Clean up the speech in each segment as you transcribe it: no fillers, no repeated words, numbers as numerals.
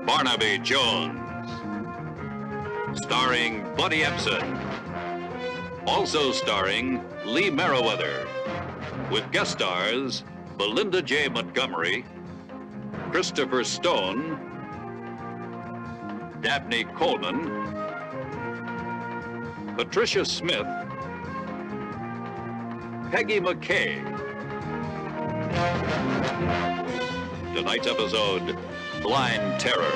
Barnaby Jones, starring Buddy Epson, also starring Lee Merriweather, with guest stars Belinda J. Montgomery, Christopher Stone, Dabney Coleman, Patricia Smith, Peggy McKay. Tonight's episode, Blind Terror.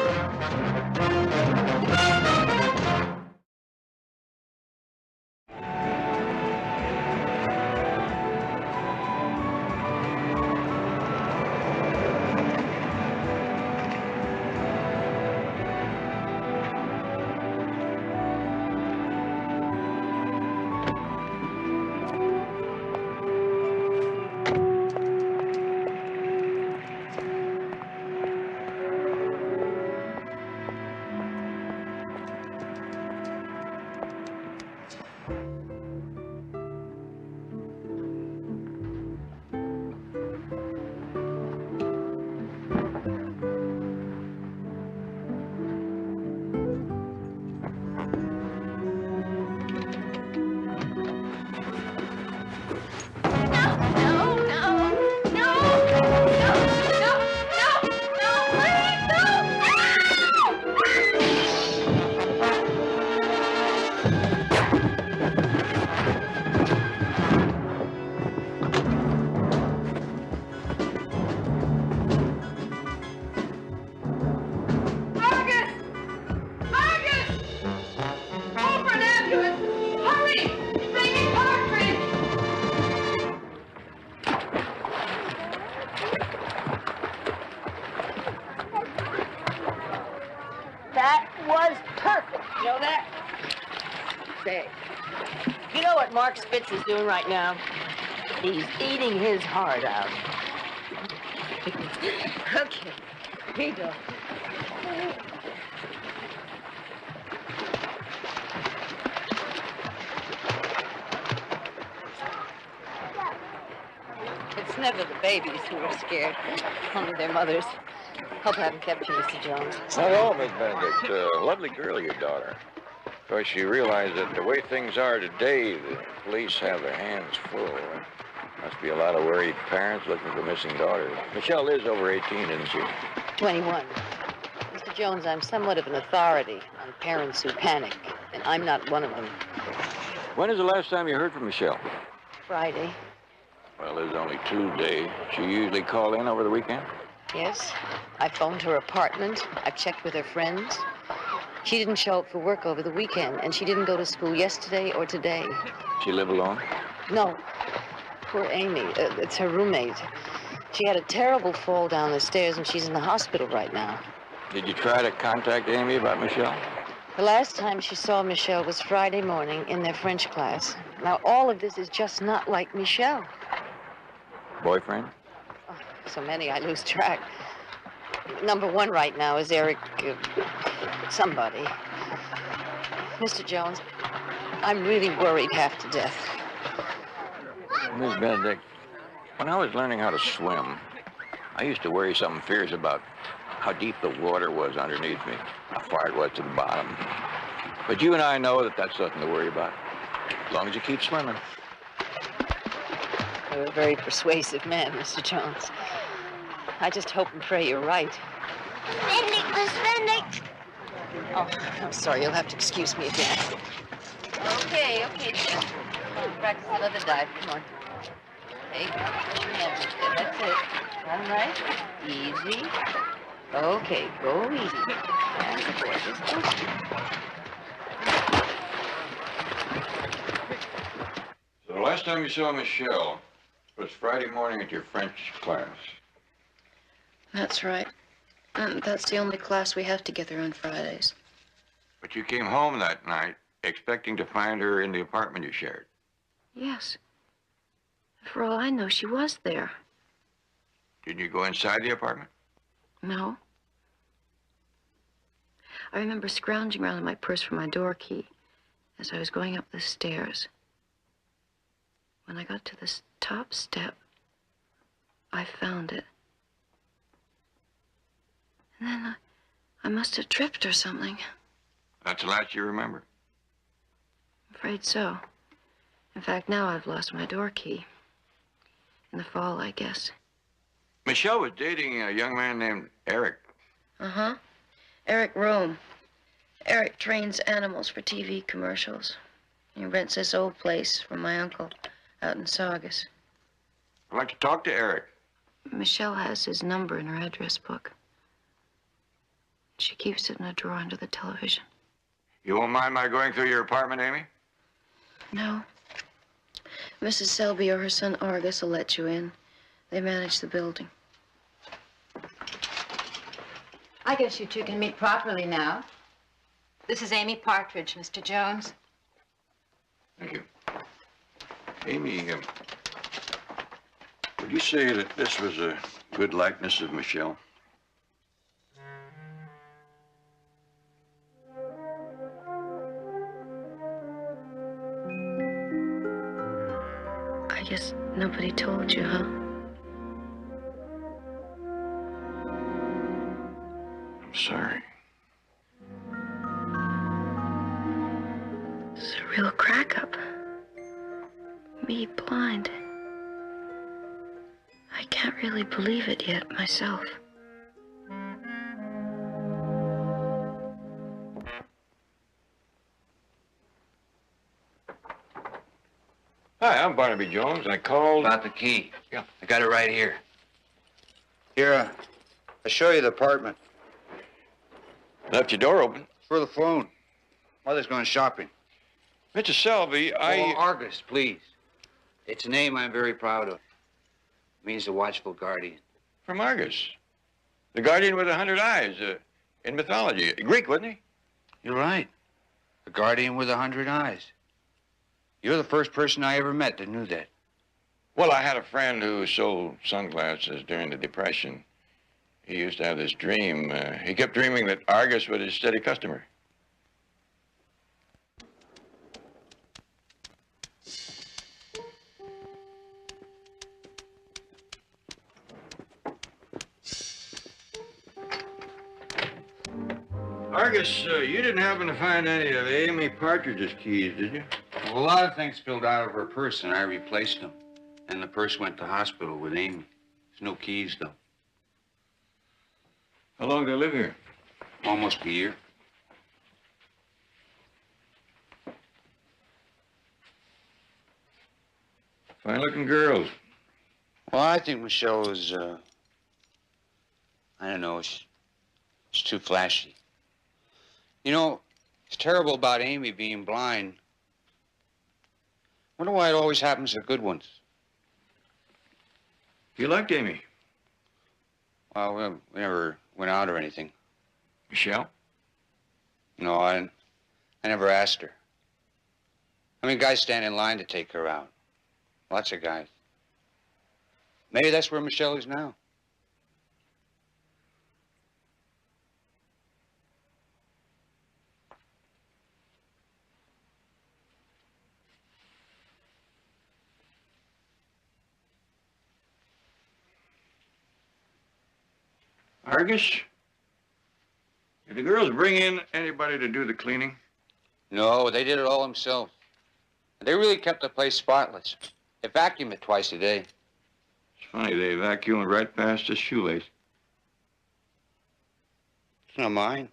That was perfect. You know that? Say, you know what Mark Spitz is doing right now? He's eating his heart out. Okay, here you go. It's never the babies who are scared, only their mothers. Hope I haven't kept you, Mr. Jones. Not at all, Miss Benedict. Lovely girl, your daughter. Of course, she realized that the way things are today, the police have their hands full. Must be a lot of worried parents looking for missing daughters. Michelle is over 18, isn't she? 21. Mr. Jones, I'm somewhat of an authority on parents who panic, and I'm not one of them. When is the last time you heard from Michelle? Friday. Well, there's only 2 days. She usually call in over the weekend? Yes. I phoned her apartment. I've checked with her friends. She didn't show up for work over the weekend, and she didn't go to school yesterday or today. She live alone? No. Poor Amy. It's her roommate. She had a terrible fall down the stairs, and she's in the hospital right now. Did you try to contact Amy about Michelle? The last time she saw Michelle was Friday morning in their French class. Now, all of this is just not like Michelle. Boyfriend? Oh, so many, I lose track. Number one right now is Eric... somebody. Mr. Jones, I'm really worried half to death. Miss Benedict, when I was learning how to swim, I used to worry something fierce about how deep the water was underneath me, how far it was to the bottom. But you and I know that that's nothing to worry about, as long as you keep swimming. You're a very persuasive man, Mr. Jones. I just hope and pray you're right. Benedict, Miss Benedict. Oh, I'm sorry. You'll have to excuse me again. Okay. Practice another dive. Come on. Hey, put your hands up there. That's it. All right. Easy. Okay, go easy. That's the boy. Just go. So the last time you saw Michelle was Friday morning at your French class. That's right. And that's the only class we have together on Fridays. But you came home that night expecting to find her in the apartment you shared. Yes. For all I know, she was there. Did you go inside the apartment? No. I remember scrounging around in my purse for my door key as I was going up the stairs. When I got to this top step, I found it. And then I must have tripped or something. That's the last you remember? I'm afraid so. In fact, now I've lost my door key. In the fall, I guess. Michelle was dating a young man named Eric. Uh-huh. Eric Rome. Eric trains animals for TV commercials. He rents this old place from my uncle out in Saugus. I'd like to talk to Eric. Michelle has his number in her address book. She keeps it in a drawer under the television. You won't mind my going through your apartment, Amy? No. Mrs. Selby or her son Argus will let you in. They manage the building. I guess you two can meet properly now. This is Amy Partridge, Mr. Jones. Thank you. Amy, would you say that this was a good likeness of Michelle? I guess nobody told you, huh? I'm sorry. It's a real crack-up. Me blind. I can't really believe it yet myself. Hi, I'm Barnaby Jones. I called... About the key. Yeah. I got it right here. Here, I'll show you the apartment. Left your door open. For the phone. Mother's going shopping. Mr. Selby, Oh, Argus, please. It's a name I'm very proud of. It means the watchful guardian. From Argus. The guardian with 100 eyes, in mythology. Greek, wasn't he? You're right. The guardian with 100 eyes. You're the first person I ever met that knew that. Well, I had a friend who sold sunglasses during the Depression. He used to have this dream. He kept dreaming that Argus was his steady customer. Argus, you didn't happen to find any of Amy Partridge's keys, did you? Well, a lot of things spilled out of her purse, and I replaced them. And the purse went to hospital with Amy. There's no keys, though. How long did they live here? Almost a year. Fine-looking girls. Well, I think Michelle was, I don't know, she's too flashy. You know, it's terrible about Amy being blind. Wonder why it always happens to good ones. You liked Amy? Well, we never went out or anything. Michelle? No, I never asked her. I mean, guys stand in line to take her out. Lots of guys. Maybe that's where Michelle is now. Argus? Did the girls bring in anybody to do the cleaning? No, they did it all themselves. They really kept the place spotless. They vacuum it twice a day. It's funny, they vacuumed right past his shoelace. It's not mine.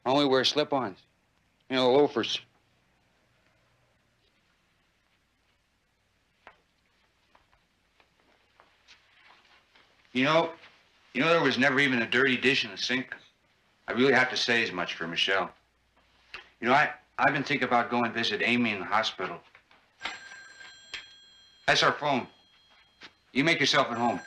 I only wear slip-ons. You know, loafers. You know, there was never even a dirty dish in the sink. I really have to say as much for Michelle. You know, I've been thinking about going visit Amy in the hospital. That's our phone. You make yourself at home.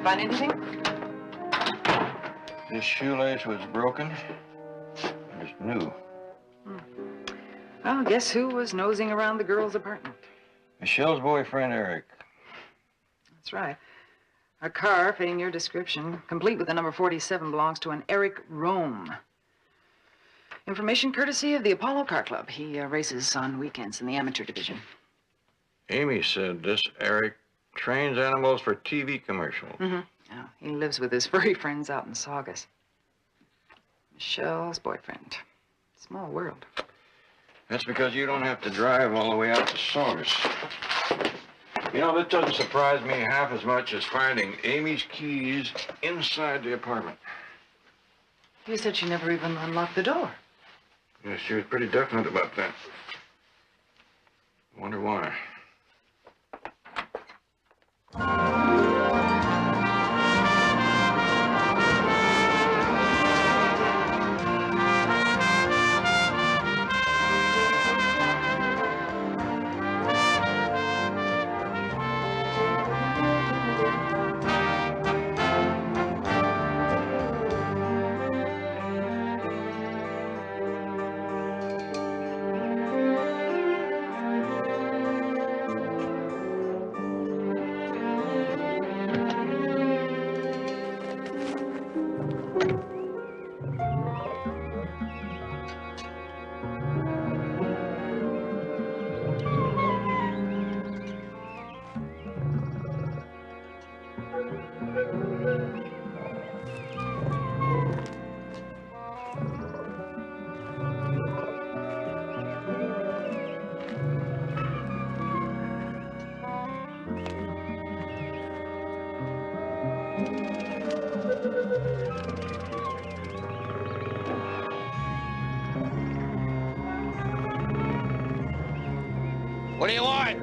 Find anything? This shoelace was broken. And it's new. Well, guess who was nosing around the girl's apartment? Michelle's boyfriend, Eric. That's right. A car fitting your description, complete with the number 47, belongs to an Eric Rome. Information courtesy of the Apollo Car Club. He races on weekends in the amateur division. Amy said this Eric trains animals for TV commercials. Mm-hmm. Oh, he lives with his furry friends out in Saugus. Michelle's boyfriend. Small world. That's because you don't have to drive all the way out to Saugus. You know, this doesn't surprise me half as much as finding Amy's keys inside the apartment. You said she never even unlocked the door. Yes, she was pretty definite about that. I wonder why. What do you want?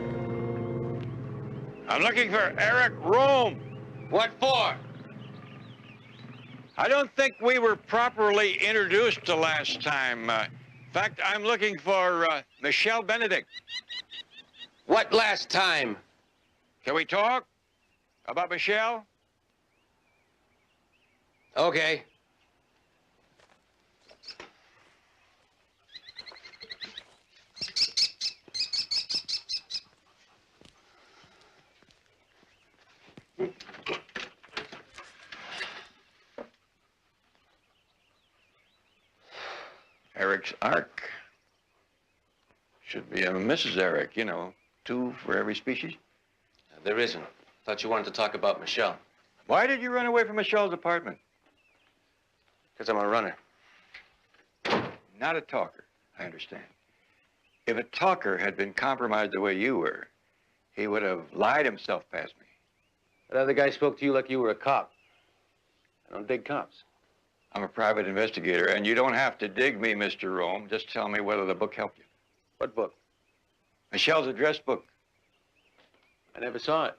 I'm looking for Eric Rome. What for? I don't think we were properly introduced the last time. In fact, I'm looking for Michelle Benedict. What last time? Can we talk about Michelle? Okay. Eric's Ark. Should be a Mrs. Eric, you know, 2 for every species. There isn't. Thought you wanted to talk about Michelle. Why did you run away from Michelle's apartment? Because I'm a runner. Not a talker, I understand. If a talker had been compromised the way you were, he would have lied himself past me. That other guy spoke to you like you were a cop. I don't dig cops. I'm a private investigator, and you don't have to dig me, Mr. Rome. Just tell me whether the book helped you. What book? Michelle's address book. I never saw it.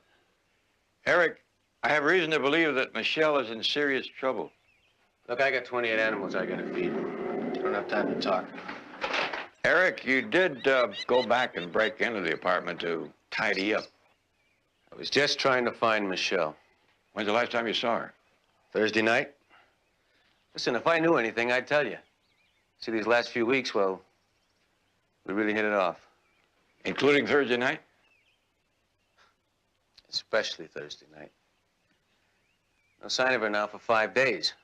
Eric, I have reason to believe that Michelle is in serious trouble. Look, I got 28 animals I gotta feed. I don't have time to talk. Eric, you did go back and break into the apartment to tidy up. I was just trying to find Michelle. When's the last time you saw her? Thursday night? Listen, if I knew anything, I'd tell you. See, these last few weeks, well, we really hit it off. Including Thursday night? Especially Thursday night. No sign of her now for 5 days.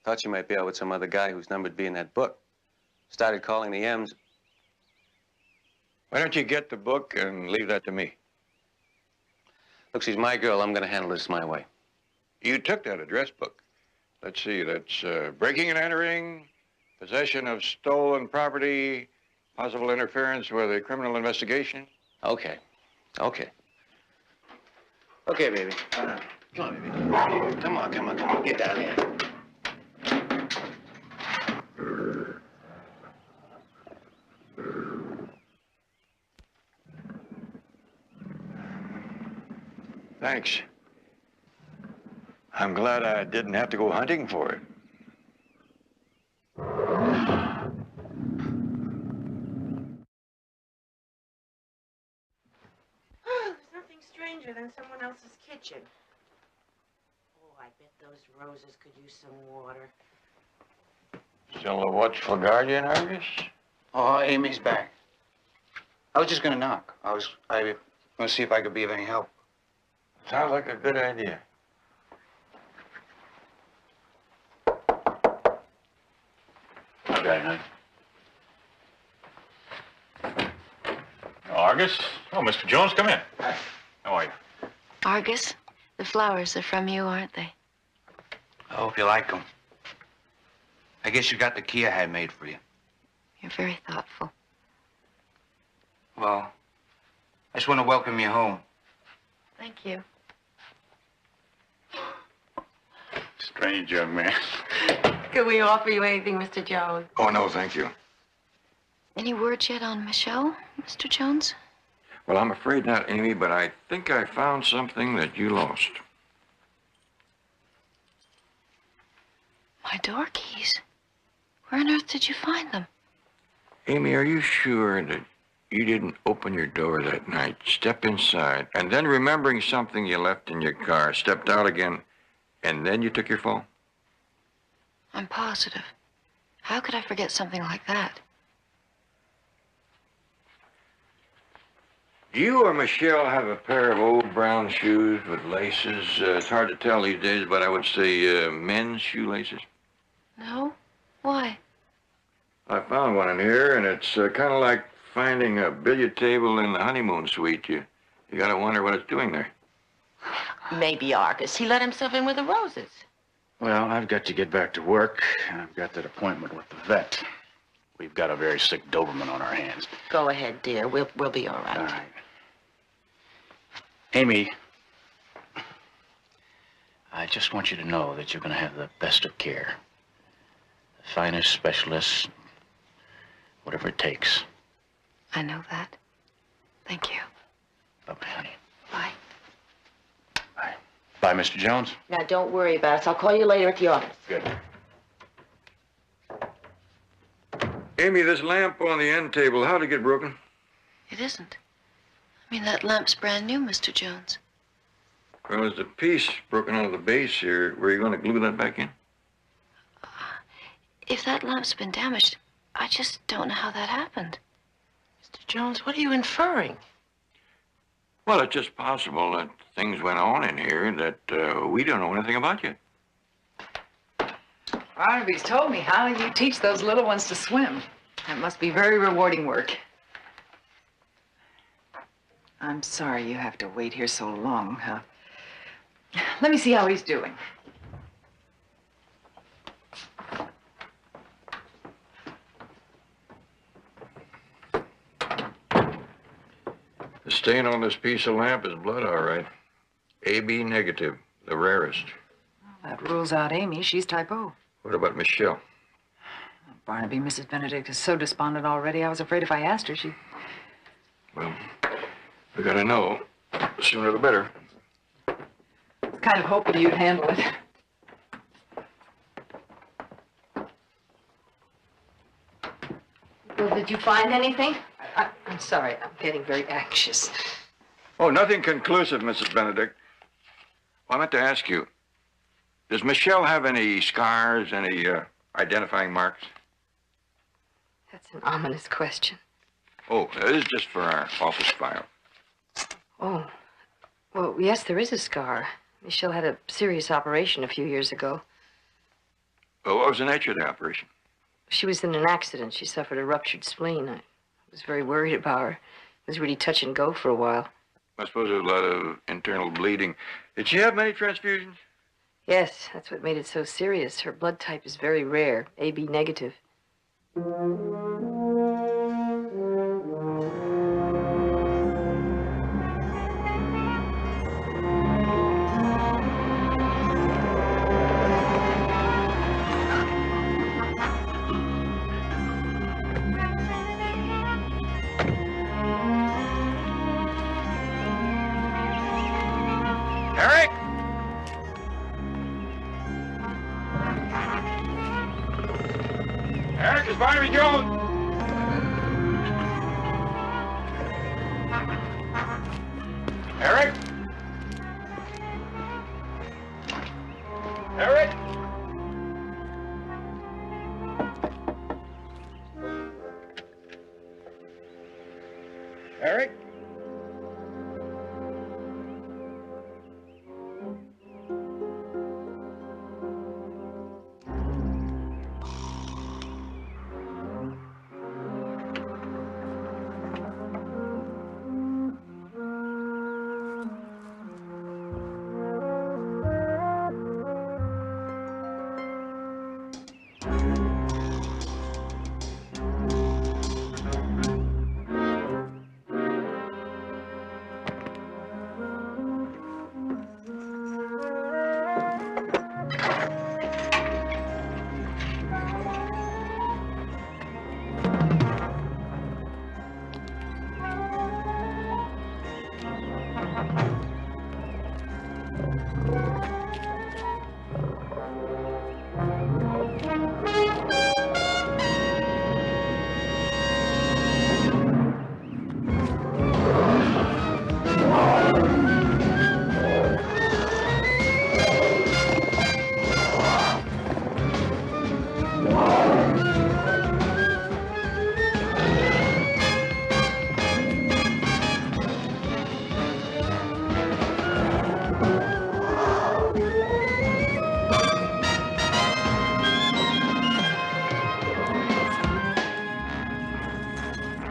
Thought she might be out with some other guy whose number'd be in that book. Started calling the M's. Why don't you get the book and leave that to me? Look, she's my girl. I'm gonna handle this my way. You took that address book. Let's see, that's breaking and entering, possession of stolen property, possible interference with a criminal investigation. Okay. Okay. Okay, baby. Come on, baby. Come on, come on, come on. Get down here. Thanks. I'm glad I didn't have to go hunting for it. Oh, there's nothing stranger than someone else's kitchen. bet those roses could use some water. Still a watchful guardian, Argus? Oh, Amy's back. I was just gonna knock. I was gonna see if I could be of any help. Sounds like a good idea. Okay, huh? Argus? Oh, Mr. Jones, come in. Hi. How are you? Argus, the flowers are from you, aren't they? I hope you like them. I guess you got the key I had made for you. You're very thoughtful. Well, I just want to welcome you home. Thank you. Strange young man. Could we offer you anything, Mr. Jones? Oh, no, thank you. Any word yet on Michelle, Mr. Jones? Well, I'm afraid not, Amy, but I think I found something that you lost. My door keys. Where on earth did you find them? Amy, are you sure that you didn't open your door that night, step inside, and then remembering something you left in your car, stepped out again, and then you took your phone? I'm positive. How could I forget something like that? Do you or Michelle have a pair of old brown shoes with laces? It's hard to tell these days, but I would say men's shoelaces. No? Why? I found one in here, and it's kind of like finding a billiard table in the honeymoon suite. You gotta wonder what it's doing there. Maybe Argus. He let himself in with the roses. Well, I've got to get back to work, and I've got that appointment with the vet. We've got a very sick Doberman on our hands. Go ahead, dear. We'll be all right. All right. Amy, I just want you to know that you're going to have the best of care. The finest specialists, whatever it takes. I know that. Thank you. Bye-bye, honey. Bye. Bye. Bye, Mr. Jones. Now, don't worry about us. I'll call you later at the office. Good. Amy, this lamp on the end table, how'd it get broken? It isn't. I mean, that lamp's brand new, Mr. Jones. Well, there's a piece broken out of the base here. Were you going to glue that back in? If that lamp's been damaged, I just don't know how that happened. Mr. Jones, what are you inferring? Well, it's just possible that things went on in here that we don't know anything about yet. Barnaby's told me how you teach those little ones to swim. That must be very rewarding work. I'm sorry you have to wait here so long. Let me see how he's doing. The stain on this piece of lamp is blood, all right. AB negative, the rarest. Well, that rules out Amy. She's type O. What about Michelle? Barnaby, Mrs. Benedict is so despondent already. I was afraid if I asked her, she'd... Well, we gotta know. The sooner the better. I was kind of hoping you'd handle it. Well, did you find anything? I'm sorry. I'm getting very anxious. Oh, nothing conclusive, Mrs. Benedict. Well, I meant to ask you, does Michelle have any scars, any identifying marks? That's an ominous question. Oh, this is just for our office file. Oh. Well, yes, there is a scar. Michelle had a serious operation a few years ago. Well, what was the nature of the operation? She was in an accident. She suffered a ruptured spleen. I was very worried about her. It was really touch and go for a while. I suppose there was a lot of internal bleeding. Did she have many transfusions? Yes, that's what made it so serious. Her blood type is very rare, AB negative. Eric! Eric, it's Barnaby Jones! Eric? Eric? Eric?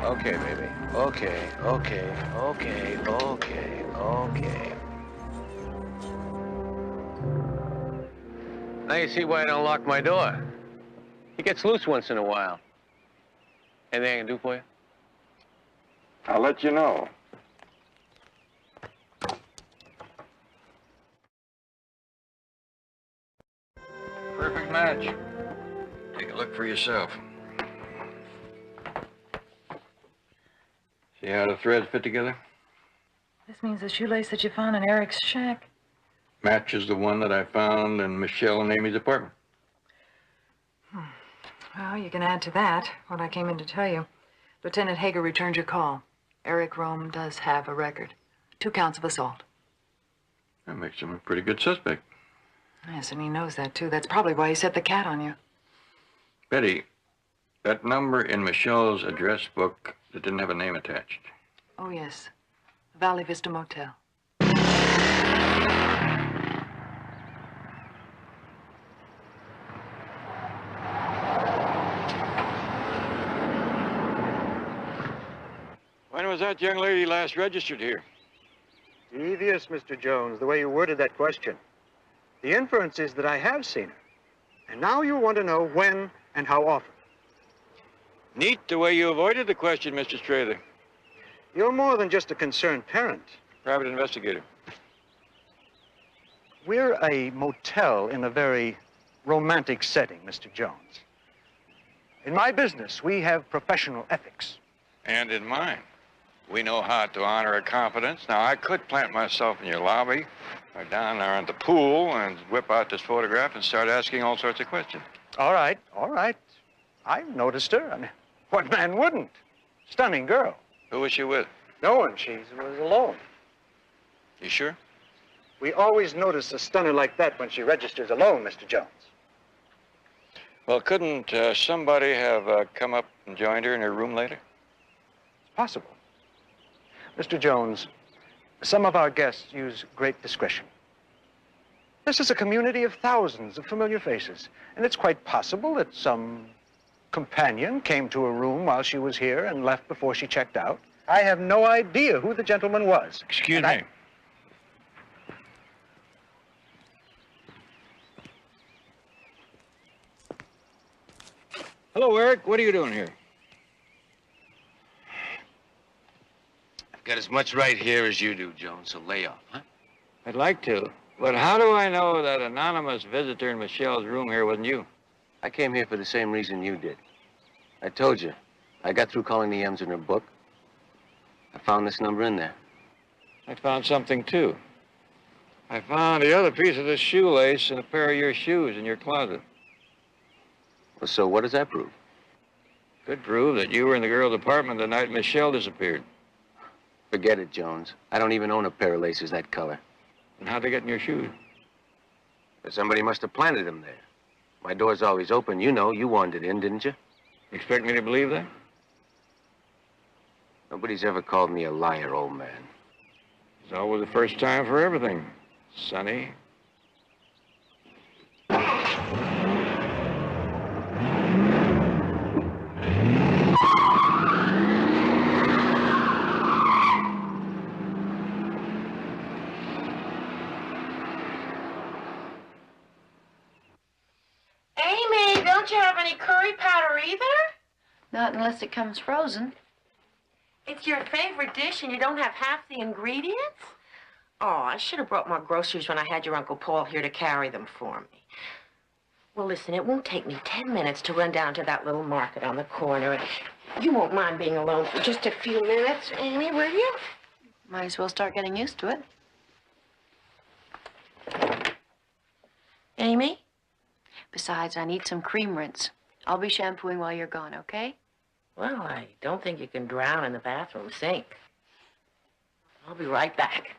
Okay, baby. Okay. Now you see why I don't lock my door. He gets loose once in a while. Anything I can do for you? I'll let you know. Perfect match. Take a look for yourself. See how the threads fit together? This means the shoelace that you found in Eric's shack. Matches the one that I found in Michelle and Amy's apartment. Well, you can add to that what I came in to tell you. Lieutenant Hager returned your call. Eric Rome does have a record. 2 counts of assault. That makes him a pretty good suspect. Yes, and he knows that, too. That's probably why he set the cat on you. Betty, that number in Michelle's address book that didn't have a name attached. Oh, yes. Valley Vista Motel. When was that young lady last registered here? Devious, Mr. Jones, the way you worded that question. The inference is that I have seen her. And now you want to know when and how often. Neat the way you avoided the question, Mr. Strather. You're more than just a concerned parent. Private investigator. We're a motel in a very romantic setting, Mr. Jones. In my business, we have professional ethics. And in mine. We know how to honor a confidence. Now, I could plant myself in your lobby or down there at the pool and whip out this photograph and start asking all sorts of questions. All right. I've noticed her. I mean, what man wouldn't? Stunning girl. Who was she with? No one. She was alone. You sure? We always notice a stunner like that when she registers alone, Mr. Jones. Well, couldn't somebody have come up and joined her in her room later? It's possible. Mr. Jones, some of our guests use great discretion. This is a community of thousands of familiar faces, and it's quite possible that some companion came to a room while she was here and left before she checked out. I have no idea who the gentleman was. Excuse me. Hello, Eric. What are you doing here? I've got as much right here as you do, Jones, so lay off, huh? I'd like to, but how do I know that anonymous visitor in Michelle's room here wasn't you? I came here for the same reason you did. I told you. I got through calling the M's in her book. I found this number in there. I found something, too. I found the other piece of this shoelace in a pair of your shoes in your closet. Well, so what does that prove? Could prove that you were in the girl's apartment the night Michelle disappeared. Forget it, Jones. I don't even own a pair of laces that color. And how'd they get in your shoes? Somebody must have planted him there. My door's always open. You know, you wandered in, didn't you? Expect me to believe that? Nobody's ever called me a liar, old man. It's always the first time for everything, Sonny. Amy, don't you have any curry powder either? Not unless it comes frozen. It's your favorite dish and you don't have half the ingredients? Oh, I should have brought more groceries when I had your Uncle Paul here to carry them for me. Well, listen, it won't take me 10 minutes to run down to that little market on the corner. And you won't mind being alone for just a few minutes, Amy, will you? Might as well start getting used to it. Amy? Besides, I need some cream rinse. I'll be shampooing while you're gone, okay? Well, I don't think you can drown in the bathroom sink. I'll be right back.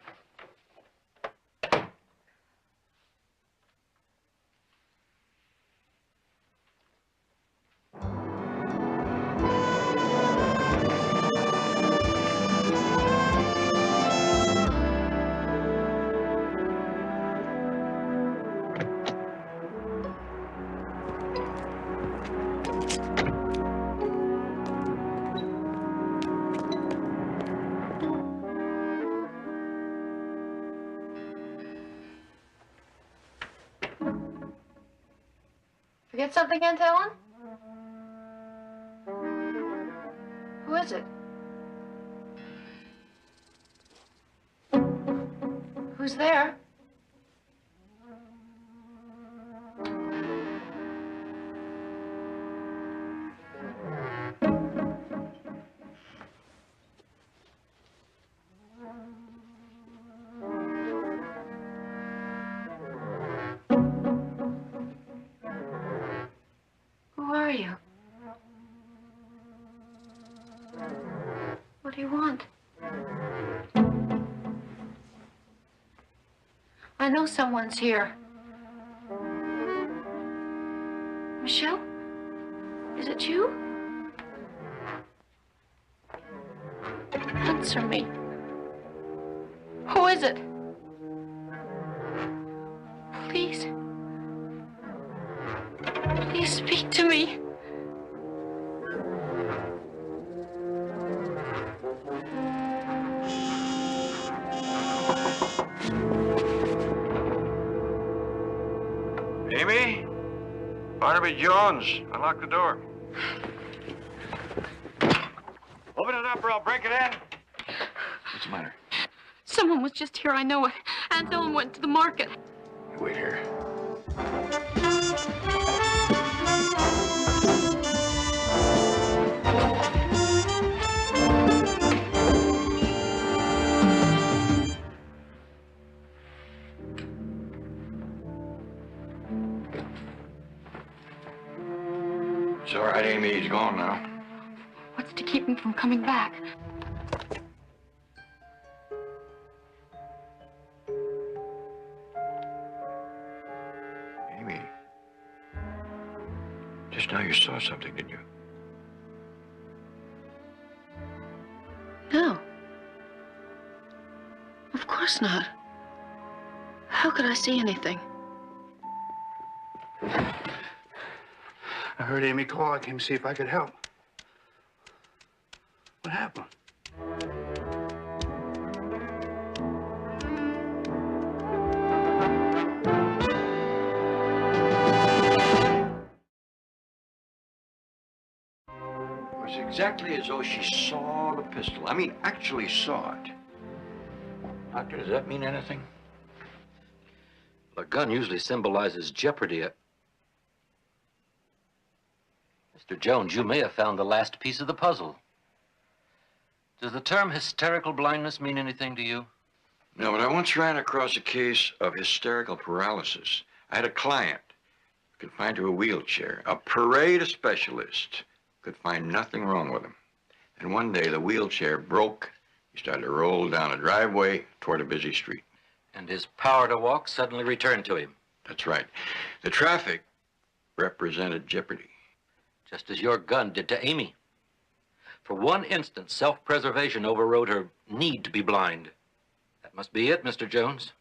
Forget something, Aunt Ellen? Who is it? Who's there? Who are you? What do you want? I know someone's here. Michelle? Is it you? Answer me. Who is it? Please. Please speak to me. Amy? Barnaby Jones. Unlock the door. Open it up or I'll break it in. What's the matter? Someone was just here, I know it. Aunt Ellen went to the market. You wait here. It's all right, Amy. He's gone now. What's to keep him from coming back? Amy. Just now you saw something, didn't you? No. Of course not. How could I see anything? I heard Amy call. I came to see if I could help. What happened? It was exactly as though she saw the pistol. I mean, actually saw it. Doctor, does that mean anything? A gun usually symbolizes jeopardy. Mr. Jones, you may have found the last piece of the puzzle. Does the term hysterical blindness mean anything to you? No, but I once ran across a case of hysterical paralysis. I had a client who confined to a wheelchair. A parade specialist could find nothing wrong with him. And one day the wheelchair broke. He started to roll down a driveway toward a busy street. And his power to walk suddenly returned to him. That's right. The traffic represented jeopardy. Just as your gun did to Amy. For one instant, self-preservation overrode her need to be blind. That must be it, Mr. Jones.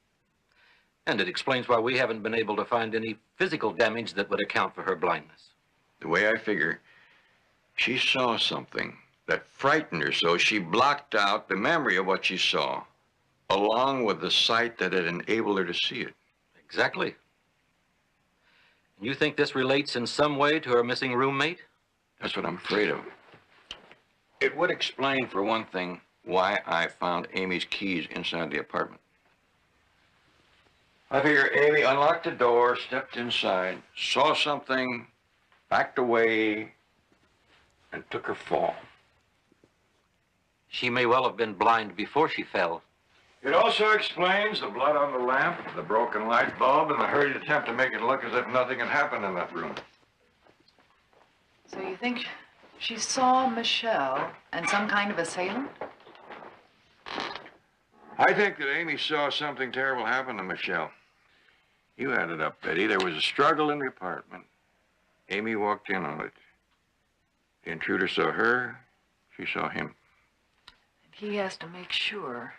And it explains why we haven't been able to find any physical damage that would account for her blindness. The way I figure, she saw something that frightened her so she blocked out the memory of what she saw, along with the sight that had enabled her to see it. Exactly. And you think this relates in some way to her missing roommate? That's what I'm afraid of. It would explain, for one thing, why I found Amy's keys inside the apartment. I figure Amy unlocked the door, stepped inside, saw something, backed away, and took her fall. She may well have been blind before she fell. It also explains the blood on the lamp, the broken light bulb, and the hurried attempt to make it look as if nothing had happened in that room. So you think she saw Michelle and some kind of assailant? I think that Amy saw something terrible happen to Michelle. You had it up, Betty. There was a struggle in the apartment. Amy walked in on it. The intruder saw her. She saw him. He has to make sure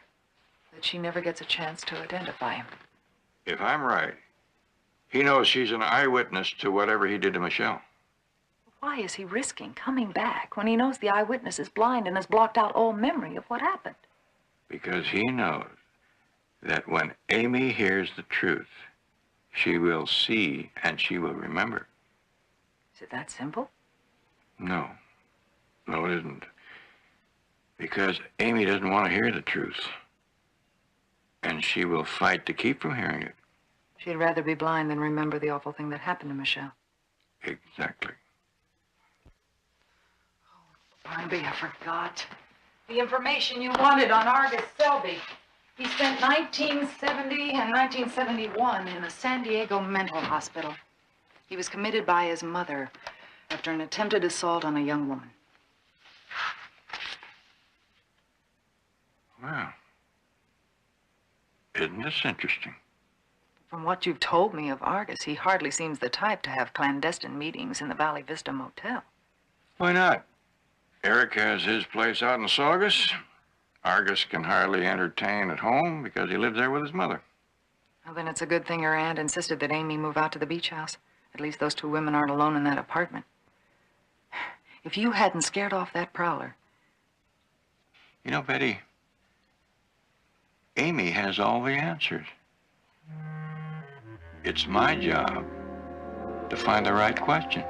that she never gets a chance to identify him. If I'm right, he knows she's an eyewitness to whatever he did to Michelle. Why is he risking coming back when he knows the eyewitness is blind and has blocked out all memory of what happened? Because he knows that when Amy hears the truth, she will see and she will remember. Is it that simple? No. No, it isn't. Because Amy doesn't want to hear the truth. And she will fight to keep from hearing it. She'd rather be blind than remember the awful thing that happened to Michelle. Exactly. Barnaby, I forgot. The information you wanted on Argus Selby. He spent 1970 and 1971 in a San Diego mental hospital. He was committed by his mother after an attempted assault on a young woman. Wow. Isn't this interesting? From what you've told me of Argus, he hardly seems the type to have clandestine meetings in the Valley Vista Motel. Why not? Eric has his place out in Saugus. Argus can hardly entertain at home because he lives there with his mother. Well, then it's a good thing her aunt insisted that Amy move out to the beach house. At least those two women aren't alone in that apartment. If you hadn't scared off that prowler... You know, Betty, Amy has all the answers. It's my job to find the right question.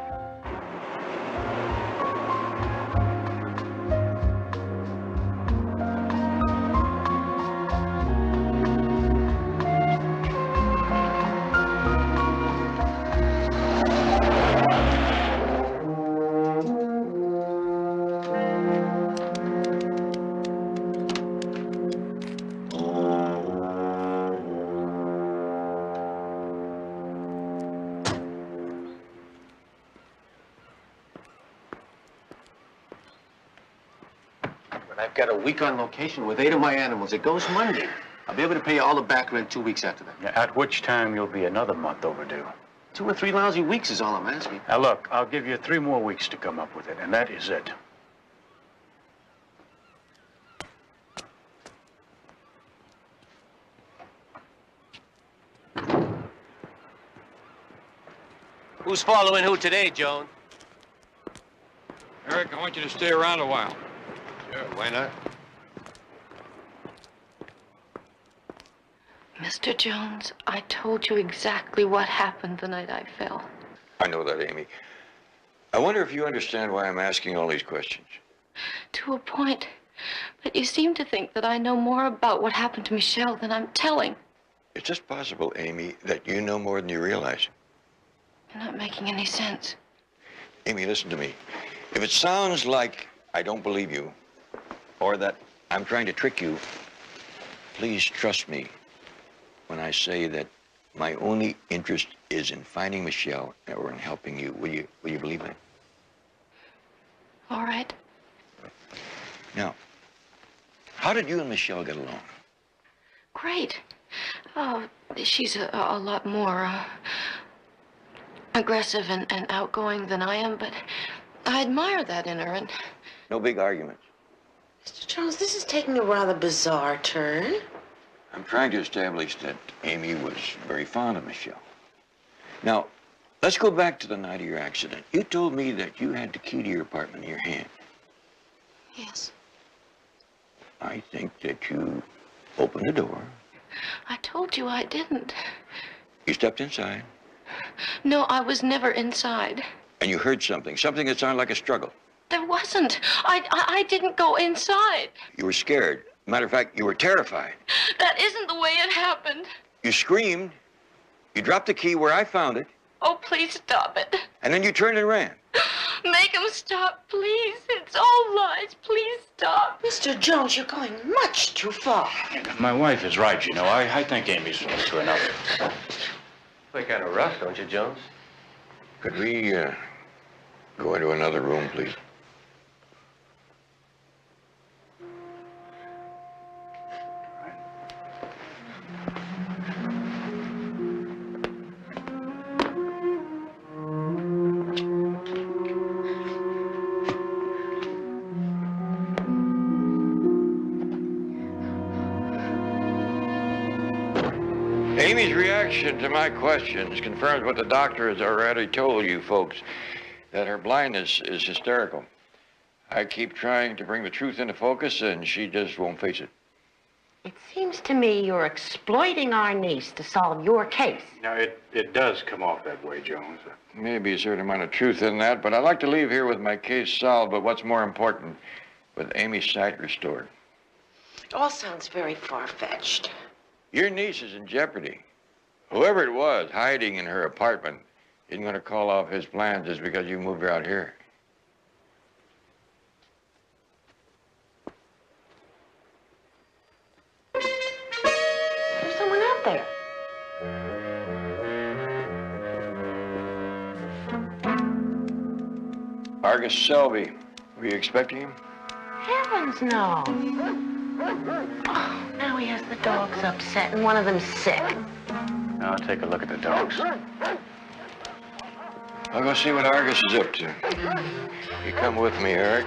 I've got a week on location with 8 of my animals. It goes Monday. I'll be able to pay you all the back rent 2 weeks after that. At which time you'll be another month overdue. 2 or 3 lousy weeks is all I'm asking. Now look, I'll give you 3 more weeks to come up with it, and that is it. Who's following who today, Joan? Eric, I want you to stay around a while. Sure, why not? Mr. Jones, I told you exactly what happened the night I fell. I know that, Amy. I wonder if you understand why I'm asking all these questions. To a point. But you seem to think that I know more about what happened to Michelle than I'm telling. It's just possible, Amy, that you know more than you realize. You're not making any sense. Amy, listen to me. If it sounds like I don't believe you, or that I'm trying to trick you, please trust me when I say that my only interest is in finding Michelle or in helping you. Will you believe that? All right. Now, how did you and Michelle get along? Great. Oh, she's a lot more aggressive and outgoing than I am, but I admire that in her. And No big arguments. Mr. Jones, this is taking a rather bizarre turn. I'm trying to establish that Amy was very fond of Michelle. Now, let's go back to the night of your accident. You told me that you had the key to your apartment in your hand. yes, I think that you opened the door. I told you I didn't. You stepped inside. No, I was never inside. And you heard something that sounded like a struggle. There wasn't. I didn't go inside. You were scared. Matter of fact, you were terrified. That isn't the way it happened. You screamed. You dropped the key where I found it. Oh, please stop it. And then you turned and ran. Make him stop, please. It's all lies. Please stop. Mr. Jones, you're going much too far. My wife is right, you know. I think Amy's into another. Play kind of rough, don't you, Jones? Could we go into another room, please? Amy's reaction to my questions confirms what the doctor has already told you folks, that her blindness is hysterical. I keep trying to bring the truth into focus, and she just won't face it. It seems to me you're exploiting our niece to solve your case. Now, it does come off that way, Jones. Maybe a certain amount of truth in that, but I'd like to leave here with my case solved, but what's more important, with Amy's sight restored. It all sounds very far-fetched. Your niece is in jeopardy. Whoever it was hiding in her apartment isn't going to call off his plans just because you moved her out here. There's someone out there. Argus Selby, were you expecting him? Heavens, no. Oh, now he has the dogs upset and one of them's sick. Now, I'll take a look at the dogs. I'll go see what Argus is up to. You come with me, Eric.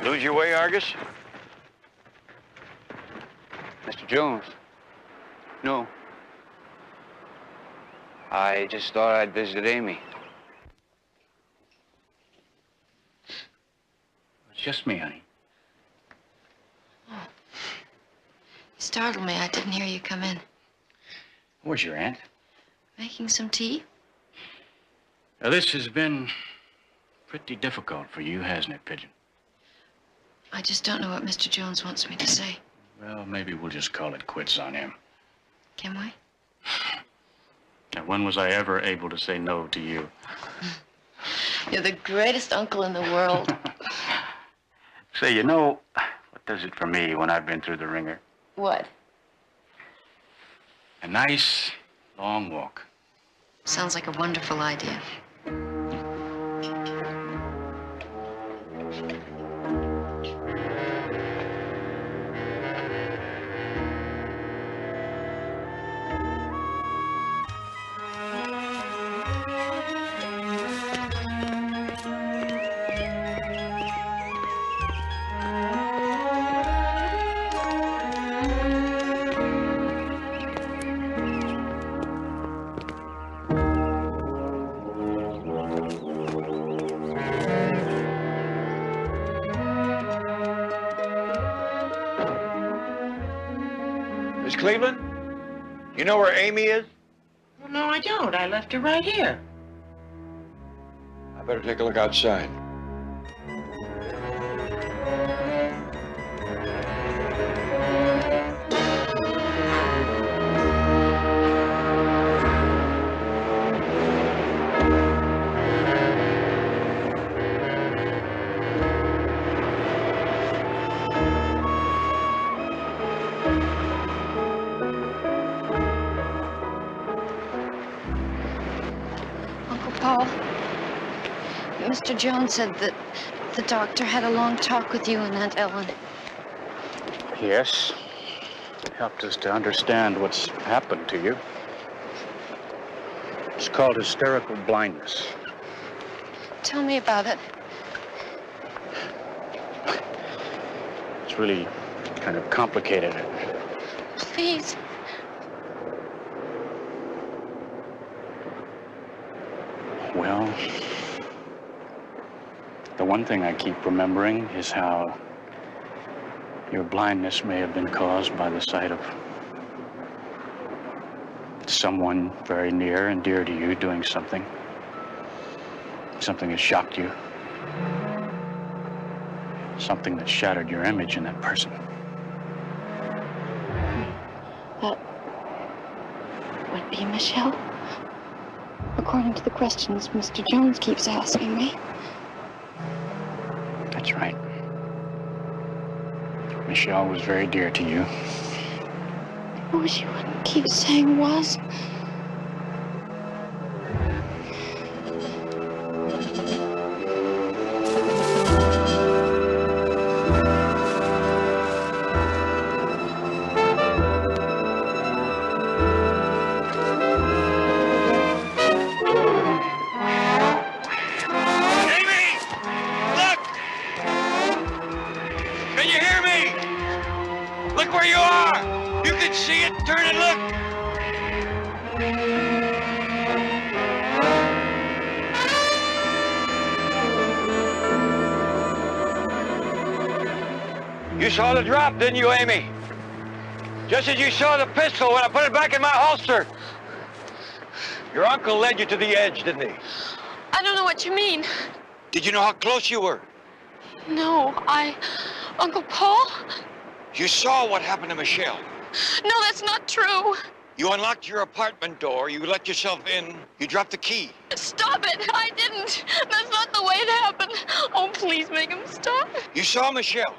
Lose your way, Argus? Mr. Jones? No. I just thought I'd visit Amy. It's just me, honey. You startled me. I didn't hear you come in. Where's your aunt? Making some tea? Now, this has been pretty difficult for you, hasn't it, Pigeon? I just don't know what Mr. Jones wants me to say. Well, maybe we'll just call it quits on him. Can we? Now, when was I ever able to say no to you? You're the greatest uncle in the world. Say, you know, what does it for me when I've been through the ringer? What? A nice, long walk. Sounds like a wonderful idea. Miss Cleveland? You know where Amy is? Well, no, I don't. I left her right here. I better take a look outside. Paul, Mr. Jones said that the doctor had a long talk with you and Aunt Ellen. Yes. Helped us to understand what's happened to you. It's called hysterical blindness. Tell me about it. It's really kind of complicated. Please. Well, the one thing I keep remembering is how your blindness may have been caused by the sight of someone very near and dear to you doing something that shocked you, something that shattered your image in that person. That would be Michelle, according to the questions Mr. Jones keeps asking me. That's right. Michelle was very dear to you. I wish you wouldn't keep saying was. You saw the drop, didn't you, Amy? Just as you saw the pistol when I put it back in my holster. Your uncle led you to the edge, didn't he? I don't know what you mean. Did you know how close you were? No, Uncle Paul? You saw what happened to Michelle. No, that's not true. You unlocked your apartment door, you let yourself in, you dropped the key. Stop it! I didn't. That's not the way it happened. Oh, please make him stop. You saw Michelle.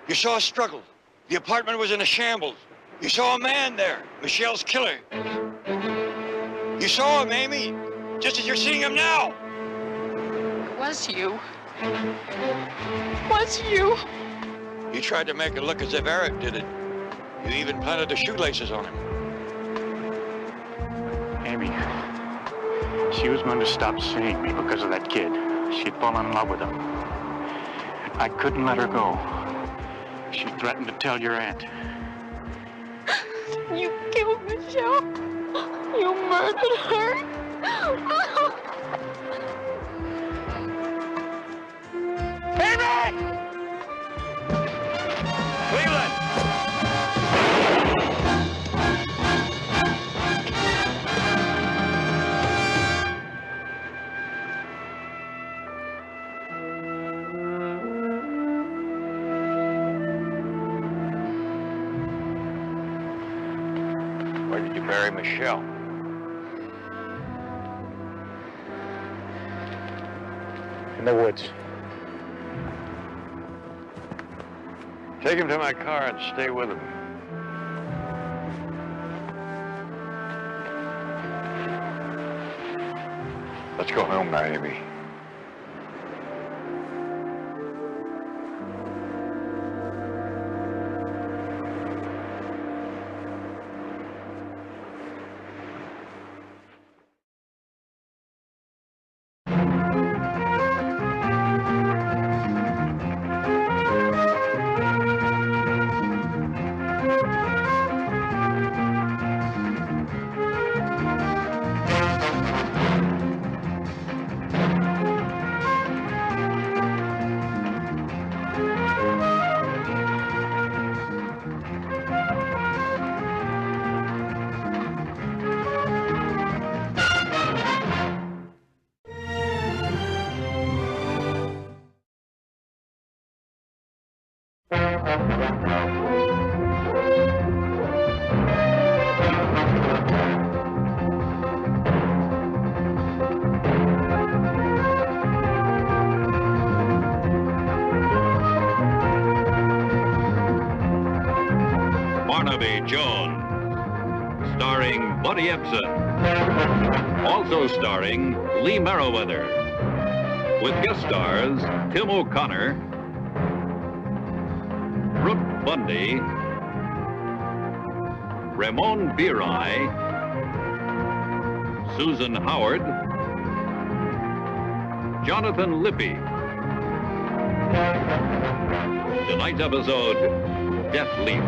You saw a struggle. The apartment was in a shambles. You saw a man there, Michelle's killer. You saw him, Amy, just as you're seeing him now. It was you. It was you. You tried to make it look as if Eric did it. You even planted the shoelaces on him. Amy, she was going to stop seeing me because of that kid. She'd fallen in love with him. I couldn't let her go. She threatened to tell your aunt. You killed Michelle. You murdered her. Amy! Cleveland! Where did you bury Michelle? In the woods. Take him to my car and stay with him. Let's go home now, Amy. Barnaby Jones, starring starring Buddy Ebsen. Also starring Lee Merriweather. With guest stars Tim O'Connor, Brooke Bundy, Ramon Birai, Susan Howard, Jonathan Lippy. Tonight's episode, Death Leap.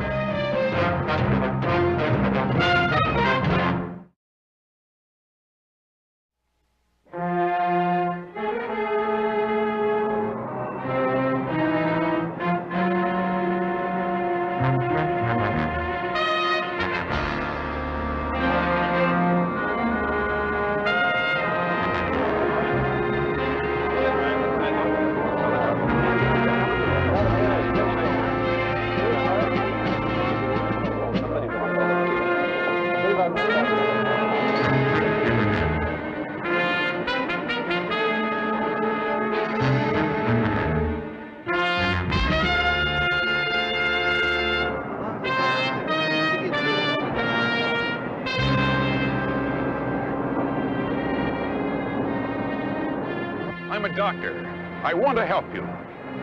I'm a doctor. I want to help you.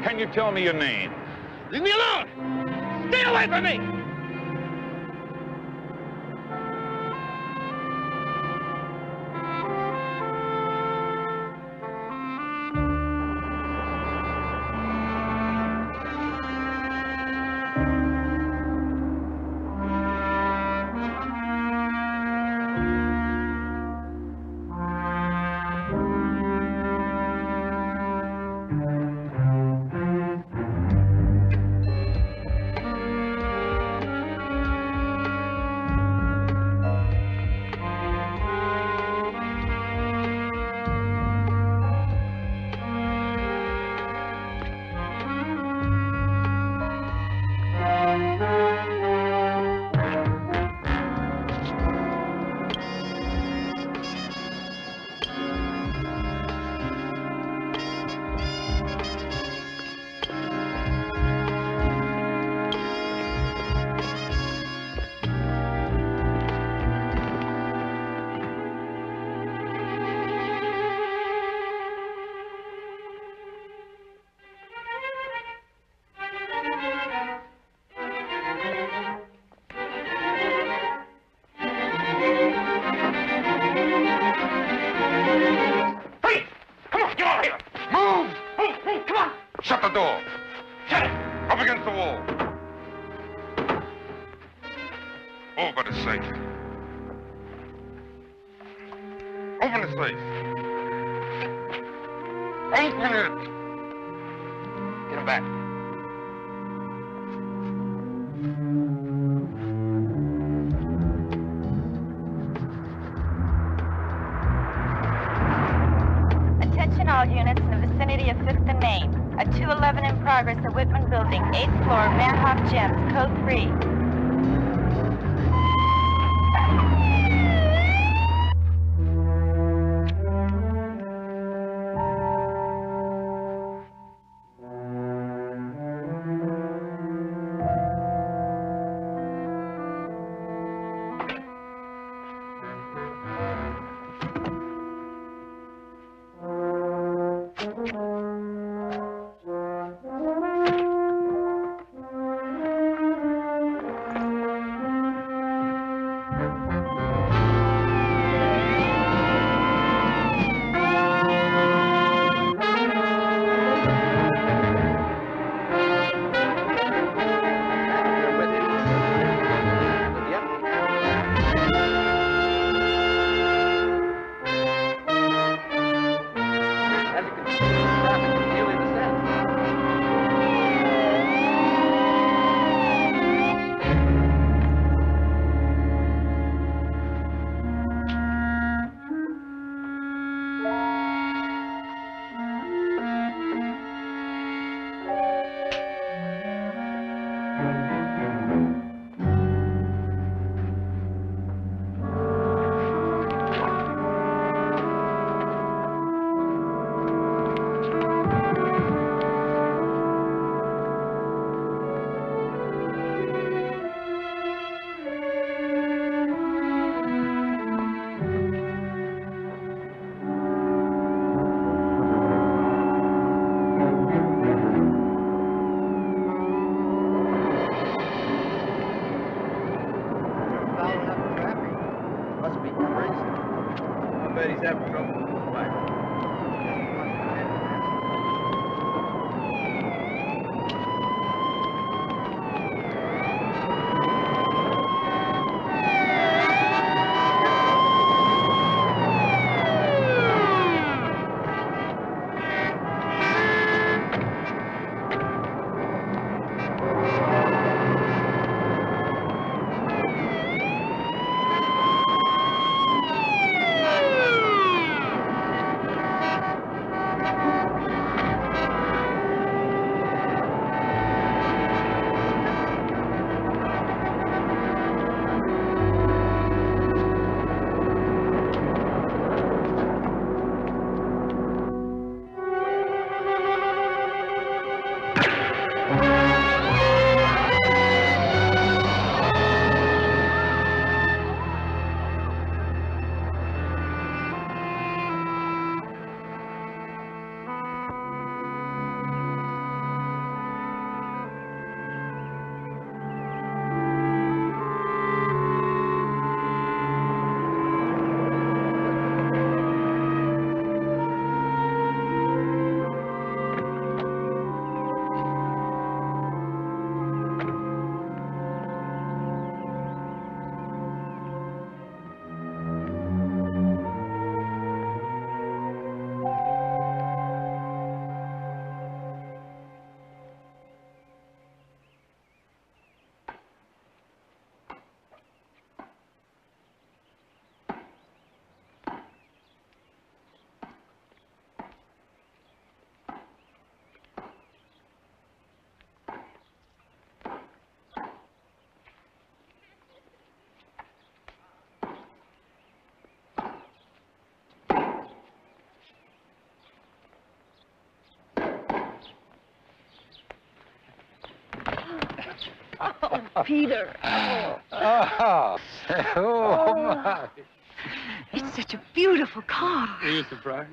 Can you tell me your name? Leave me alone! Stay away from me! Shut the door. Shut it. Up against the wall. Over the safe. Open the safe. Open it. Get him back. Attention all units in the vicinity of 5th and Main. A 211 in progress at Whitman Building, 8th floor, Manhoff Gems, code 3. Must be crazy. I bet he's having trouble with his wife. Oh, Peter. Oh. Oh, my. It's such a beautiful car. Were you surprised?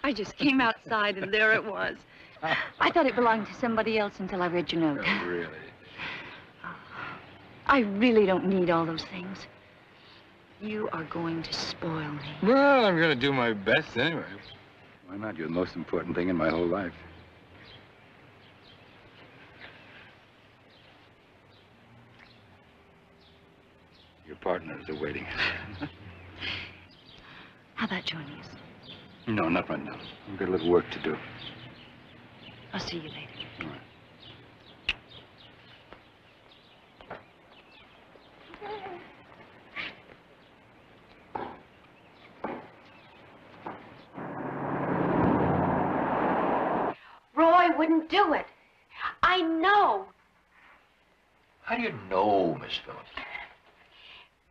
I just came outside and there it was. I thought it belonged to somebody else until I read your note. Oh, really? I really don't need all those things. You are going to spoil me. Well, I'm going to do my best anyway. Why not? You're the most important thing in my whole life. Your partners are waiting. How about joining us? No, not right now. We've got a little work to do. I'll see you later. All right. Roy wouldn't do it. I know. How do you know, Miss Phillips?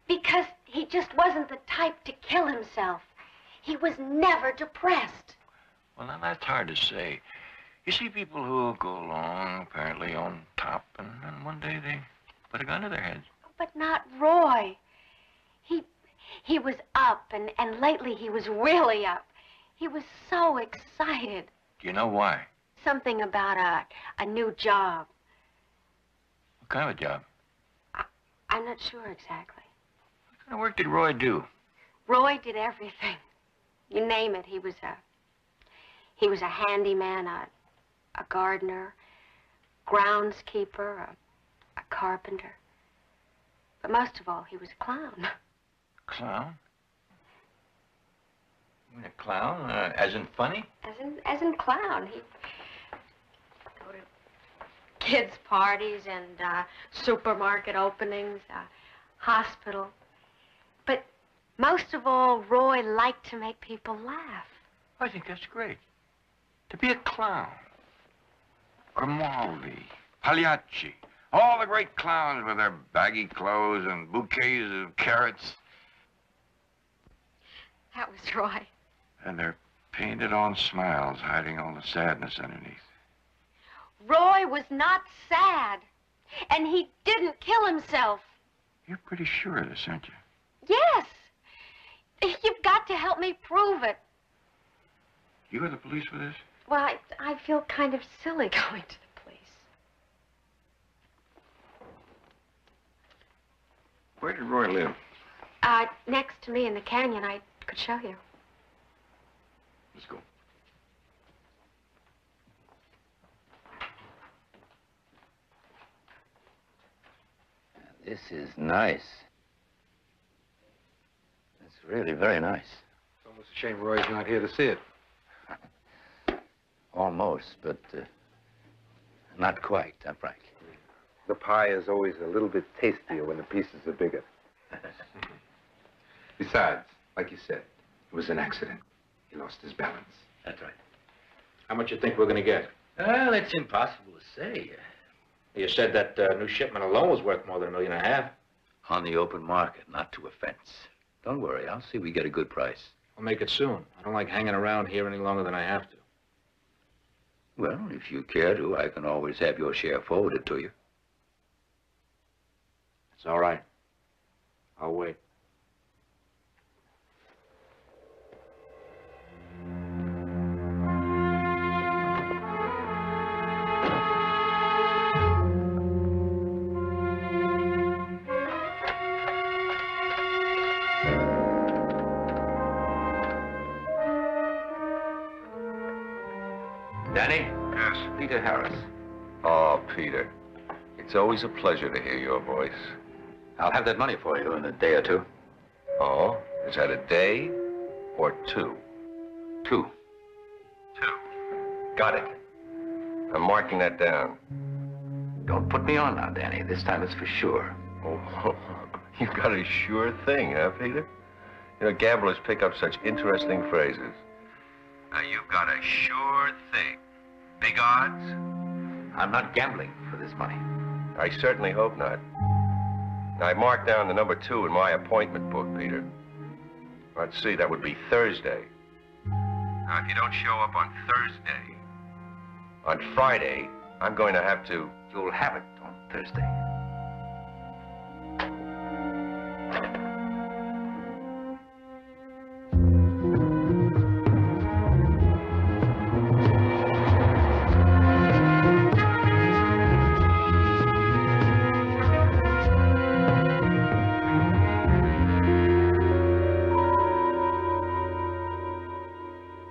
Because he just wasn't the type to kill himself. He was never depressed. Well, now, that's hard to say. You see people who go along apparently on top, and then one day they put a gun to their heads. But not Roy. He was up, and lately he was really up. He was so excited. Do you know why? Something about a new job. What kind of a job? I'm not sure exactly. What kind of work did Roy do? Roy did everything. You name it. He was a handyman, a gardener, groundskeeper, a carpenter. But most of all, he was a clown. Clown? You mean a clown? As in funny? As in clown. He'd go to kids' parties and supermarket openings, hospital. But most of all, Roy liked to make people laugh. I think that's great. To be a clown. Grimaldi, Pagliacci, all the great clowns with their baggy clothes and bouquets of carrots. That was Roy. And their painted-on smiles hiding all the sadness underneath. Roy was not sad, and he didn't kill himself. You're pretty sure of this, aren't you? Yes. You've got to help me prove it. You go to the police for this? Well, I feel kind of silly going to the police. Where did Roy live? Next to me in the canyon, I could show you. Let's go. This is nice. It's really very nice. It's almost a shame Roy's not here to see it. Almost, but not quite, Frank. The pie is always a little bit tastier when the pieces are bigger. Besides, like you said, it was an accident. He lost his balance. That's right. How much you think we're going to get? Well, it's impossible to say. You said that new shipment alone was worth more than $1.5 million. On the open market, not to a fence. Don't worry, I'll see we get a good price. We'll make it soon. I don't like hanging around here any longer than I have to. Well, if you care to, I can always have your share forwarded to you. It's all right. I'll wait. Danny? Yes. Peter Harris. Oh, Peter. It's always a pleasure to hear your voice. I'll have that money for you in a day or two. Oh? Is that a day or two? Two. Got it. I'm marking that down. Don't put me on now, Danny. This time it's for sure. Oh, you got a sure thing, huh, Peter? You know, gamblers pick up such interesting phrases. Now, you've got a sure thing. Big odds? I'm not gambling for this money. I certainly hope not. Now, I marked down the number 2 in my appointment book, Peter. Let's see, that would be Thursday. Now, if you don't show up on Thursday, on Friday, I'm going to have to... You'll have it on Thursday.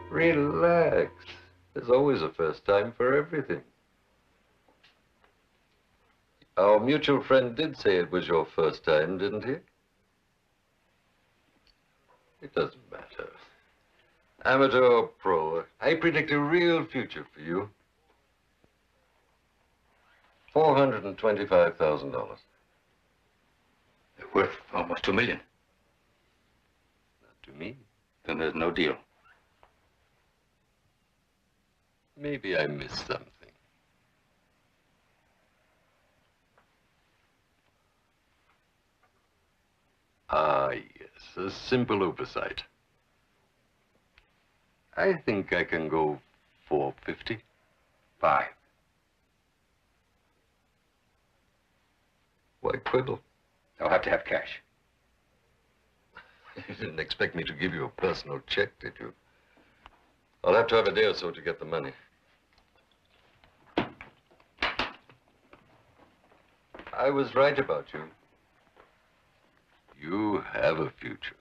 Relax. There's always a first time for everything. Our mutual friend did say it was your first time, didn't he? It doesn't matter. Amateur or pro, I predict a real future for you. $425,000. They're worth almost $2 million. Not to me. Then there's no deal. Maybe I missed something. Ah, yes, a simple oversight. I think I can go 450. 5. Why quibble? I'll have to have cash. You didn't expect me to give you a personal check, did you? I'll have to have a day or so to get the money. I was right about you. You have a future.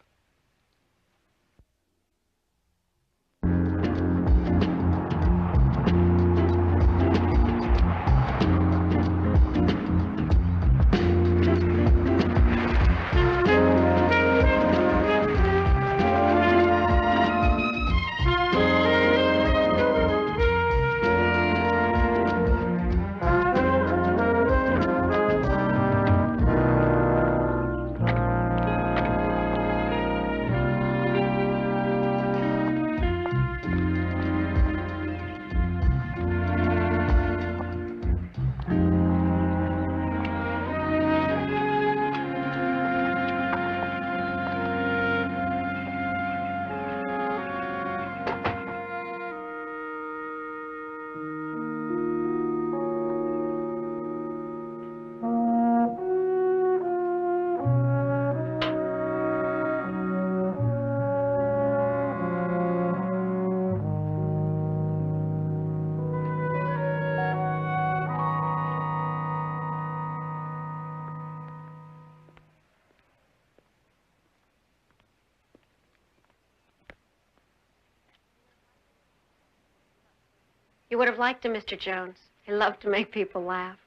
You would have liked him, Mr. Jones. He loved to make people laugh.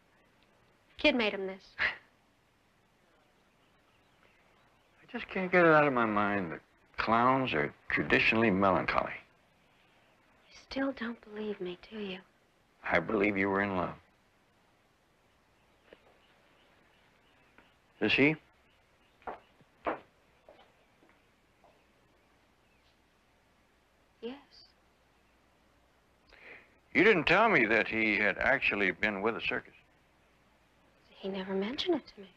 Kid made him this. I just can't get it out of my mind that clowns are traditionally melancholy. You still don't believe me, do you? I believe you were in love. Is he? Yes. You didn't tell me that he had actually been with a circus. He never mentioned it to me.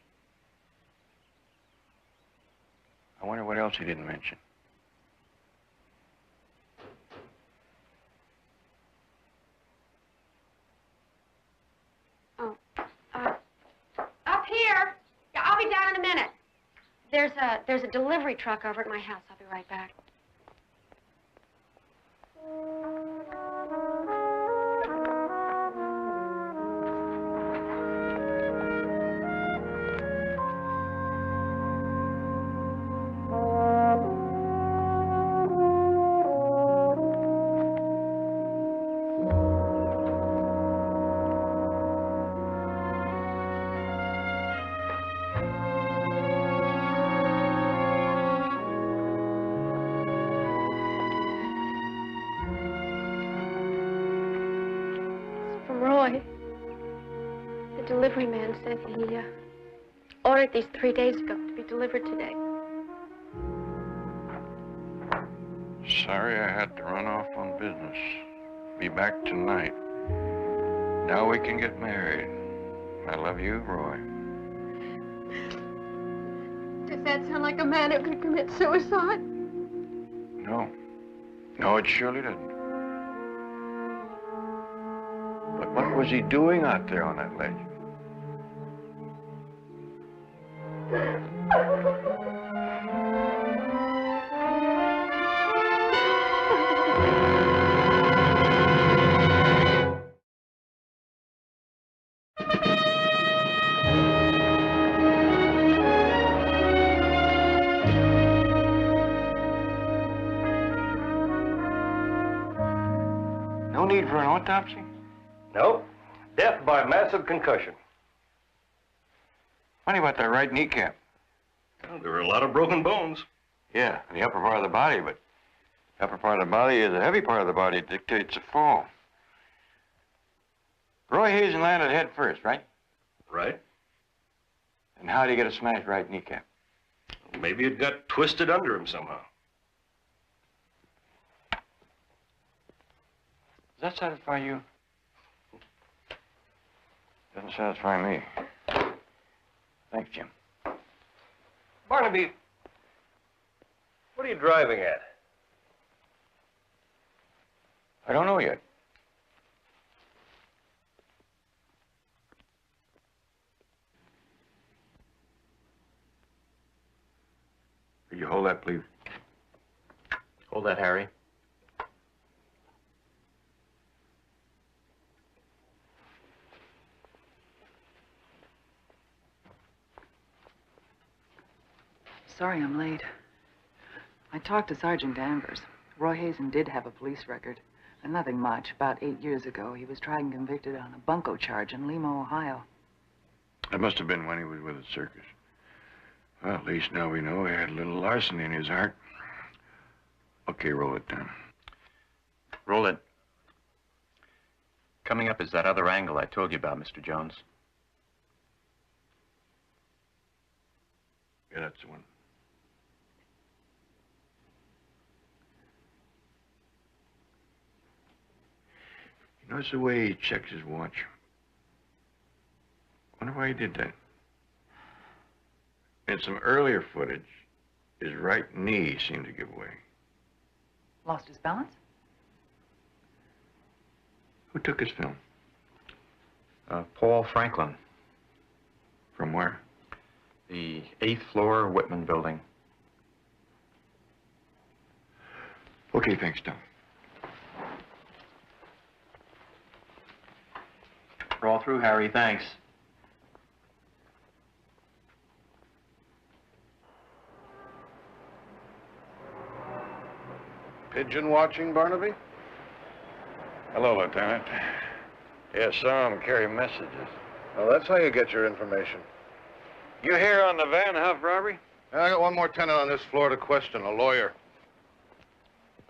I wonder what else he didn't mention. Oh, up here. Yeah, I'll be down in a minute. There's a delivery truck over at my house. I'll be right back. Roy, the delivery man said he ordered these 3 days ago to be delivered today. Sorry I had to run off on business. Be back tonight. Now we can get married. I love you, Roy. Does that sound like a man who could commit suicide? No. No, it surely doesn't. But what was he doing out there on that ledge? No need for an autopsy? No. Death by massive concussion. Funny about that right kneecap. Well, there were a lot of broken bones. Yeah, the upper part of the body, but the upper part of the body is the heavy part of the body. It dictates a fall. Roy Hazen landed head first, right? Right. And how did he get a smashed right kneecap? Maybe it got twisted under him somehow. Does that satisfy you? Doesn't satisfy me. Thanks, Jim. Barnaby, what are you driving at? I don't know yet. Could you hold that, please? Hold that, Harry. Sorry I'm late. I talked to Sergeant Danvers. Roy Hazen did have a police record. And nothing much. About 8 years ago, he was tried and convicted on a bunco charge in Lima, Ohio. That must have been when he was with the circus. Well, at least now we know he had a little larceny in his heart. Okay, roll it down. Roll it. Coming up is that other angle I told you about, Mr. Jones. Yeah, that's the one. You notice the way he checks his watch? Wonder why he did that. In some earlier footage, his right knee seemed to give way. Lost his balance? Who took his film? Paul Franklin. From where? The 8th floor Whitman building. Okay, thanks, Tom. We're all through, Harry. Thanks. Pigeon watching, Barnaby? Hello, Lieutenant. Yes, some of them carry messages. Well, that's how you get your information. You here on the Van Huff robbery? I got one more tenant on this floor to question, a lawyer.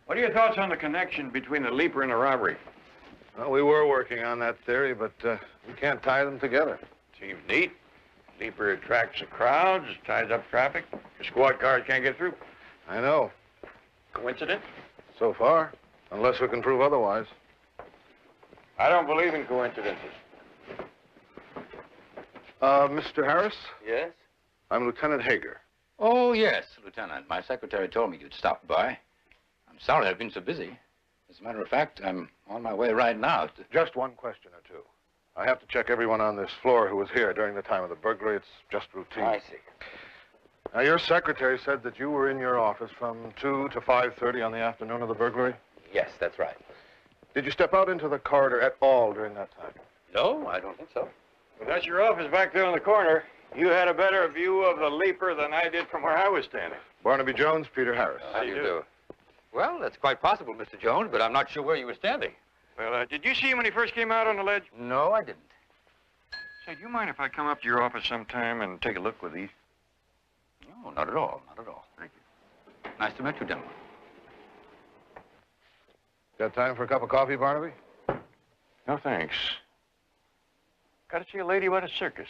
What are your thoughts on the connection between the leaper and the robbery? Well, we were working on that theory, but we can't tie them together. Seems neat. Leaper attracts the crowds, ties up traffic. The squad cars can't get through. I know. Coincidence? So far, unless we can prove otherwise. I don't believe in coincidences. Mr. Harris? Yes? I'm Lieutenant Hager. Oh, yes, Lieutenant. My secretary told me you'd stop by. I'm sorry I've been so busy. As a matter of fact, I'm on my way right now. Just one question or two. I have to check everyone on this floor who was here during the time of the burglary. It's just routine. I see. Now, your secretary said that you were in your office from 2 to 5:30 on the afternoon of the burglary? Yes, that's right. Did you step out into the corridor at all during that time? No, I don't think so. Well, that's your office back there in the corner. You had a better view of the leaper than I did from where I was standing. Barnaby Jones, Peter Harris. How do you do? Well, that's quite possible, Mr. Jones, but I'm not sure where you were standing. Well, did you see him when he first came out on the ledge? No, I didn't. Say, do you mind if I come up to your office sometime and take a look with these? No, not at all, not at all. Thank you. Nice to meet you, gentlemen. Got time for a cup of coffee, Barnaby? No, thanks. Got to see a lady about a circus.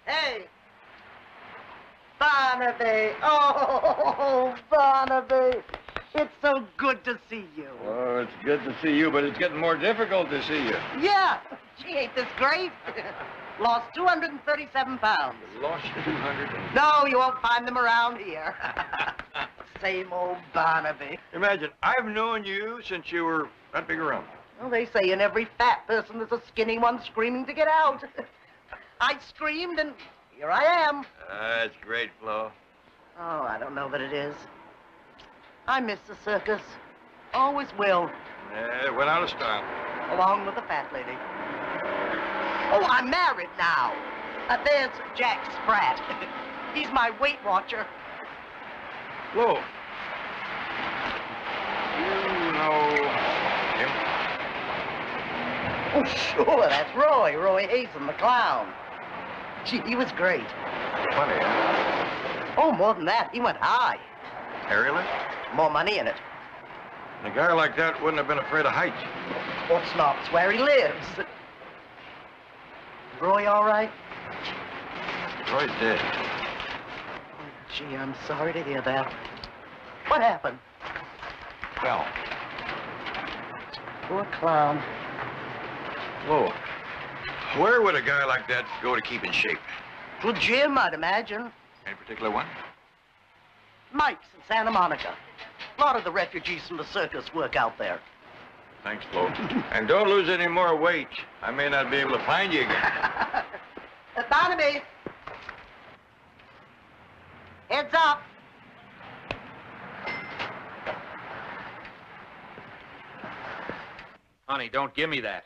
Hey! Barnaby! Oh, Barnaby! It's so good to see you. Oh, it's good to see you, but it's getting more difficult to see you. Yeah! Gee, ain't this great? Lost 237 pounds. Lost 200. No, you won't find them around here. Same old Barnaby. Imagine, I've known you since you were that big around. Well, they say in every fat person there's a skinny one screaming to get out. I screamed, and here I am. That's great, Flo. Oh, I don't know that it is. I miss the circus. Always will. Yeah, it went out of style. Along with the fat lady. Oh, I'm married now. There's Jack Spratt. He's my Weight Watcher. Flo. You know him? Oh, sure, that's Roy. Roy Hazen, the clown. Gee, he was great. Funny, huh? Oh, more than that. He went high. Aerialist? More money in it. A guy like that wouldn't have been afraid of heights. What's not's where he lives. Roy all right? Roy's dead. Gee, I'm sorry to hear that. What happened? Well, Poor clown. Flo, where would a guy like that go to keep in shape? To a gym, I'd imagine. Any particular one? Mike's in Santa Monica. A lot of the refugees from the circus work out there. Thanks, Flo. And don't lose any more weight. I may not be able to find you again. Barnaby! Heads up! Honey, don't give me that.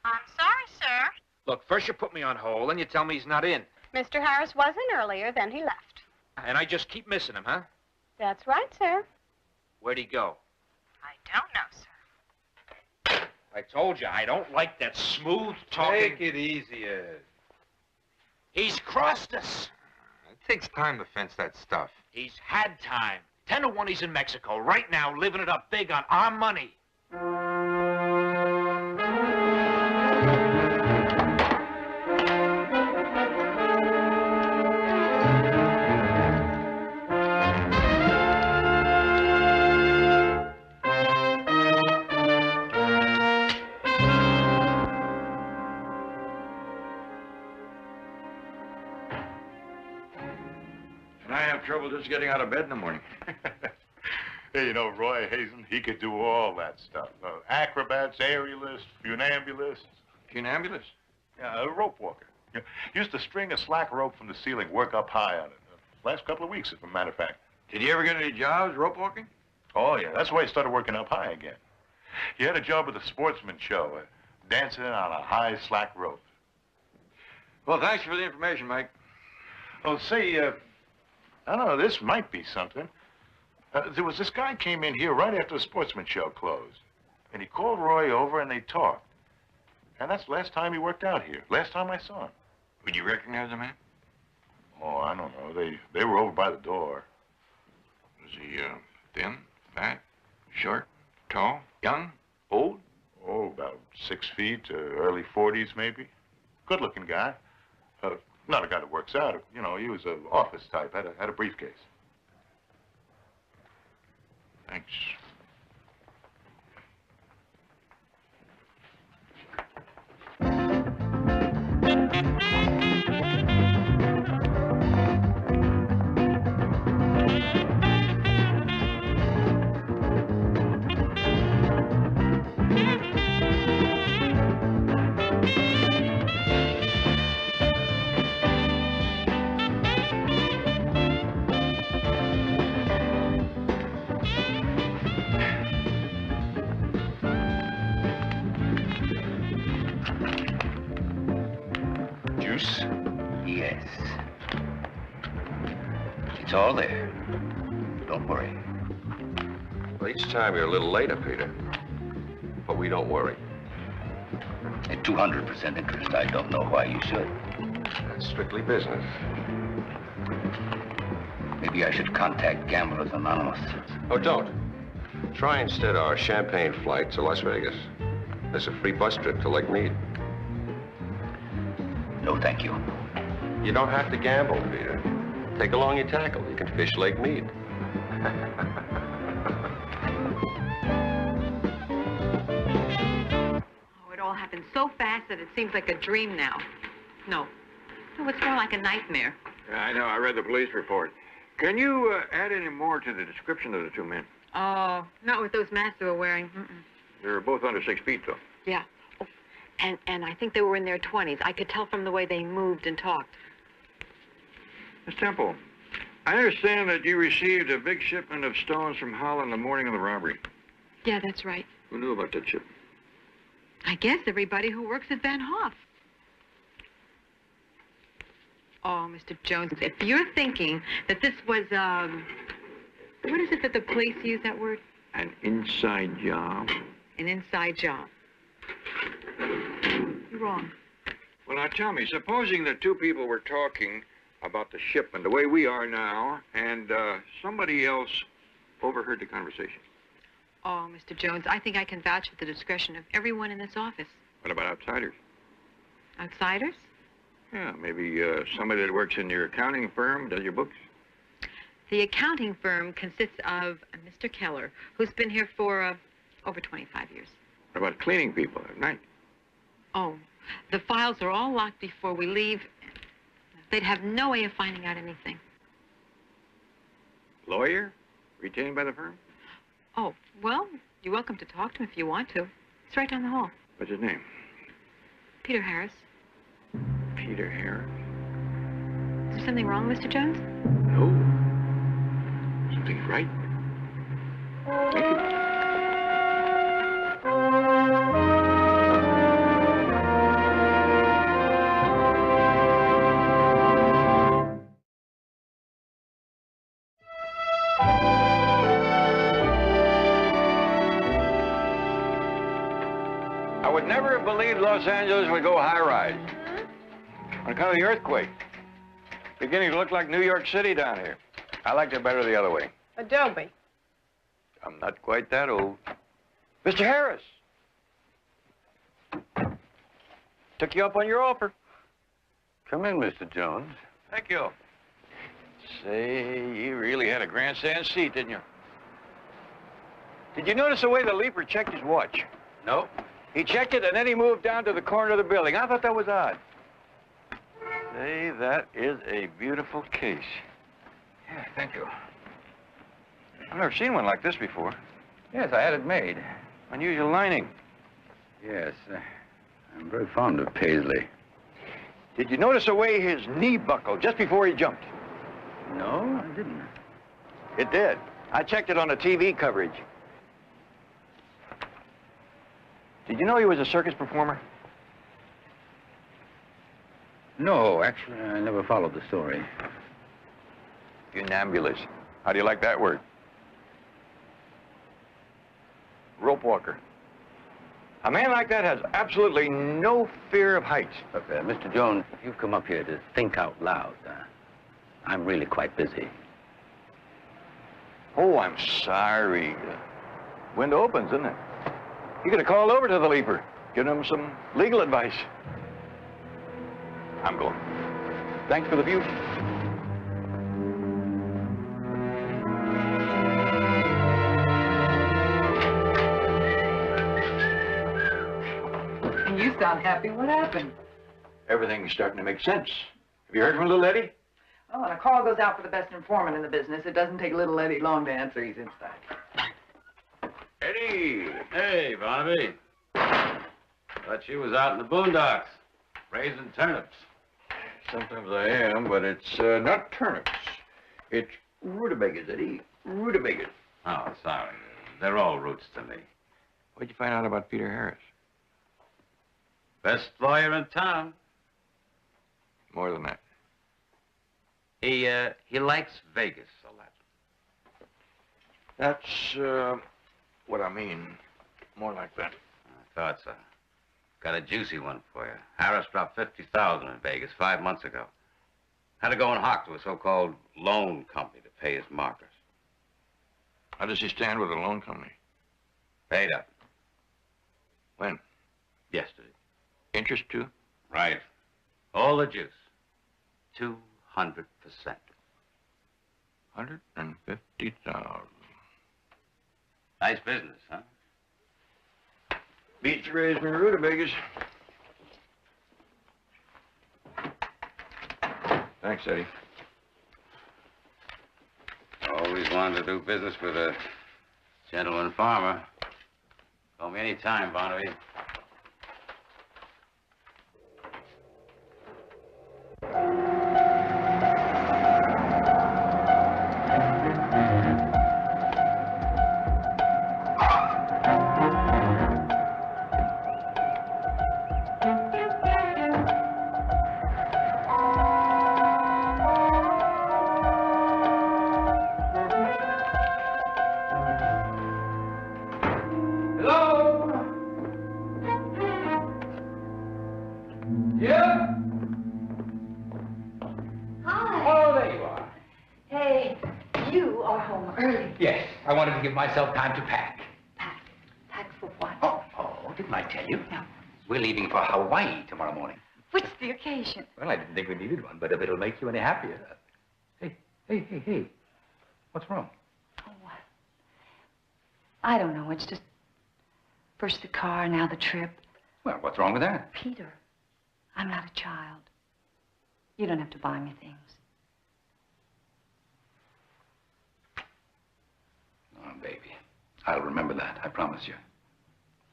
I'm sorry, sir. Look, first you put me on hold, then you tell me he's not in. Mr. Harris was in earlier, then he left. And I just keep missing him, huh? That's right, sir. Where'd he go? I don't know, sir. I told you, I don't like that smooth talking. Take it easy, Ed. He's crossed us. It takes time to fence that stuff. He's had time. 10 to 1 he's in Mexico right now, living it up big on our money. Trouble just getting out of bed in the morning. Hey, you know, Roy Hazen, he could do all that stuff. Acrobats, aerialists, funambulists. Funambulist? Yeah, a rope walker. Used to string a slack rope from the ceiling, work up high on it. Last couple of weeks, as a matter of fact. Did he ever get any jobs rope walking? Oh, yeah, that's why he started working up high again. He had a job with a sportsman show, dancing on a high slack rope. Well, thanks for the information, Mike. Oh, say, I don't know, this might be something. There was this guy came in here right after the sportsman show closed. And he called Roy over and they talked. And that's the last time he worked out here. Last time I saw him. Would you recognize the man? Oh, I don't know. They were over by the door. Was he, thin, fat, short, tall, young, old? Oh, about 6 feet, early 40s maybe. Good-looking guy. Not a guy that works out. You know, he was an office type, had a briefcase. Thanks. Juice? Yes. It's all there. Don't worry. Well, each time you're a little later, Peter. But we don't worry. At 200% interest, I don't know why you should. That's strictly business. Maybe I should contact Gamblers Anonymous. Oh, don't. Try instead our champagne flight to Las Vegas. There's a free bus trip to Lake Mead. No, thank you. You don't have to gamble, Peter. Take along your tackle. You can fish Lake Mead. Oh, it all happened so fast that it seems like a dream now. No, it's more like a nightmare. Yeah, I know. I read the police report. Can you add any more to the description of the two men? Oh, not with those masks they were wearing. They're both under 6 feet, though. Yeah. Oh, and I think they were in their 20s. I could tell from the way they moved and talked. Miss Temple, I understand that you received a big shipment of stones from Holland the morning of the robbery. Yeah, that's right. Who knew about that ship? I guess everybody who works at Van Hoff. Oh, Mr. Jones, if you're thinking that this was, what is it that the police use that word? An inside job. An inside job. You're wrong. Well, now tell me, supposing the two people were talking about the shipment the way we are now, and somebody else overheard the conversation. Oh, Mr. Jones, I think I can vouch for the discretion of everyone in this office. What about outsiders? Outsiders? Yeah, maybe somebody that works in your accounting firm, does your books? The accounting firm consists of Mr. Keller, who's been here for over 25 years. What about cleaning people at night? Oh, the files are all locked before we leave. They'd have no way of finding out anything. Lawyer? Retained by the firm? Oh, well, you're welcome to talk to him if you want to. It's right down the hall. What's his name? Peter Harris. Peter Harris. Is there something wrong, Mr. Jones? No. Something's right. Thank you. I would never have believed Los Angeles would go high-rise. On account of the earthquake. Beginning to look like New York City down here. I liked it better the other way. Adobe. I'm not quite that old. Mr. Harris! Took you up on your offer. Come in, Mr. Jones. Thank you. Say, you really had a grandstand seat, didn't you? Did you notice the way the leaper checked his watch? No. He checked it, and then he moved down to the corner of the building. I thought that was odd. Say, that is a beautiful case. Yeah, thank you. I've never seen one like this before. Yes, I had it made. Unusual lining. Yes, I'm very fond of Paisley. Did you notice the way his knee buckled just before he jumped? No, I didn't. It did. I checked it on the TV coverage. Did you know he was a circus performer? No, actually, I never followed the story. Funambulist. How do you like that word? Rope walker. A man like that has absolutely no fear of heights. Look, Mr. Jones, if you've come up here to think out loud, I'm really quite busy. Oh, I'm sorry. Window opens, isn't it? You could have called over to the Leaper, given him some legal advice. I'm going. Thanks for the view. You sound happy. What happened? Everything's starting to make sense. Have you heard from little Eddie? Oh, when a call goes out for the best informant in the business, it doesn't take little Eddie long to answer. He's inside. Eddie! Hey, Barnaby. Thought you was out in the boondocks, raising turnips. Sometimes I am, but it's not turnips. It's rutabagas, Eddie. Rutabagas. Oh, sorry. They're all roots to me. What'd you find out about Peter Harris? Best lawyer in town. More than that. He likes Vegas a lot. That's what I mean. More like that. I thought so. Got a juicy one for you. Harris dropped $50,000 in Vegas 5 months ago. Had to go and hawk to a so-called loan company to pay his markers. How does he stand with a loan company? Paid up. When? Yesterday. Interest, too? Right. All the juice. 200%. 150,000. Nice business, huh? Beats raising rutabagas. Thanks, Eddie. Always wanted to do business with a gentleman farmer. Call me any time, Barnaby. Yes, I wanted to give myself time to pack. Pack for what? Oh, didn't I tell you? No. We're leaving for Hawaii tomorrow morning. What's the occasion? Well, I didn't think we needed one, but if it'll make you any happier. Hey. What's wrong? Oh, I don't know. It's just first the car, now the trip. Well, what's wrong with that? Peter, I'm not a child. You don't have to buy me things. Oh, baby. I'll remember that, I promise you.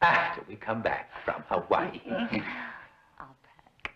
After we come back from Hawaii. I'll pack.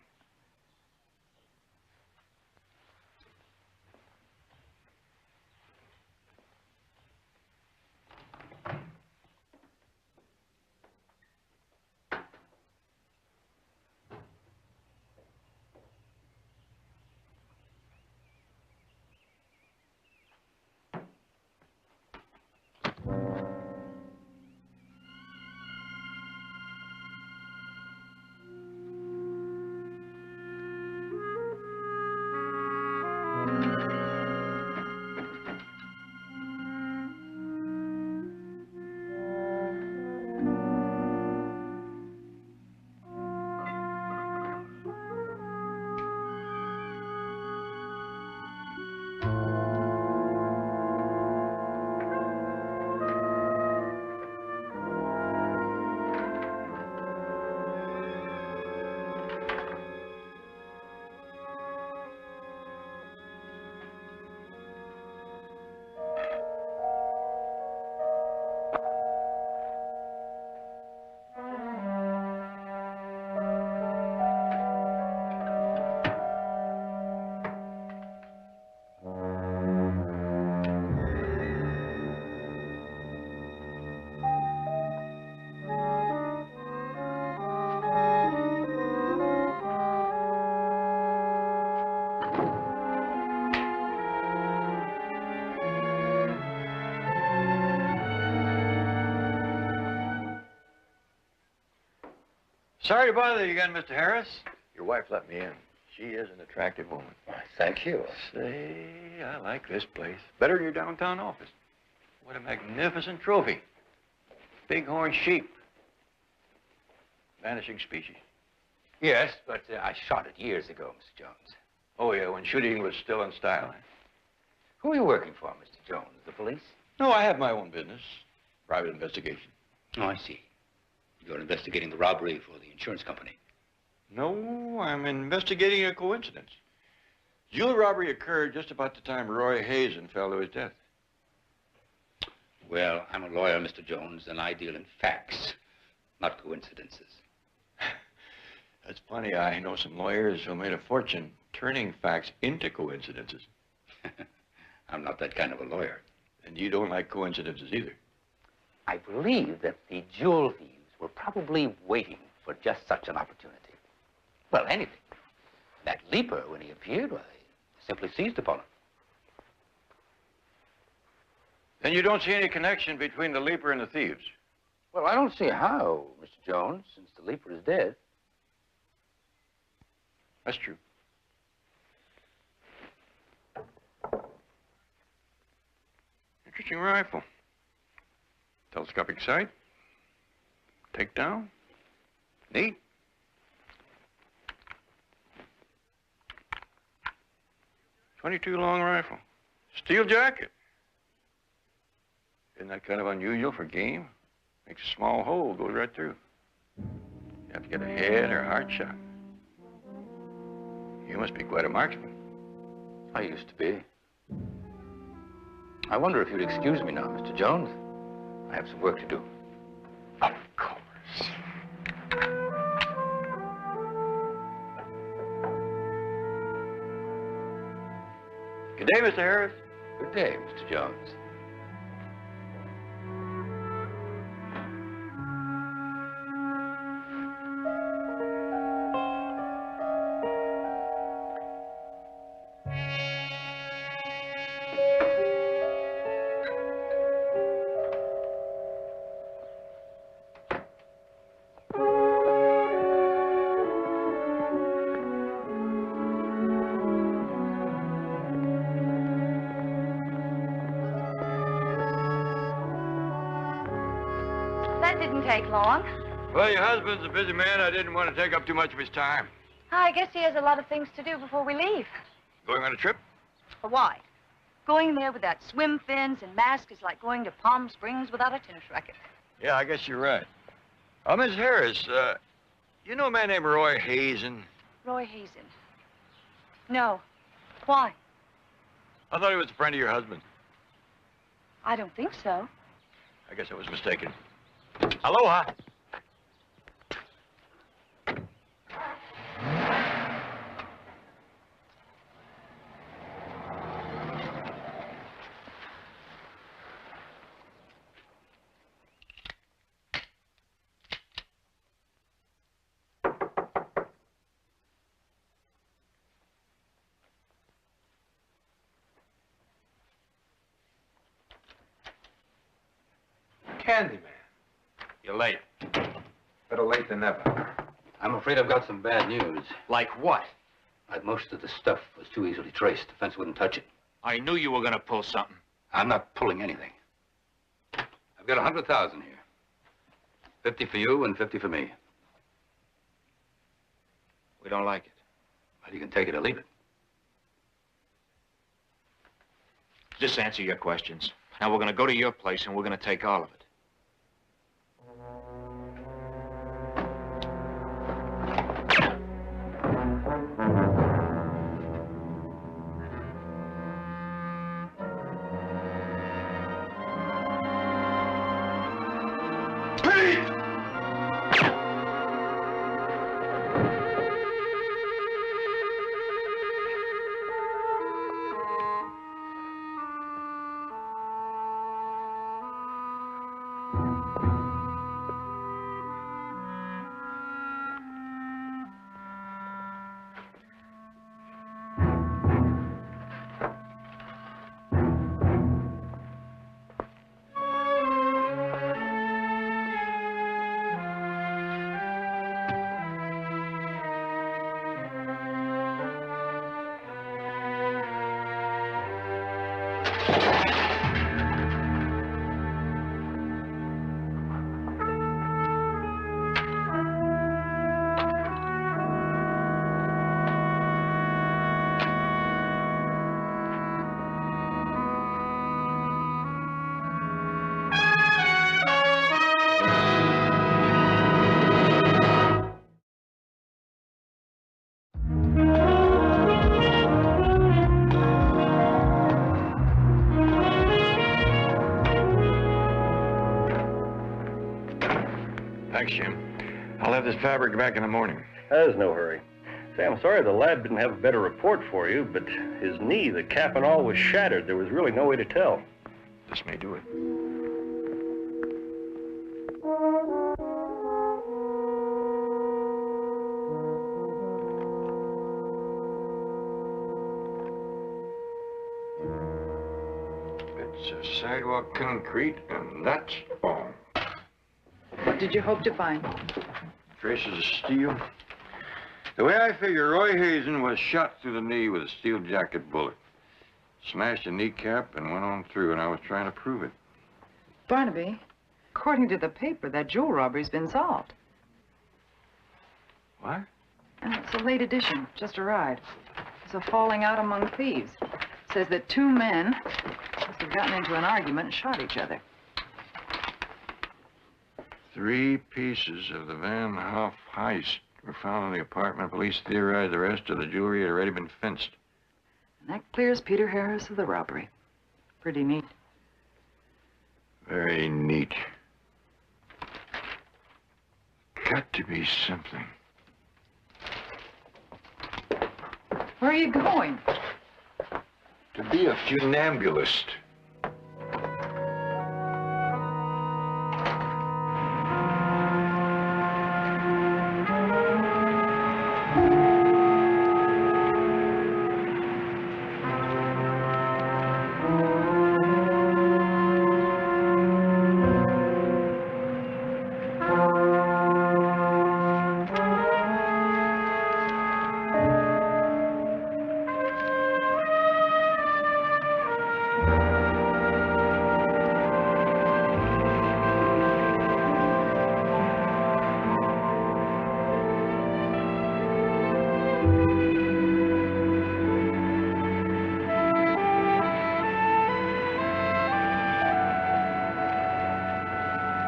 Sorry to bother you again, Mr. Harris. Your wife let me in. She is an attractive woman. Why, thank you. Say, I like this place. Better than your downtown office. What a magnificent trophy. Bighorn sheep. Vanishing species. Yes, but I shot it years ago, Mr. Jones. Oh, yeah, when shooting was still in style. Who are you working for, Mr. Jones? The police? No, I have my own business. Private investigation. Oh, I see. You're investigating the robbery for the insurance company. No, I'm investigating a coincidence. Jewel robbery occurred just about the time Roy Hazen fell to his death. Well, I'm a lawyer, Mr. Jones, and I deal in facts, not coincidences. That's funny. I know some lawyers who made a fortune turning facts into coincidences. I'm not that kind of a lawyer. And you don't like coincidences either. I believe that the jewel thieves were probably waiting for just such an opportunity. Well, anything. That leaper, when he appeared, well, they simply seized upon him. Then you don't see any connection between the leaper and the thieves? Well, I don't see how, Mr. Jones, since the leaper is dead. That's true. Interesting rifle. Telescopic sight. Takedown. Neat. .22 long rifle. Steel jacket. Isn't that kind of unusual for game? Makes a small hole, goes right through. You have to get a head or heart shot. You must be quite a marksman. I used to be. I wonder if you'd excuse me now, Mr. Jones. I have some work to do. Of course. Good day, Mr. Harris. Good day, Mr. Jones. That didn't take long. Well, your husband's a busy man. I didn't want to take up too much of his time. I guess he has a lot of things to do before we leave. Going on a trip? Why? Going there with that swim fins and mask is like going to Palm Springs without a tennis racket. Yeah, I guess you're right. Miss Harris, you know a man named Roy Hazen? Roy Hazen. No. Why? I thought he was a friend of your husband. I don't think so. I guess I was mistaken. Aloha. Candyman. You're late. Better late than never. I'm afraid I've got some bad news. Like what? Like most of the stuff was too easily traced. The fence wouldn't touch it. I knew you were going to pull something. I'm not pulling anything. I've got 100,000 here. 50 for you and 50 for me. We don't like it. Well, you can take it or leave it. Just answer your questions. Now we're going to go to your place and we're going to take all of it. Thanks, Jim. I'll have this fabric back in the morning. There's no hurry. Say, I'm sorry the lab didn't have a better report for you, but his knee, the cap and all, was shattered. There was really no way to tell. This may do it. It's a sidewalk concrete, and that's all. What did you hope to find? Traces of steel. The way I figure, Roy Hazen was shot through the knee with a steel jacket bullet. Smashed a kneecap and went on through, and I was trying to prove it. Barnaby, according to the paper, that jewel robbery's been solved. What? It's a late edition, just arrived. It's a falling out among thieves. Says that two men must have gotten into an argument and shot each other. 3 pieces of the Van Hoff heist were found in the apartment. Police theorized the rest of the jewelry had already been fenced. And that clears Peter Harris of the robbery. Pretty neat. Very neat. Got to be something. Where are you going? To be a funambulist.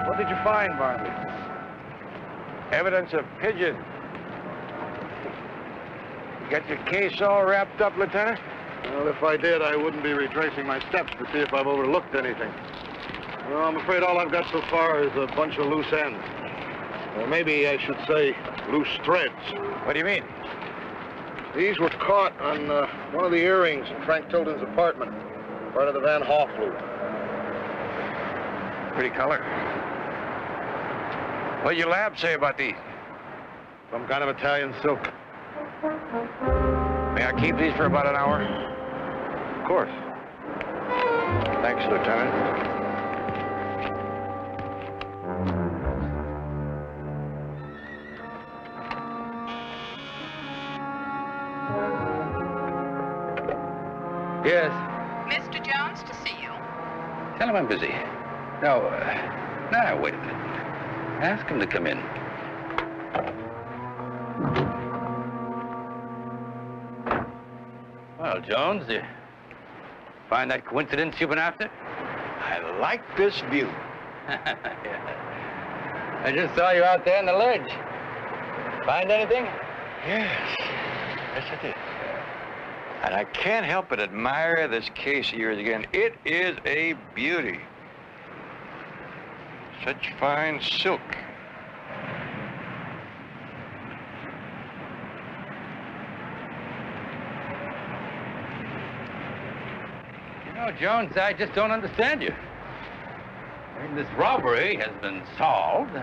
What did you find, Barnaby? Evidence of pigeon. You got your case all wrapped up, Lieutenant? Well, if I did, I wouldn't be retracing my steps to see if I've overlooked anything. Well, I'm afraid all I've got so far is a bunch of loose ends. Or maybe I should say loose threads. What do you mean? These were caught on one of the earrings in Frank Tilden's apartment, part of the Van Hoff loot. Pretty color. What did your lab say about these? Some kind of Italian silk. May I keep these for about an hour? Of course. Thanks, Lieutenant. Yes. Mr. Jones, to see you. Tell him I'm busy. No, no, wait a minute. Ask him to come in. Well, Jones, you find that coincidence you've been after? I like this view. Yeah. I just saw you out there on the ledge. Find anything? Yes. Yes, I did. And I can't help but admire this case of yours again. It is a beauty. Such fine silk. You know, Jones, I just don't understand you. I mean, this robbery has been solved.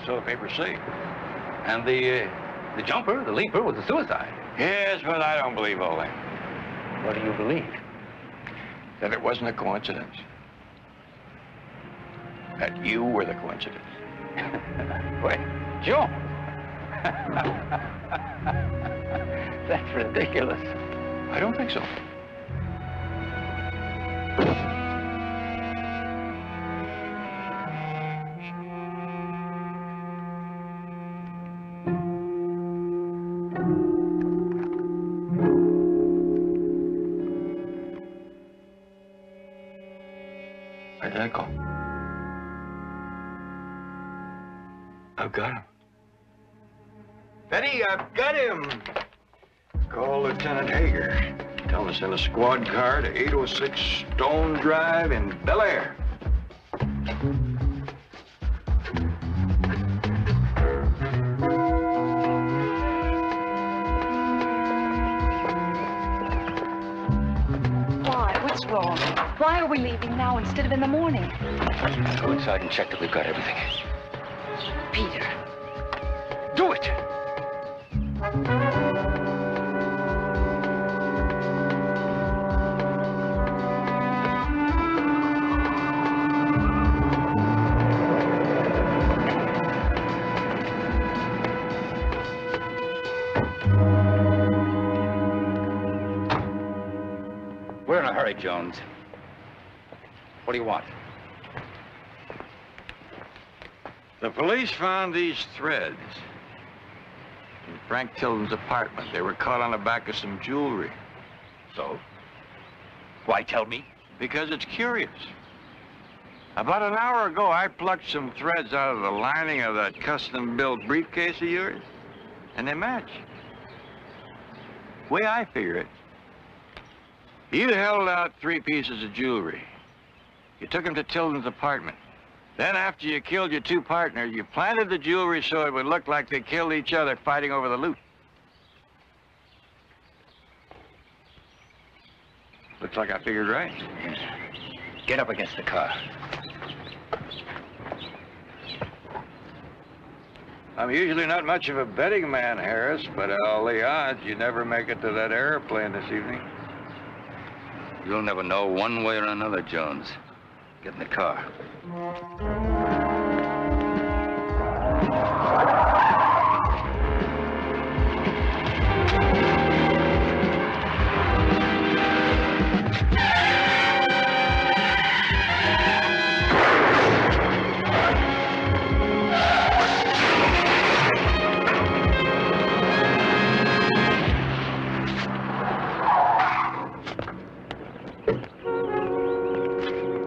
So the papers say. And the jumper, the leaper, was a suicide. Yes, but I don't believe all that. What do you believe? That it wasn't a coincidence. That you were the coincidence. Wait, Jones. That's ridiculous. I don't think so. Identical. I've got him. Betty, I've got him. Call Lieutenant Hager. Tell him to send a squad car to 806 Stone Drive in Bel Air. What's wrong? Why are we leaving now instead of in the morning? Go inside and check that we've got everything. Peter. Do it! We're in a hurry, Jones. What do you want? The police found these threads in Frank Tilden's apartment. They were caught on the back of some jewelry. So? Why tell me? Because it's curious. About an hour ago, I plucked some threads out of the lining of that custom-built briefcase of yours, and they match. The way I figure it, you held out 3 pieces of jewelry. You took them to Tilden's apartment. Then after you killed your 2 partners, you planted the jewelry so it would look like they killed each other fighting over the loot. Looks like I figured right. Get up against the car. I'm usually not much of a betting man, Harris, but I'll lay odds you never make it to that airplane this evening. You'll never know one way or another, Jones. Get in the car.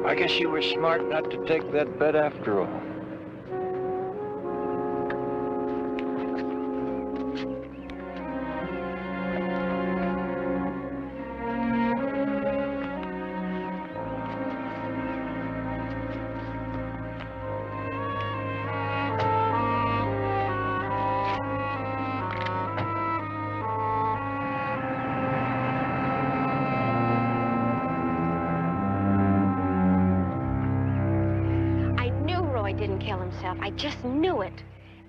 I guess you were smart not to take that bet after all. Didn't kill himself. I just knew it.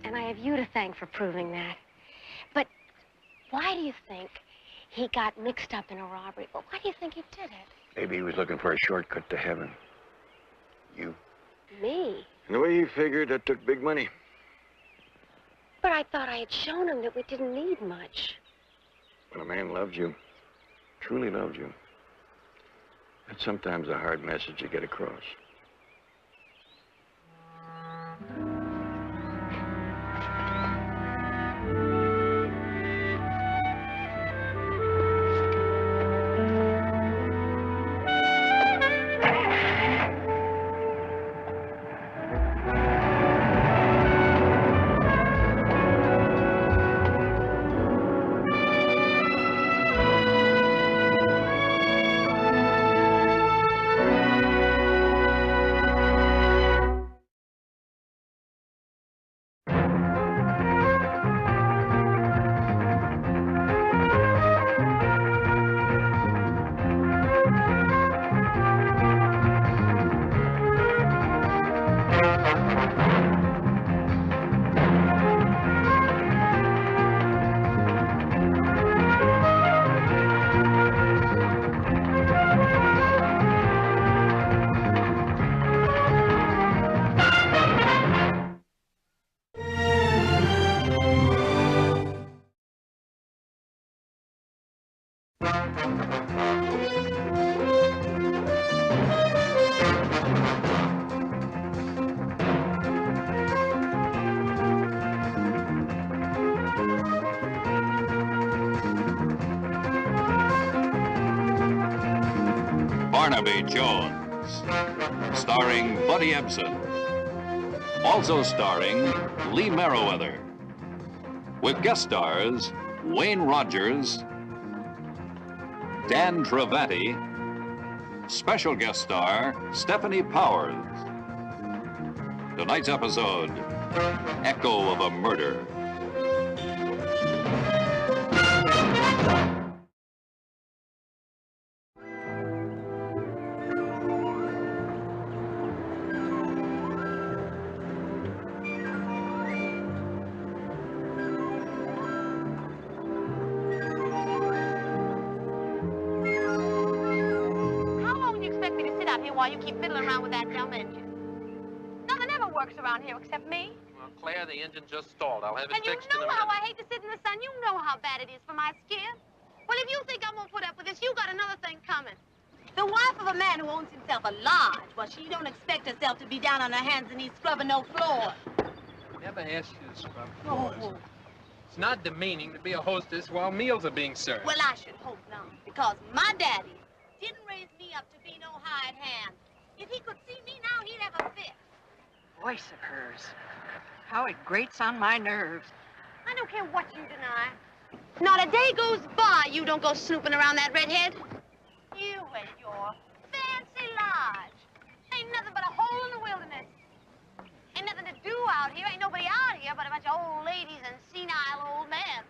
And I have you to thank for proving that. But why do you think he got mixed up in a robbery? Well, why do you think he did it? Maybe he was looking for a shortcut to heaven. You? Me? And the way he figured, that took big money. But I thought I had shown him that we didn't need much. When a man loves you, truly loves you, that's sometimes a hard message to get across. Barnaby Jones, starring Buddy Ebsen. Also starring Lee Merriweather. With guest stars Wayne Rogers, Dan Travanti, special guest star Stephanie Powers. Tonight's episode, Echo of a Murder. you why you keep fiddling around with that dumb engine. Nothing ever works around here except me. Well, Claire, the engine just stalled. I'll have it And you fixed in know a minute. how I hate to sit in the sun. You know how bad it is for my skin. Well, if you think I'm gonna put up with this, you got another thing coming. The wife of a man who owns himself a lodge, well, she don't expect herself to be down on her hands and knees scrubbing no floor. Never asked you to scrub floors. It's not demeaning to be a hostess while meals are being served. Well, I should hope not, because my daddy didn't raise me up to be no hired hand. If he could see me now, he'd have a fit. Voice of hers. How it grates on my nerves. I don't care what you deny. Not a day goes by you don't go snooping around that redhead. You and your fancy lodge. Ain't nothing but a hole in the wilderness. Ain't nothing to do out here. Ain't nobody out here but a bunch of old ladies and senile old men.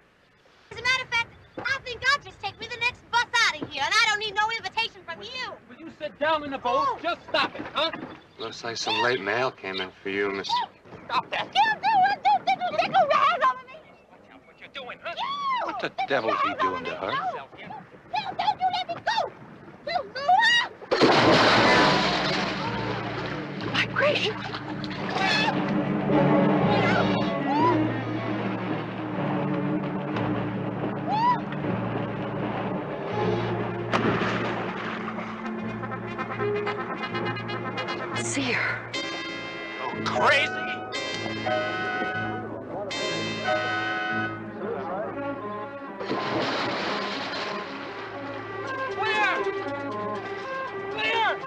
As a matter of fact, I think I'll just take me the next bus out of here, and I don't need no invitation from you. Will you sit down in the boat? Oh. Just stop it, huh? Looks like some late mail came in for you, Mr. Stop that. Don't do it! Don't tickle your hands over me! Watch out what you're doing, huh? What the devil's he doing to her? Don't you let me go! Don't go out! My gracious. See her. Oh, crazy! Claire! Claire!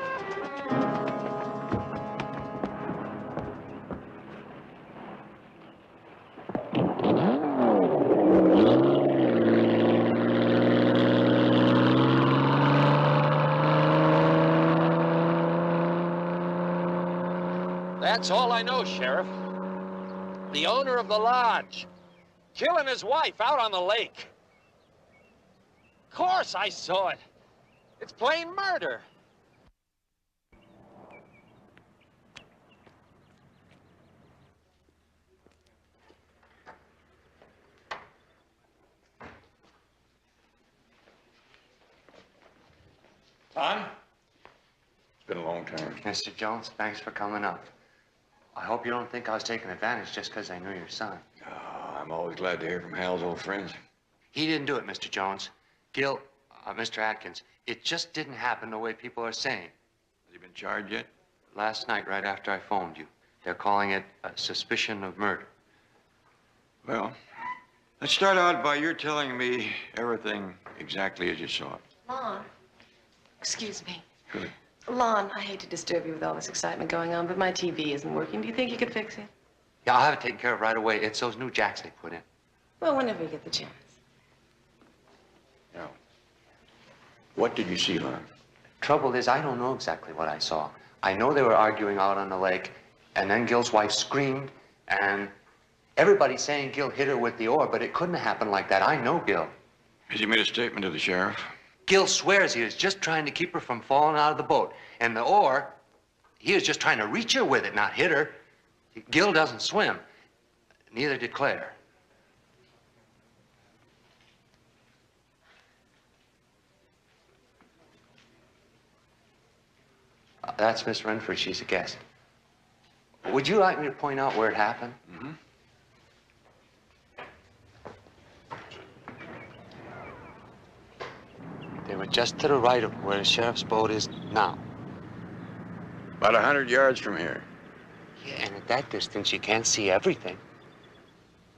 That's all I know, Sheriff. The owner of the lodge, killing his wife out on the lake. Of course I saw it. It's plain murder. Tom? It's been a long time. Mr. Jones, thanks for coming up. I hope you don't think I was taking advantage just because I knew your son. Oh, I'm always glad to hear from Hal's old friends. He didn't do it, Mr. Jones. Gil, Mr. Atkins, it just didn't happen the way people are saying. Has he been charged yet? Last night, right after I phoned you, they're calling it a suspicion of murder. Well, let's start out by your telling me everything exactly as you saw it. Lon, excuse me. Good. Lon, I hate to disturb you with all this excitement going on, but my TV isn't working. Do you think you could fix it? Yeah, I'll have it taken care of right away. It's those new jacks they put in. Well, whenever you get the chance. Now, what did you see, Lon? Trouble is, I don't know exactly what I saw. I know they were arguing out on the lake, and then Gil's wife screamed, and everybody's saying Gil hit her with the oar, but it couldn't have happened like that. I know Gil. Has he made a statement to the sheriff? Gil swears he was just trying to keep her from falling out of the boat. And the oar, he was just trying to reach her with it, not hit her. Gil doesn't swim. Neither did Claire. That's Miss Renford. She's a guest. Would you like me to point out where it happened? Mm-hmm. They were just to the right of where the sheriff's boat is now. About 100 yards from here. Yeah, and at that distance, you can't see everything.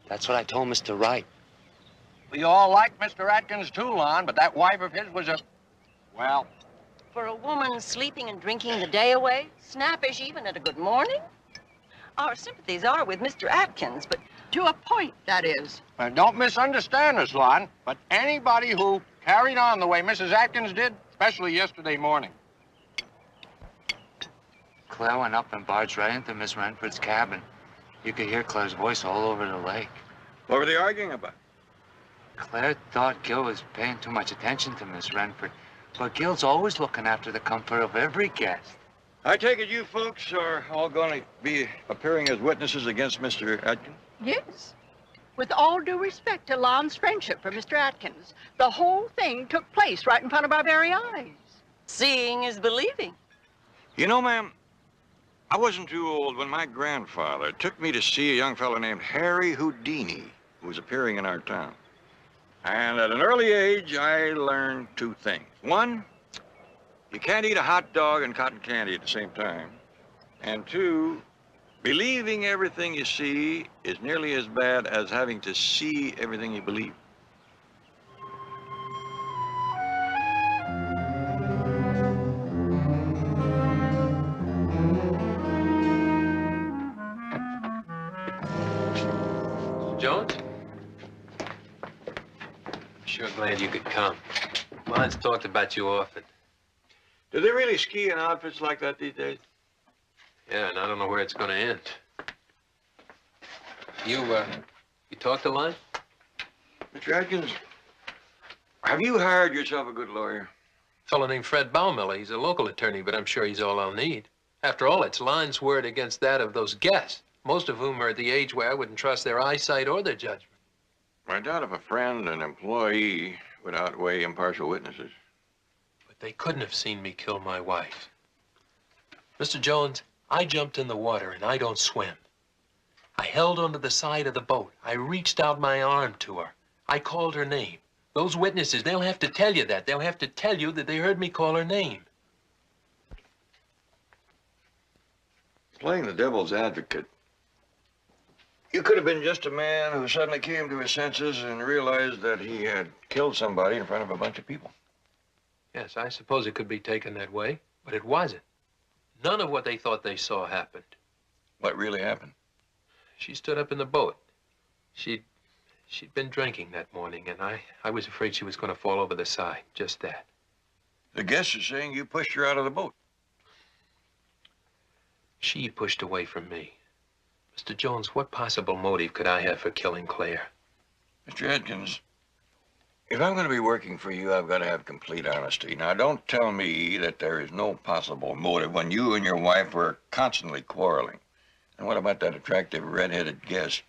That's what I told Mr. Wright. We all like Mr. Atkins too, Lon, but that wife of his was a, well... For a woman sleeping and drinking the day away, snappish even at a good morning? Our sympathies are with Mr. Atkins, but To a point, that is. Don't misunderstand us, Lon, but anybody who carried on the way Mrs. Atkins did, especially yesterday morning. Claire went up and barged right into Miss Renford's cabin. You could hear Claire's voice all over the lake. What were they arguing about? Claire thought Gil was paying too much attention to Miss Renford, but Gil's always looking after the comfort of every guest. I take it you folks are all going to be appearing as witnesses against Mr. Atkins? Yes. With all due respect to Lon's friendship for Mr. Atkins, the whole thing took place right in front of our very eyes. seeing is believing. You know, ma'am, I wasn't too old when my grandfather took me to see a young fellow named Harry Houdini, who was appearing in our town. And at an early age, I learned two things. One, you can't eat a hot dog and cotton candy at the same time. And two, believing everything you see is nearly as bad as having to see everything you believe. Jones? Sure glad you could come. Lon's talked about you often. Do they really ski in outfits like that these days? Yeah, and I don't know where it's going to end. You talked to Lon? Mr. Atkins, have you hired yourself a good lawyer? A fellow named Fred Baumiller. He's a local attorney, but I'm sure he's all I'll need. After all, it's Lon's word against that of those guests, most of whom are at the age where I wouldn't trust their eyesight or their judgment. I doubt if a friend and employee would outweigh impartial witnesses. But they couldn't have seen me kill my wife. Mr. Jones, I jumped in the water and I don't swim. I held onto the side of the boat. I reached out my arm to her. I called her name. Those witnesses, they'll have to tell you that. They'll have to tell you that they heard me call her name. Playing the devil's advocate, you could have been just a man who suddenly came to his senses and realized that he had killed somebody in front of a bunch of people. Yes, I suppose it could be taken that way, but it wasn't. None of what they thought they saw happened. What really happened? She stood up in the boat. She'd been drinking that morning, and I was afraid she was going to fall over the side, just that. The guests are saying you pushed her out of the boat. She pushed away from me. Mr. Jones, what possible motive could I have for killing Claire? Mr. Atkins, if I'm going to be working for you, I've got to have complete honesty. Now, don't tell me that there is no possible motive when you and your wife were constantly quarreling. And what about that attractive red-headed guest,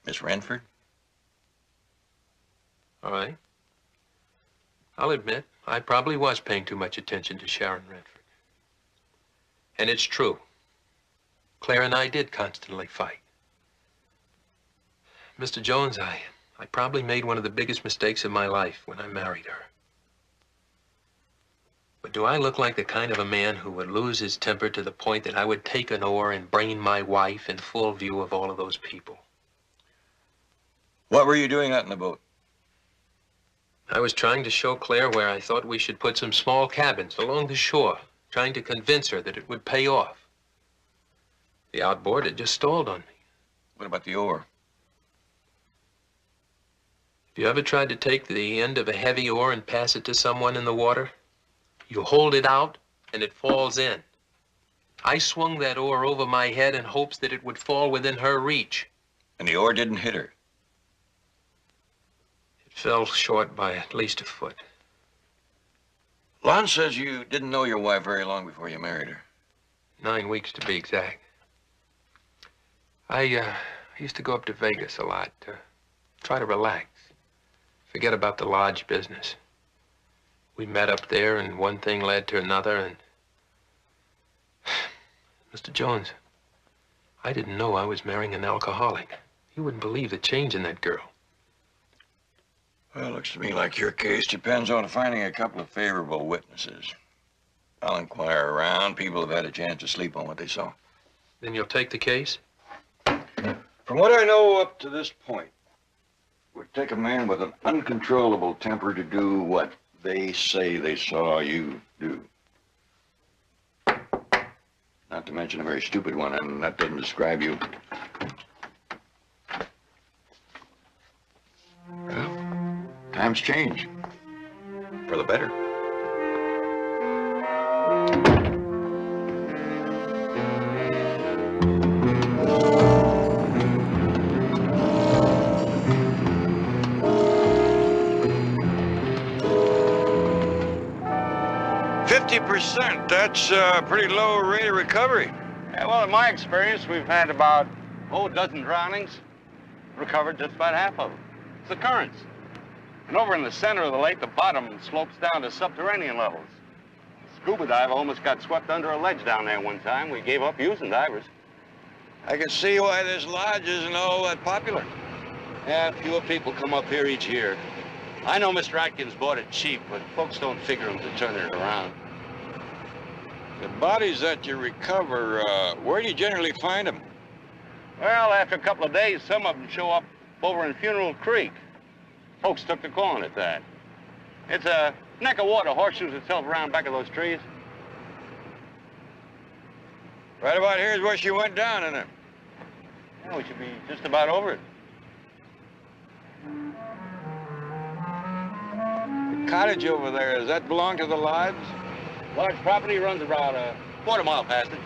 Miss Renford? All right. I'll admit, I probably was paying too much attention to Sharon Renford. And it's true. Claire and I did constantly fight. Mr. Jones, I probably made one of the biggest mistakes of my life when I married her. But do I look like the kind of a man who would lose his temper to the point that I would take an oar and brain my wife in full view of all of those people? What were you doing out in the boat? I was trying to show Claire where I thought we should put some small cabins along the shore, trying to convince her that it would pay off. The outboard had just stalled on me. What about the oar? Have you ever tried to take the end of a heavy oar and pass it to someone in the water? You hold it out, and it falls in. I swung that oar over my head in hopes that it would fall within her reach. And the oar didn't hit her? It fell short by at least a foot. Lon says you didn't know your wife very long before you married her. 9 weeks to be exact. I used to go up to Vegas a lot to try to relax, forget about the lodge business. We met up there, and one thing led to another, and... Mr. Jones, I didn't know I was marrying an alcoholic. You wouldn't believe the change in that girl. Well, it looks to me like your case depends on finding a couple of favorable witnesses. I'll inquire around. People have had a chance to sleep on what they saw. Then you'll take the case? From what I know up to this point, it would take a man with an uncontrollable temper to do what they say they saw you do. Not to mention a very stupid one, and that doesn't describe you. Well, times change. For the better. 50%, that's a pretty low rate of recovery. Yeah, well, in my experience, we've had about, a dozen drownings. Recovered just about half of them. It's the currents. And over in the center of the lake, the bottom slopes down to subterranean levels. scuba diver almost got swept under a ledge down there one time. We gave up using divers. I can see why this lodge isn't all that popular. Yeah, fewer people come up here each year. I know Mr. Atkins bought it cheap, but folks don't figure him to turn it around. The bodies that you recover, where do you generally find them? Well, after a couple of days, some of them show up over in Funeral Creek. Folks took to calling it that. It's a neck of water horseshoes itself around back of those trees. Right about here is where she went down, isn't it? Yeah, we should be just about over it. The cottage over there, does that belong to the lodge? Large property runs about a quarter mile past it.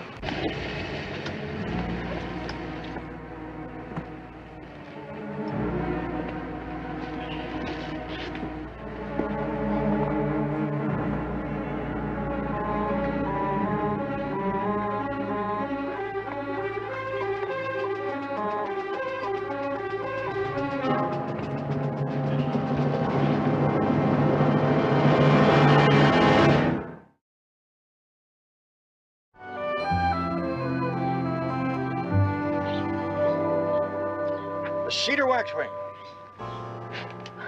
The cedar waxwing.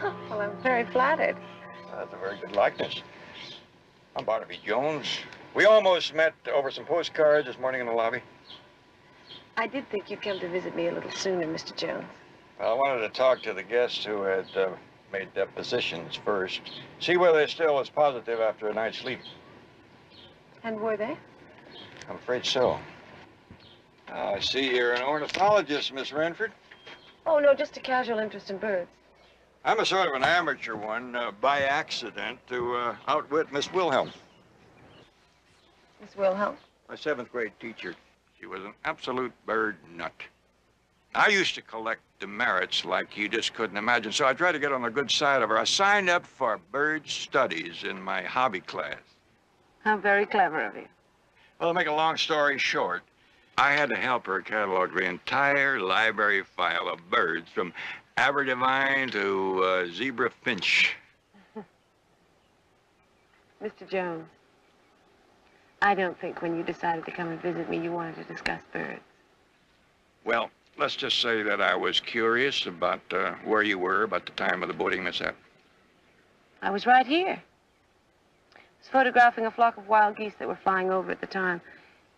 Well, I'm very flattered. That's a very good likeness. I'm Barnaby Jones. We almost met over some postcards this morning in the lobby. I did think you'd come to visit me a little sooner, Mr. Jones. Well, I wanted to talk to the guests who had made depositions first. See whether they're still as positive after a night's sleep. And were they? I'm afraid so. I see you're an ornithologist, Miss Renford. Oh, no, just a casual interest in birds. I'm a sort of an amateur one, by accident, to outwit Miss Wilhelm. Miss Wilhelm? My 7th grade teacher. She was an absolute bird nut. I used to collect demerits like you just couldn't imagine, so I tried to get on the good side of her. I signed up for bird studies in my hobby class. How very clever of you. Well, to make a long story short, I had to help her catalog the entire library file of birds, from Aberdivine to zebra finch. Mr. Jones, I don't think when you decided to come and visit me, you wanted to discuss birds. Well, let's just say that I was curious about where you were about the time of the boating mishap. I was right here. I was photographing a flock of wild geese that were flying over at the time.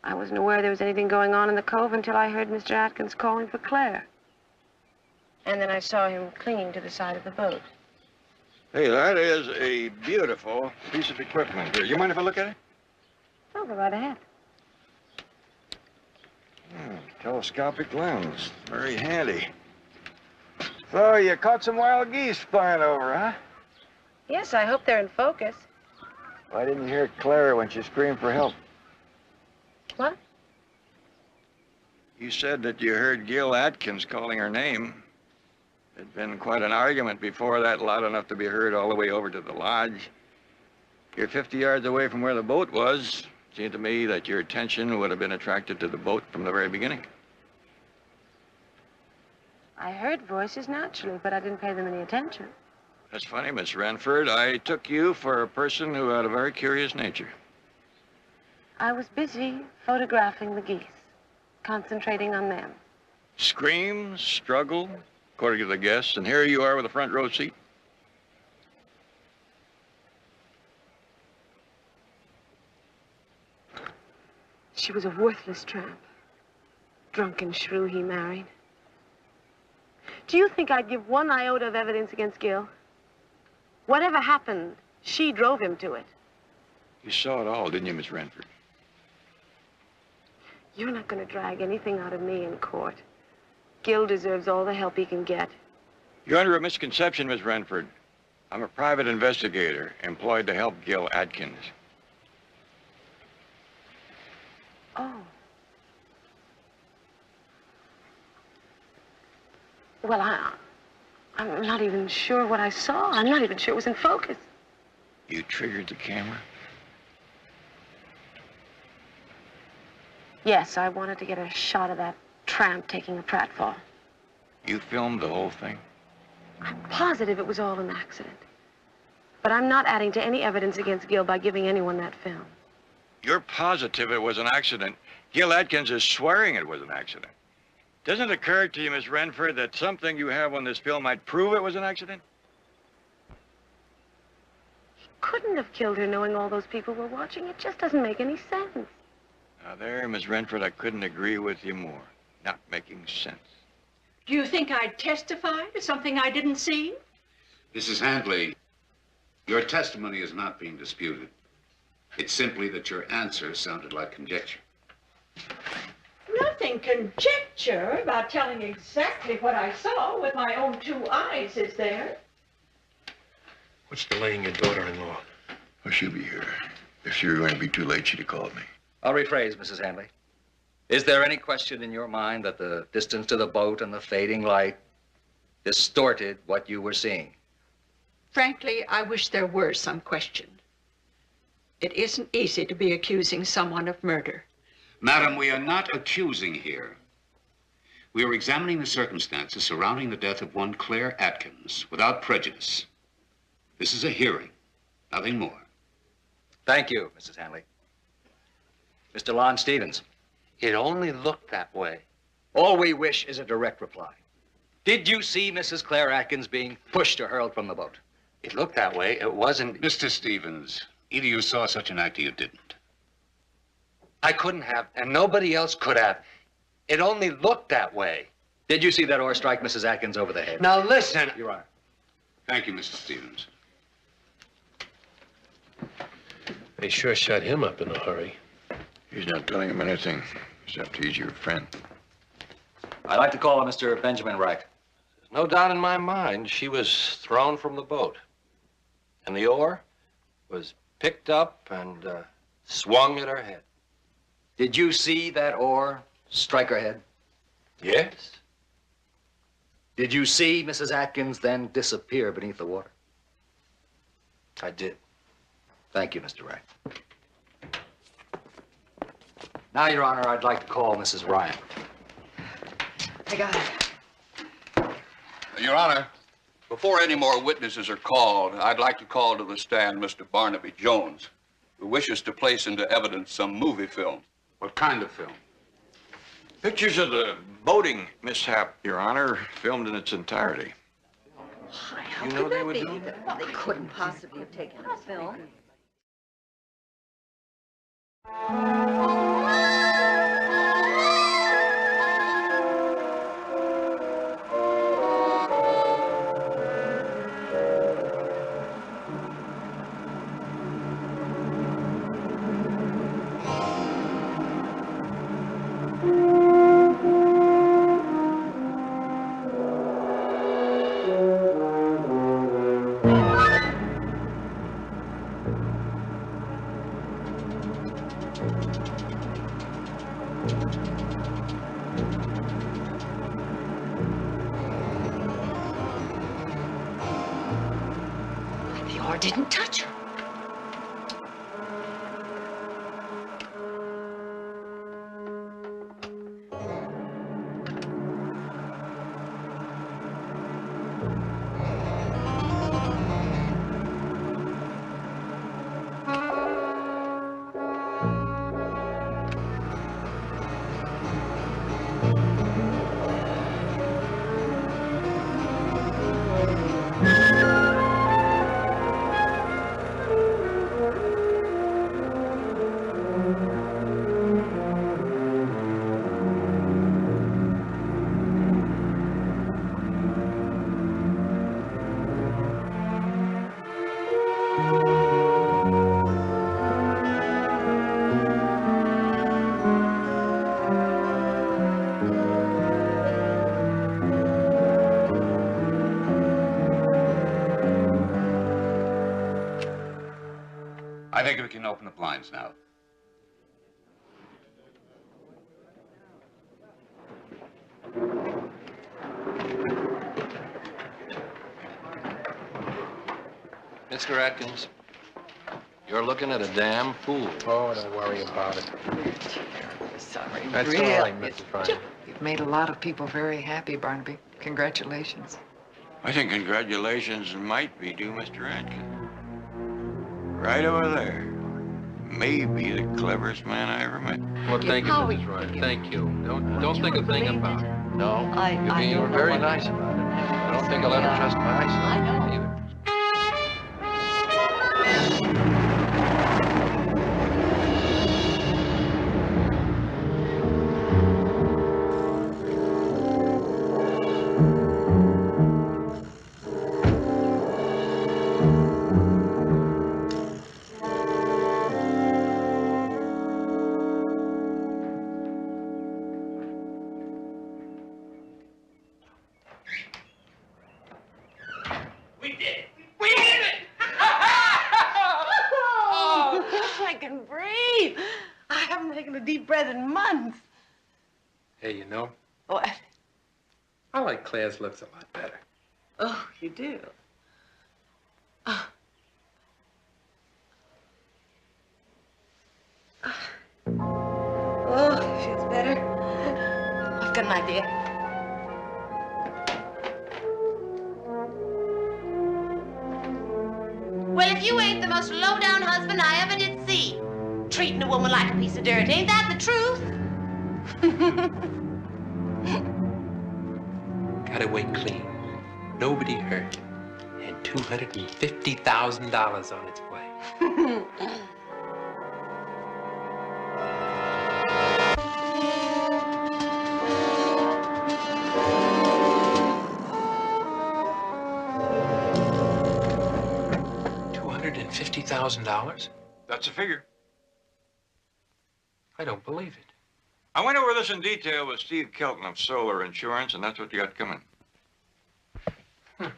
I wasn't aware there was anything going on in the cove until I heard Mr. Atkins calling for Claire. And then I saw him clinging to the side of the boat. Hey, that is a beautiful piece of equipment. You mind if I look at it? Oh, go right ahead. Telescopic lens. Very handy. So, you caught some wild geese flying over, huh? Yes, I hope they're in focus. Why didn't you hear Claire when she screamed for help? What? You said that you heard Gil Atkins calling her name. There'd been quite an argument before that, loud enough to be heard all the way over to the lodge. You're 50 yards away from where the boat was. It seemed to me that your attention would have been attracted to the boat from the very beginning. I heard voices naturally, but I didn't pay them any attention. That's funny, Miss Renford. I took you for a person who had a very curious nature. I was busy photographing the geese, concentrating on them. Scream, struggle, according to the guests, and here you are with a front row seat. She was a worthless tramp. Drunken shrew he married. Do you think I'd give one iota of evidence against Gil? Whatever happened, she drove him to it. You saw it all, didn't you, Miss Renford? You're not going to drag anything out of me in court. Gil deserves all the help he can get. You're under a misconception, Miss Renford. I'm a private investigator employed to help Gil Atkins. Oh. Well, I'm not even sure what I saw. I'm not even sure it was in focus. You triggered the camera? Yes, I wanted to get a shot of that tramp taking a pratfall. You filmed the whole thing? I'm positive it was all an accident. But I'm not adding to any evidence against Gil by giving anyone that film. You're positive it was an accident. Gil Adkins is swearing it was an accident. Doesn't it occur to you, Miss Renford, that something you have on this film might prove it was an accident? Couldn't have killed her knowing all those people were watching. It just doesn't make any sense. Now there, Miss Renford, I couldn't agree with you more. Not making sense. Do you think I'd testify to something I didn't see? Mrs. Handley, your testimony is not being disputed. It's simply that your answer sounded like conjecture. Nothing conjecture about telling exactly what I saw with my own 2 eyes, is there? What's delaying your daughter-in-law? Well, she'll be here. If she were going to be too late, she'd have called me. I'll rephrase, Mrs. Handley. Is there any question in your mind that the distance to the boat and the fading light distorted what you were seeing? Frankly, I wish there were some question. It isn't easy to be accusing someone of murder. Madam, we are not accusing here. We are examining the circumstances surrounding the death of one Claire Atkins without prejudice. This is a hearing, nothing more. Thank you, Mrs. Handley. Mr. Lon Stevens. It only looked that way. All we wish is a direct reply. Did you see Mrs. Claire Atkins being pushed or hurled from the boat? It looked that way. It wasn't. Mr. Stevens, either you saw such an act or you didn't. I couldn't have, and nobody else could have. It only looked that way. Did you see that oar strike Mrs. Atkins over the head? Now listen. Your Honor. Thank you, Mr. Stevens. They sure shut him up in a hurry. He's not telling him anything, except he's your friend. I'd like to call on Mr. Benjamin Wright. There's no doubt in my mind she was thrown from the boat. And the oar was picked up and swung at her head. Did you see that oar strike her head? Yes. Did you see Mrs. Atkins then disappear beneath the water? I did. Thank you, Mr. Wright. Now, Your Honor, I'd like to call Mrs. Ryan. I got it. Your Honor, before any more witnesses are called, I'd like to call to the stand Mr. Barnaby Jones, who wishes to place into evidence some movie film. What kind of film? Pictures of the boating mishap, Your Honor, filmed in its entirety. How You could know they that would be? do that? They couldn't possibly have taken a film. The oar didn't touch her. I think we can open the blinds now. Mr. Atkins, you're looking at a damn fool. Oh, don't worry about it. Sorry. That's really. all right, Mrs. Ryan. You've made a lot of people very happy, Barnaby. Congratulations. I think congratulations might be due Mr. Atkins. Right over there. may be the cleverest man I ever met. Well, thank you, Mrs. Ryan. Thank you. Don't think a thing about it. No, you were very nice about it. I don't think I'll ever trust myself either. Hey, you know, What? I like Claire's looks a lot better. Oh, you do? Oh, feels better. I've got an idea. Well, if you ain't the most low-down husband I ever did see, treating a woman like a piece of dirt, ain't that the truth? Got away clean. Nobody hurt. And $250,000 on its way. $250,000? That's the figure. I don't believe it. I went over this in detail with Steve Kelton of Solar Insurance, and that's what you got coming. Well,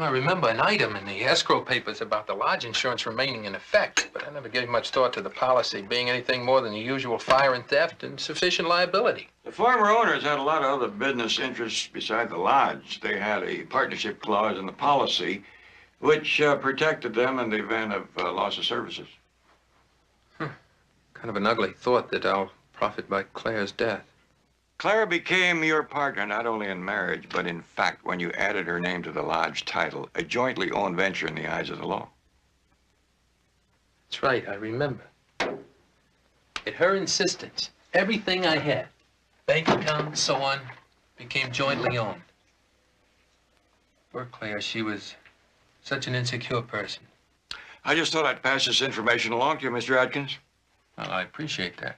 I remember an item in the escrow papers about the lodge insurance remaining in effect, but I never gave much thought to the policy being anything more than the usual fire and theft and sufficient liability. The former owners had a lot of other business interests beside the lodge. They had a partnership clause in the policy which protected them in the event of loss of services. Kind of an ugly thought that I'll profit by Claire's death. Claire became your partner not only in marriage, but in fact when you added her name to the lodge title, a jointly owned venture in the eyes of the law. That's right, I remember. At her insistence, everything I had, bank account, so on, became jointly owned. Poor Claire, she was such an insecure person. I just thought I'd pass this information along to you, Mr. Atkins. Well, I appreciate that.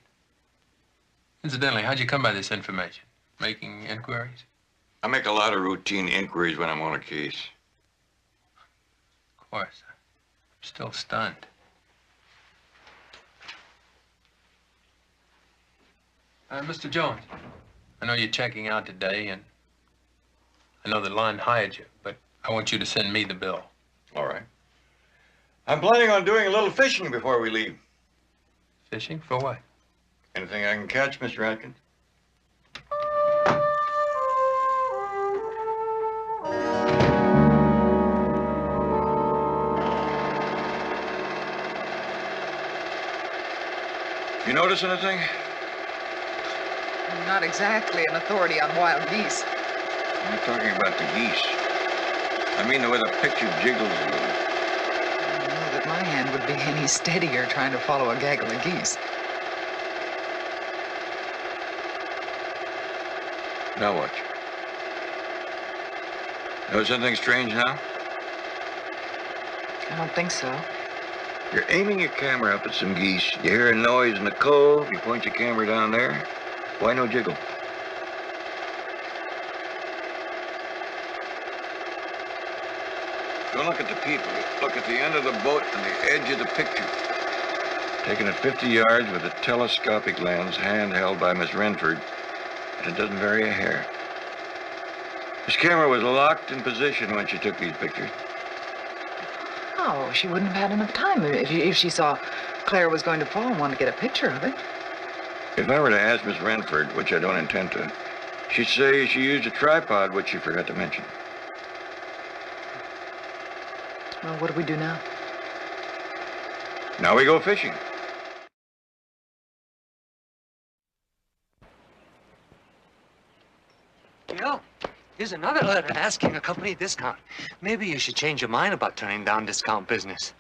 Incidentally, how'd you come by this information? Making inquiries? I make a lot of routine inquiries when I'm on a case. Of course. I'm still stunned. Mr. Jones, I know you're checking out today, and I know that Lon hired you, but I want you to send me the bill. All right. I'm planning on doing a little fishing before we leave. Fishing? For what? Anything I can catch, Mr. Atkins? You notice anything? I'm not exactly an authority on wild geese. I'm not talking about the geese. I mean the way the picture jiggles a little. I don't know that my hand would be any steadier trying to follow a gaggle of geese. Now watch. Notice anything strange now? I don't think so. You're aiming your camera up at some geese. You hear a noise in the cove. You point your camera down there. Why no jiggle? Don't look at the people. Look at the end of the boat and the edge of the picture. Taken at 50 yards with a telescopic lens, hand held by Miss Renford, and it doesn't vary a hair. This camera was locked in position when she took these pictures. Oh, she wouldn't have had enough time if she saw Claire was going to fall and wanted to get a picture of it. If I were to ask Miss Renford, which I don't intend to, she'd say she used a tripod, which she forgot to mention. Well, what do we do now? Now we go fishing. Gil, here's another letter asking a company discount. Maybe you should change your mind about turning down discount business.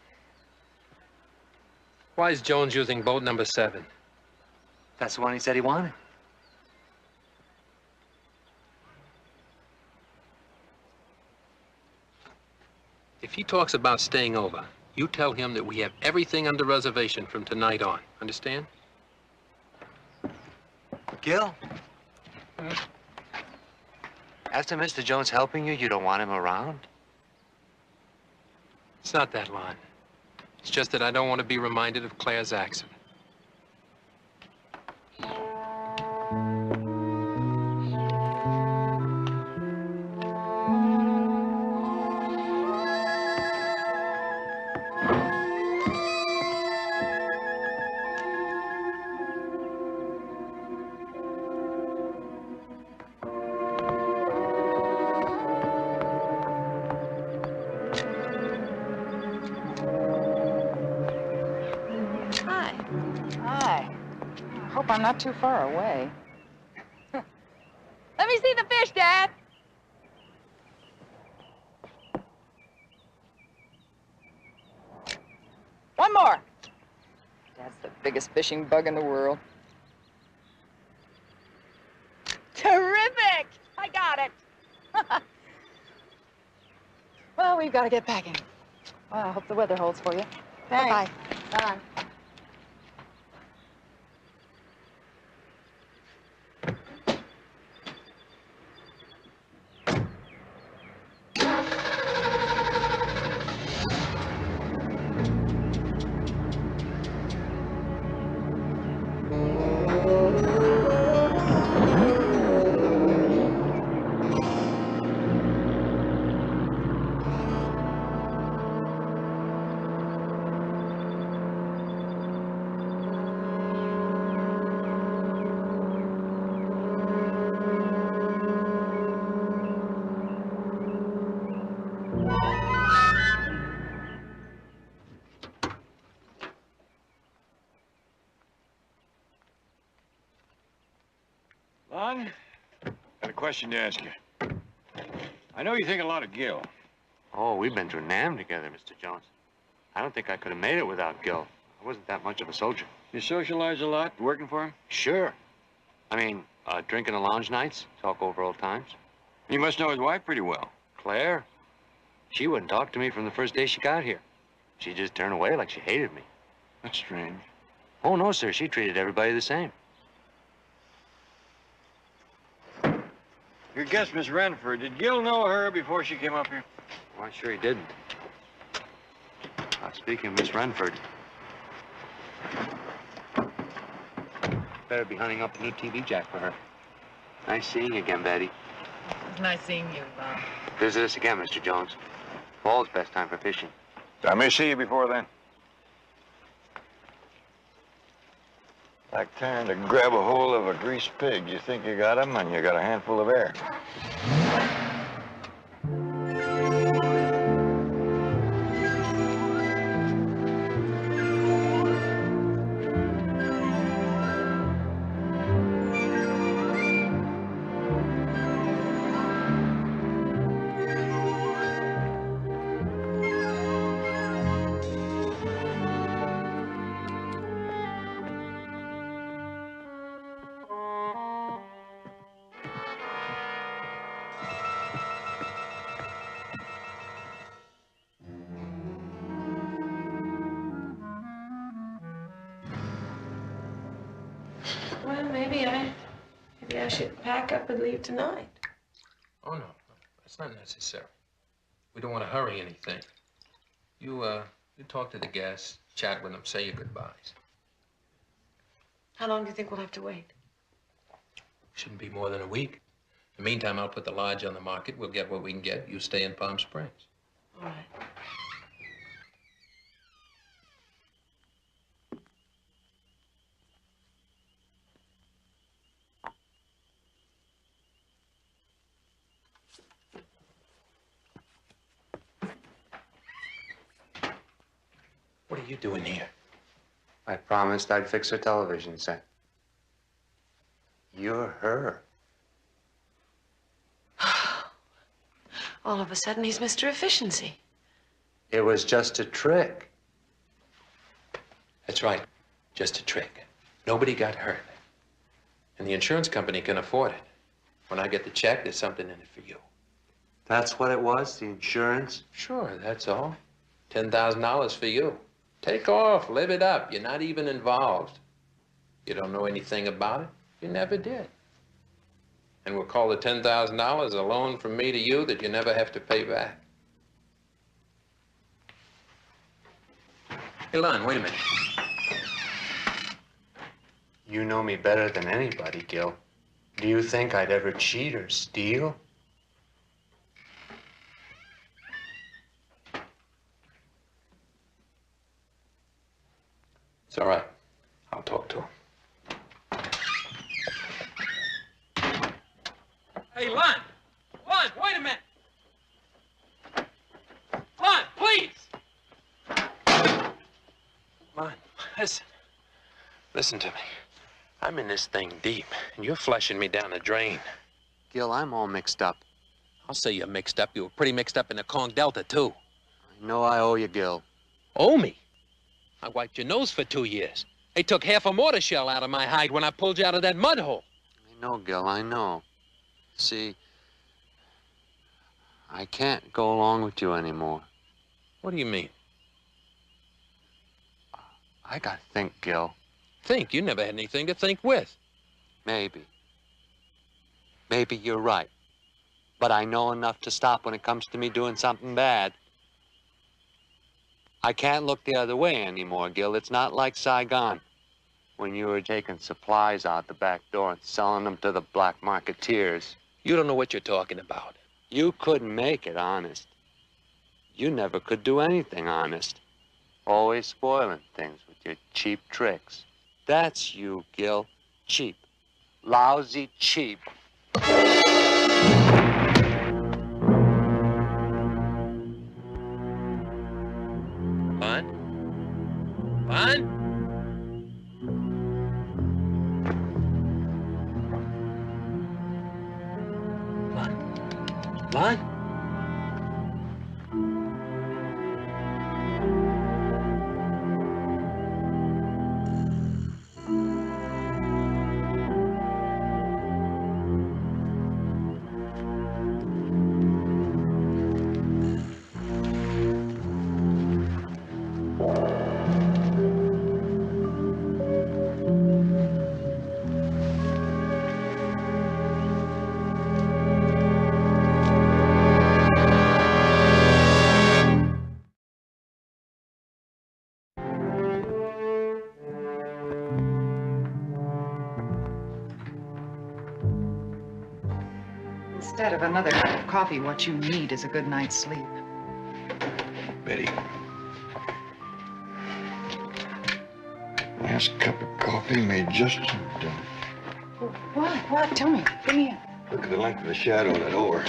Why is Jones using boat number 7? That's the one he said he wanted. If he talks about staying over, you tell him that we have everything under reservation from tonight on. Understand? Gil? After Mr. Jones helping you, you don't want him around? It's not that, Lon. It's just that I don't want to be reminded of Claire's accident. I'm not too far away. Let me see the fish, Dad. One more. Dad's the biggest fishing bug in the world. Terrific! I got it. Well, we've got to get packing. Well, I hope the weather holds for you. Thanks. Bye-bye. Bye. Lon, got a question to ask you. I know you think a lot of Gil. Oh, we've been through NAM together, Mr. Jones. I don't think I could have made it without Gil. I wasn't that much of a soldier. You socialize a lot working for him? Sure. I mean, drinking the lounge nights, talk over old times. You must know his wife pretty well. Claire? She wouldn't talk to me from the first day she got here. She just turned away like she hated me. That's strange. Oh, no, sir. She treated everybody the same. Your guest, Miss Renford, did Gil know her before she came up here? Well, I'm sure he didn't. Speaking of Miss Renford, better be hunting up a new TV jack for her. Nice seeing you again, Betty. Nice seeing you, Bob. Visit us again, Mr. Jones. Fall's best time for fishing. I may see you before then. Like trying to grab a hold of a greased pig. You think you got him, and you got a handful of air. Well, maybe I should pack up and leave tonight. Oh, no. That's not necessary. We don't want to hurry anything. You talk to the guests, chat with them, say your goodbyes. How long do you think we'll have to wait? Shouldn't be more than a week. In the meantime, I'll put the lodge on the market. We'll get what we can get. You stay in Palm Springs. All right. What are you doing here? I promised I'd fix her television set. You're her. All of a sudden, he's Mr. Efficiency. It was just a trick. It's That's right. Just a trick. Nobody got hurt. And the insurance company can afford it. When I get the check, there's something in it for you. That's what it was, the insurance? Sure, that's all. $10,000 for you. Take off, live it up. You're not even involved. You don't know anything about it. You never did. And we'll call the $10,000 a loan from me to you that you never have to pay back. Hey, Lon, wait a minute. You know me better than anybody, Gil. Do you think I'd ever cheat or steal? It's all right. I'll talk to him. Hey, Lon! Lon, wait a minute! Lon, please! Lon, listen. Listen to me. I'm in this thing deep, and you're flushing me down the drain. Gil, I'm all mixed up. I'll say you're mixed up. You were pretty mixed up in the Kong Delta, too. I know I owe you, Gil. Owe me? I wiped your nose for 2 years. They took half a mortar shell out of my hide when I pulled you out of that mud hole. I know, Gil, I know. See, I can't go along with you anymore. What do you mean? I gotta think, Gil. Think? You never had anything to think with. Maybe. Maybe you're right. But I know enough to stop when it comes to me doing something bad. I can't look the other way anymore, Gil. It's not like Saigon, when you were taking supplies out the back door and selling them to the black marketeers. You don't know what you're talking about. You couldn't make it honest. You never could do anything honest. Always spoiling things with your cheap tricks. That's you, Gil. Cheap. Lousy cheap. Lon? Lon? Lon? Lon? Instead of another cup of coffee, what you need is a good night's sleep. Betty. Last cup of coffee made just as done. What? What? Tell me. Give me a... Look at the length of the shadow of that oar.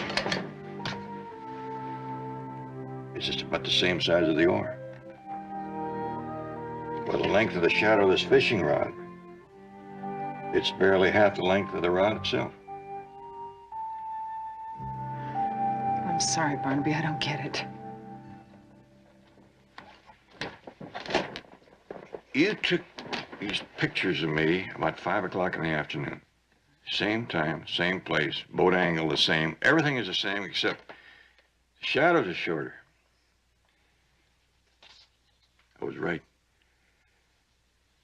It's just about the same size as the oar. Well, the length of the shadow of this fishing rod, it's barely half the length of the rod itself. I'm sorry, Barnaby. I don't get it. You took these pictures of me about 5 o'clock in the afternoon. Same time, same place, boat angle the same. Everything is the same except the shadows are shorter. I was right.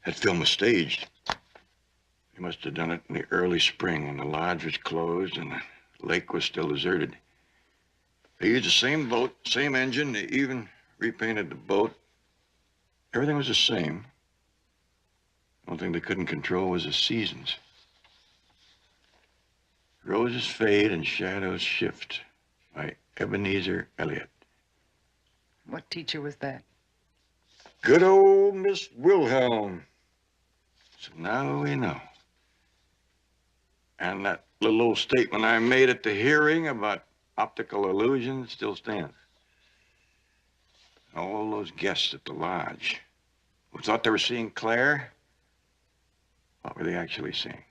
That film was staged. They must have done it in the early spring when the lodge was closed and the lake was still deserted. They used the same boat, same engine. They even repainted the boat. Everything was the same. The only thing they couldn't control was the seasons. Roses fade and shadows shift by Ebenezer Elliott. What teacher was that? Good old Miss Wilhelm. So now we know. And that little old statement I made at the hearing about optical illusions still stands. All those guests at the lodge who thought they were seeing Claire, what were they actually seeing?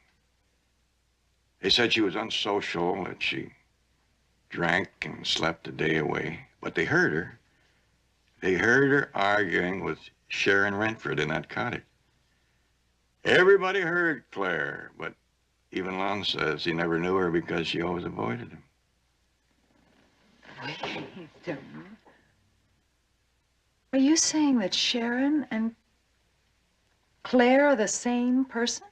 They said she was unsocial, that she drank and slept the day away, but they heard her. They heard her arguing with Sharon Renford in that cottage. Everybody heard Claire, but even Lon says he never knew her because she always avoided him. Wait a minute. Are you saying that Sharon and Claire are the same person?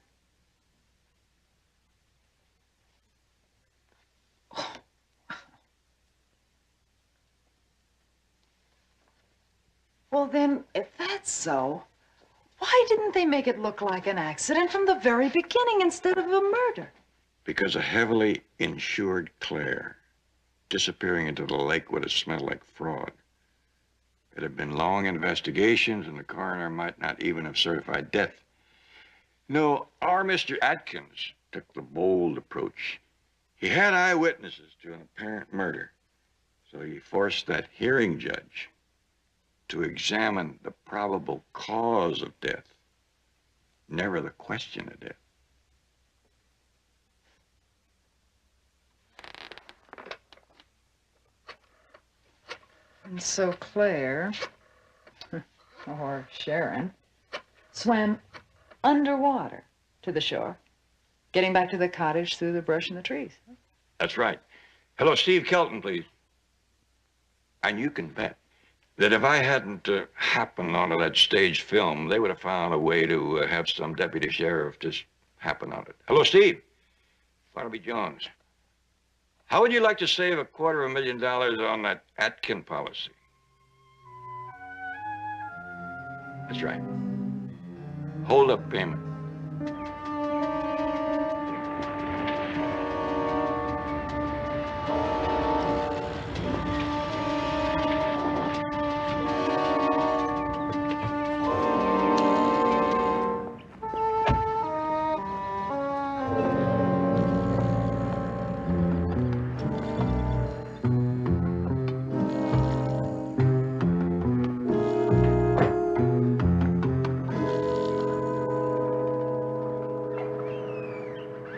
Well, then, if that's so, why didn't they make it look like an accident from the very beginning instead of a murder? Because a heavily insured Claire disappearing into the lake would have smelled like fraud. It had been long investigations, and the coroner might not even have certified death. No, our Mr. Atkins took the bold approach. He had eyewitnesses to an apparent murder, so he forced that hearing judge to examine the probable cause of death, never the question of death. And so Claire, or Sharon, swam underwater to the shore, getting back to the cottage through the brush and the trees. That's right. Hello, Steve Kelton, please. And you can bet that if I hadn't happened onto that stage film, they would have found a way to have some deputy sheriff just happen on it. Hello, Steve. Barnaby Jones. How would you like to save $250,000 on that Atkin policy? That's right. Hold up payment.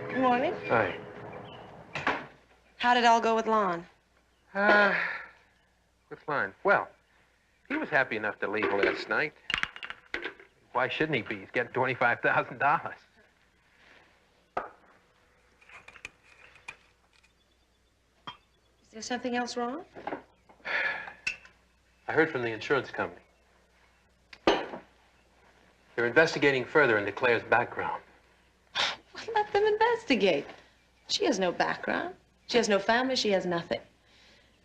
Good morning. Hi. How did it all go with Lon? With Lon? Well, he was happy enough to leave last night. Why shouldn't he be? He's getting $25,000. Is there something else wrong? I heard from the insurance company. They're investigating further into Claire's background. Let them investigate. She has no background. She has no family. She has nothing.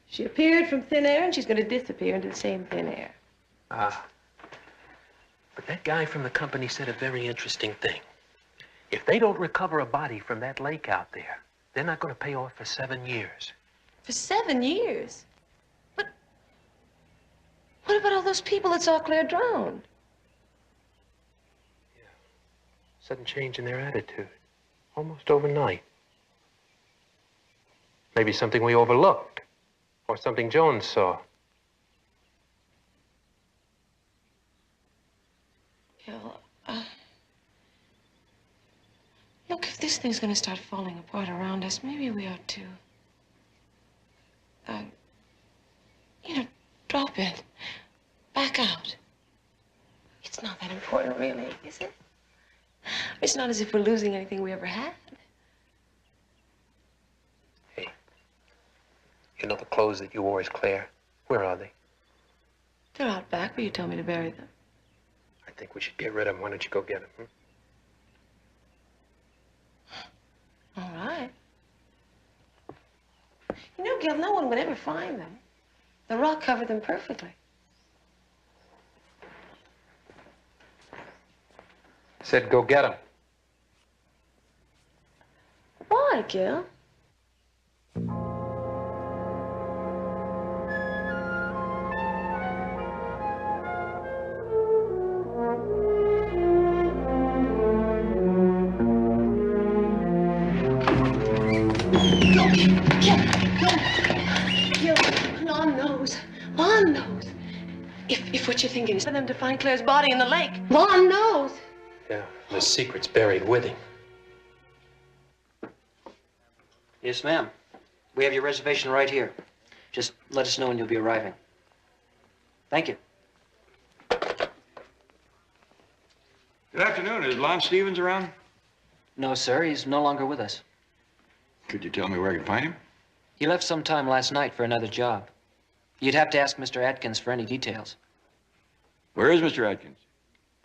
She appeared from thin air, and she's going to disappear into the same thin air. Ah. But that guy from the company said a very interesting thing. If they don't recover a body from that lake out there, they're not going to pay off for 7 years. For 7 years? But what about all those people that saw Claire drowned? Sudden change in their attitude. Almost overnight. Maybe something we overlooked. Or something Jones saw. Gil, look, if this thing's going to start falling apart around us, maybe we ought to, drop it. Back out. It's not that important, really, is it? It's not as if we're losing anything we ever had. Hey, you know the clothes that you wore as Claire? Where are they? They're out back where you told me to bury them. I think we should get rid of them. Why don't you go get them? All right. You know, Gil, no one would ever find them. The rock covered them perfectly. Said go get them. Why, Gil? Gil, Lon knows. Lon knows. If what you're thinking is for them to find Claire's body in the lake, Lon knows. Yeah, the secret's buried with him. Yes, ma'am. We have your reservation right here. Just let us know when you'll be arriving. Thank you. Good afternoon. Is Lon Stevens around? No, sir. He's no longer with us. Could you tell me where I can find him? He left sometime last night for another job. You'd have to ask Mr. Atkins for any details. Where is Mr. Atkins?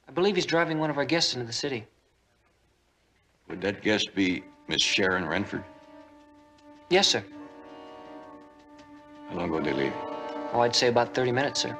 I believe he's driving one of our guests into the city. Would that guest be Miss Sharon Renford? Yes, sir. How long ago did they leave? Oh, I'd say about 30 minutes, sir.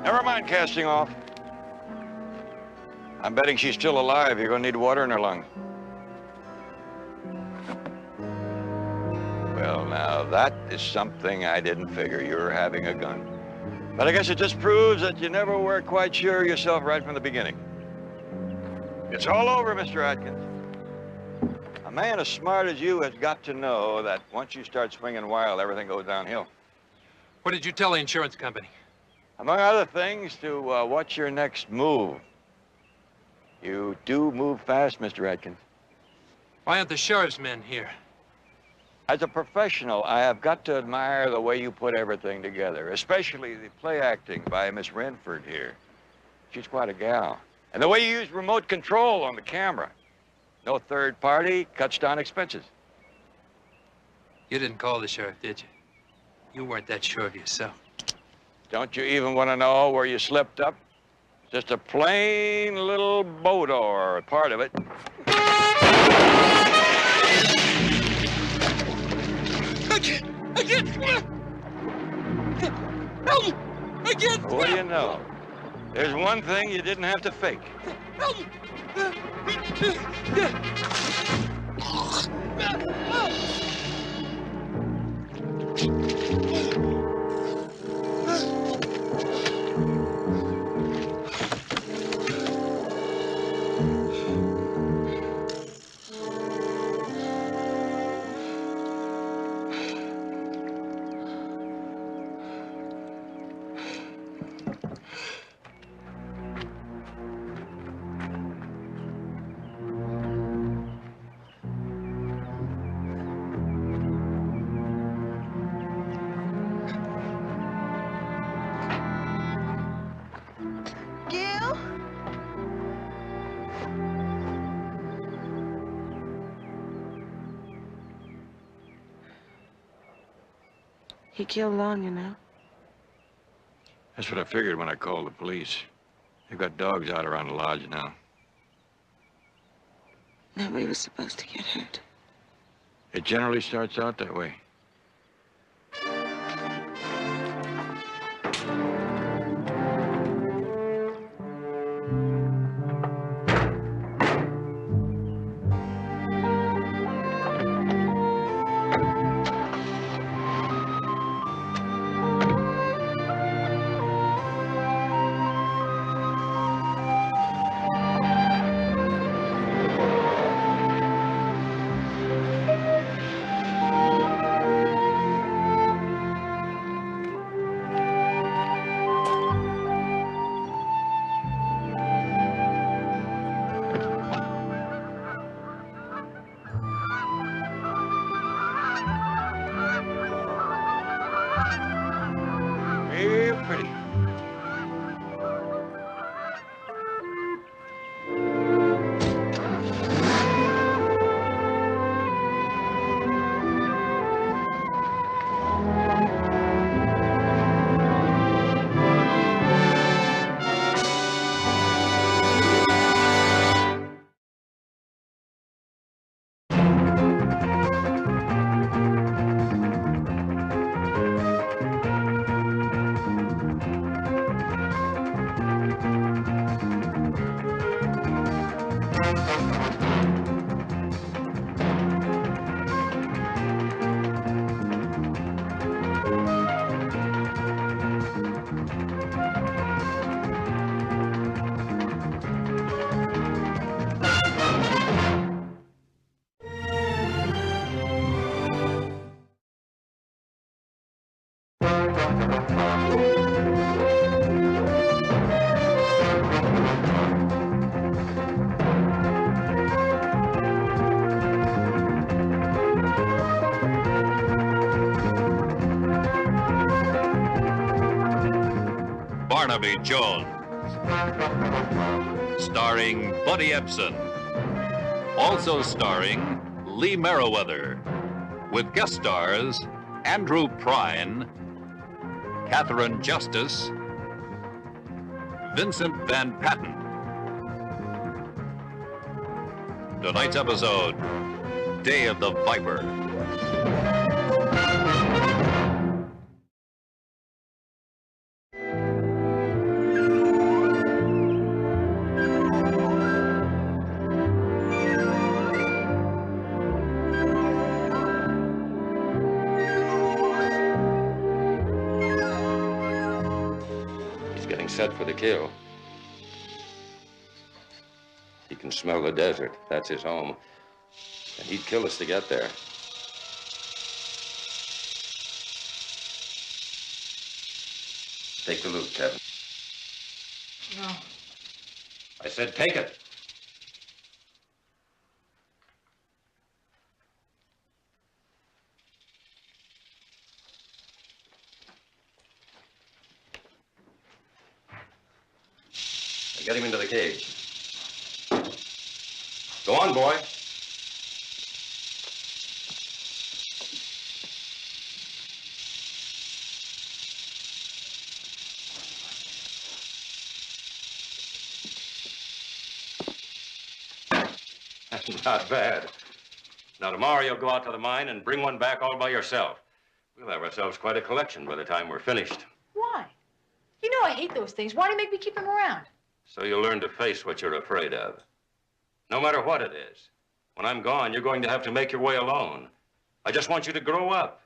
Never mind casting off. I'm betting she's still alive. You're going to need water in her lungs. Well, now, that is something I didn't figure, you're having a gun. But I guess it just proves that you never were quite sure of yourself right from the beginning. It's all over, Mr. Atkins. A man as smart as you has got to know that once you start swinging wild, everything goes downhill. What did you tell the insurance company? Among other things, to watch your next move. You do move fast, Mr. Atkins. Why aren't the sheriff's men here? As a professional, I have got to admire the way you put everything together, especially the play acting by Miss Renford here. She's quite a gal. And the way you use remote control on the camera. No third party, cuts down expenses. You didn't call the sheriff, did you? You weren't that sure of yourself. Don't you even want to know where you slipped up? Just a plain little boat oar, part of it. I can't help me! I can't What do you know? There's one thing you didn't have to fake. help me! Gil? He killed Lon, you know. That's what I figured when I called the police. They've got dogs out around the lodge now. Nobody was supposed to get hurt. It generally starts out that way. Real pretty. Barnaby Jones, starring Buddy Ebsen, also starring Lee Merriweather, with guest stars Andrew Prine, Catherine Justice, Vincent Van Patten. Tonight's episode, Day of the Viper. Set for the kill. He can smell the desert. That's his home. And he'd kill us to get there. Take the loot, Kevin. No. I said take it. Get him into the cage. Go on, boy. That's not bad. Now, tomorrow you'll go out to the mine and bring one back all by yourself. We'll have ourselves quite a collection by the time we're finished. Why? You know I hate those things. Why do you make me keep them around? So you'll learn to face what you're afraid of. No matter what it is. When I'm gone, you're going to have to make your way alone. I just want you to grow up,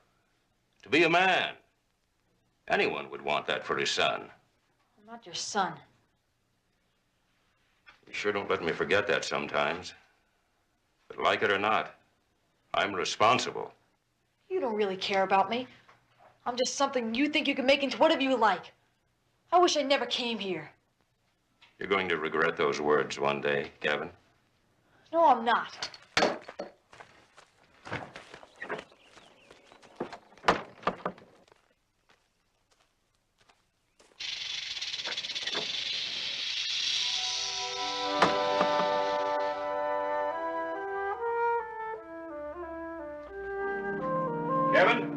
to be a man. Anyone would want that for his son. I'm not your son. You sure don't let me forget that sometimes. But like it or not, I'm responsible. You don't really care about me. I'm just something you think you can make into whatever you like. I wish I never came here. You're going to regret those words one day, Kevin. No, I'm not. Kevin?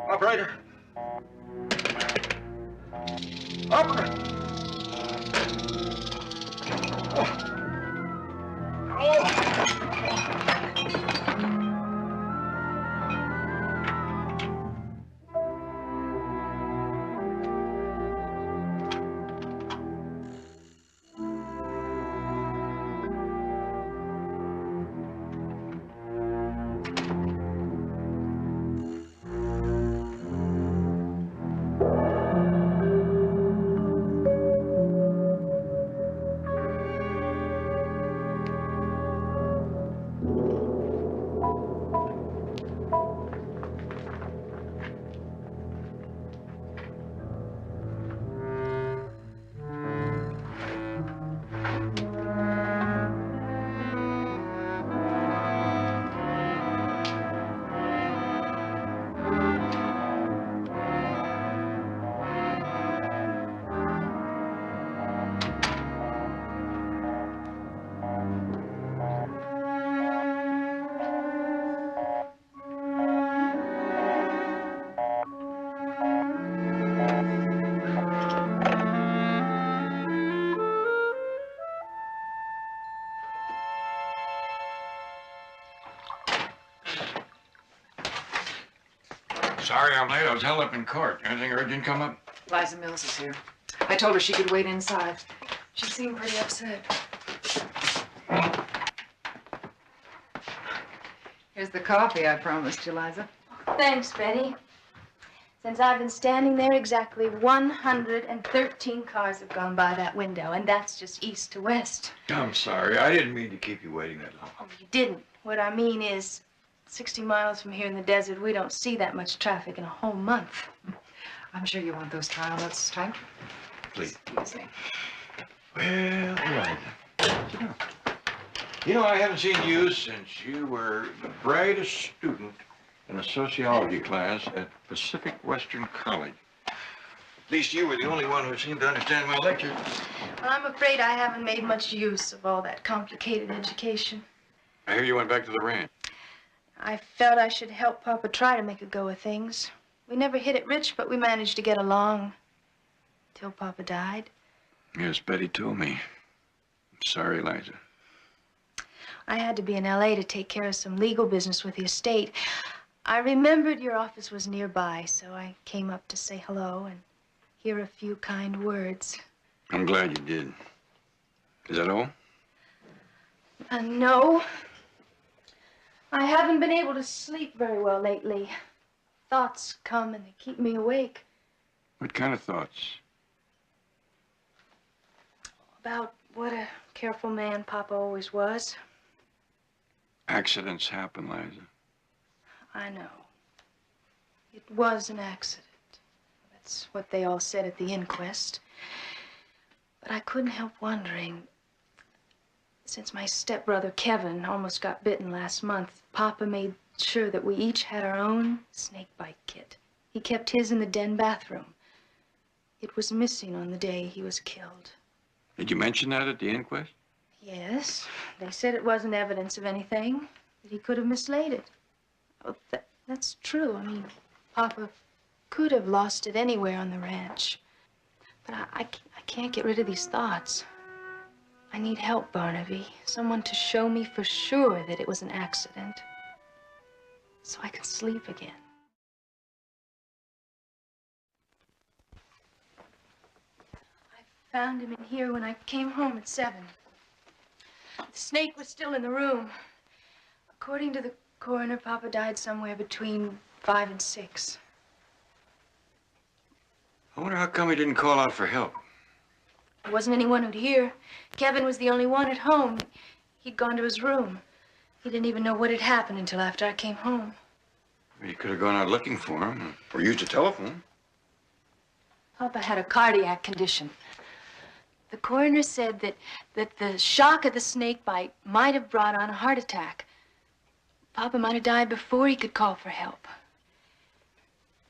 Operator. Operator. Sorry I'm late. I was held up in court. Anything urgent come up? Liza Mills is here. I told her she could wait inside. She seemed pretty upset. Here's the coffee I promised you, Liza. Thanks, Betty. Since I've been standing there, exactly 113 cars have gone by that window, and that's just east to west. I'm sorry. I didn't mean to keep you waiting that long. Oh, you didn't. What I mean is, 60 miles from here in the desert, we don't see that much traffic in a whole month. I'm sure you want those trial notes typed. Please. Easy. Well, Eliza, sit down. You know, I haven't seen you since you were the brightest student in a sociology class at Pacific Western College. At least you were the only one who seemed to understand my lecture. Well, I'm afraid I haven't made much use of all that complicated education. I hear you went back to the ranch. I felt I should help Papa try to make a go of things. We never hit it rich, but we managed to get along. Till Papa died. Yes, Betty told me. I'm sorry, Eliza. I had to be in L.A. to take care of some legal business with the estate. I remembered your office was nearby, so I came up to say hello and hear a few kind words. I'm glad you did. Is that all? No. I haven't been able to sleep very well lately. Thoughts come and they keep me awake. What kind of thoughts? About what a careful man Papa always was. Accidents happen, Liza. I know. It was an accident. That's what they all said at the inquest. But I couldn't help wondering, since my stepbrother Kevin almost got bitten last month, Papa made sure that we each had our own snake bite kit. He kept his in the den bathroom. It was missing on the day he was killed. Did you mention that at the inquest? Yes, they said it wasn't evidence of anything, that he could have mislaid it. Oh, that's true. I mean, Papa could have lost it anywhere on the ranch. But I can't get rid of these thoughts. I need help, Barnaby. Someone to show me for sure that it was an accident. So I can sleep again. I found him in here when I came home at 7. The snake was still in the room. According to the coroner, Papa died somewhere between 5 and 6. I wonder how come he didn't call out for help. There wasn't anyone who'd hear. Kevin was the only one at home. He'd gone to his room. He didn't even know what had happened until after I came home. He could have gone out looking for him, or used a telephone. Papa had a cardiac condition. The coroner said that the shock of the snake bite might have brought on a heart attack. Papa might have died before he could call for help.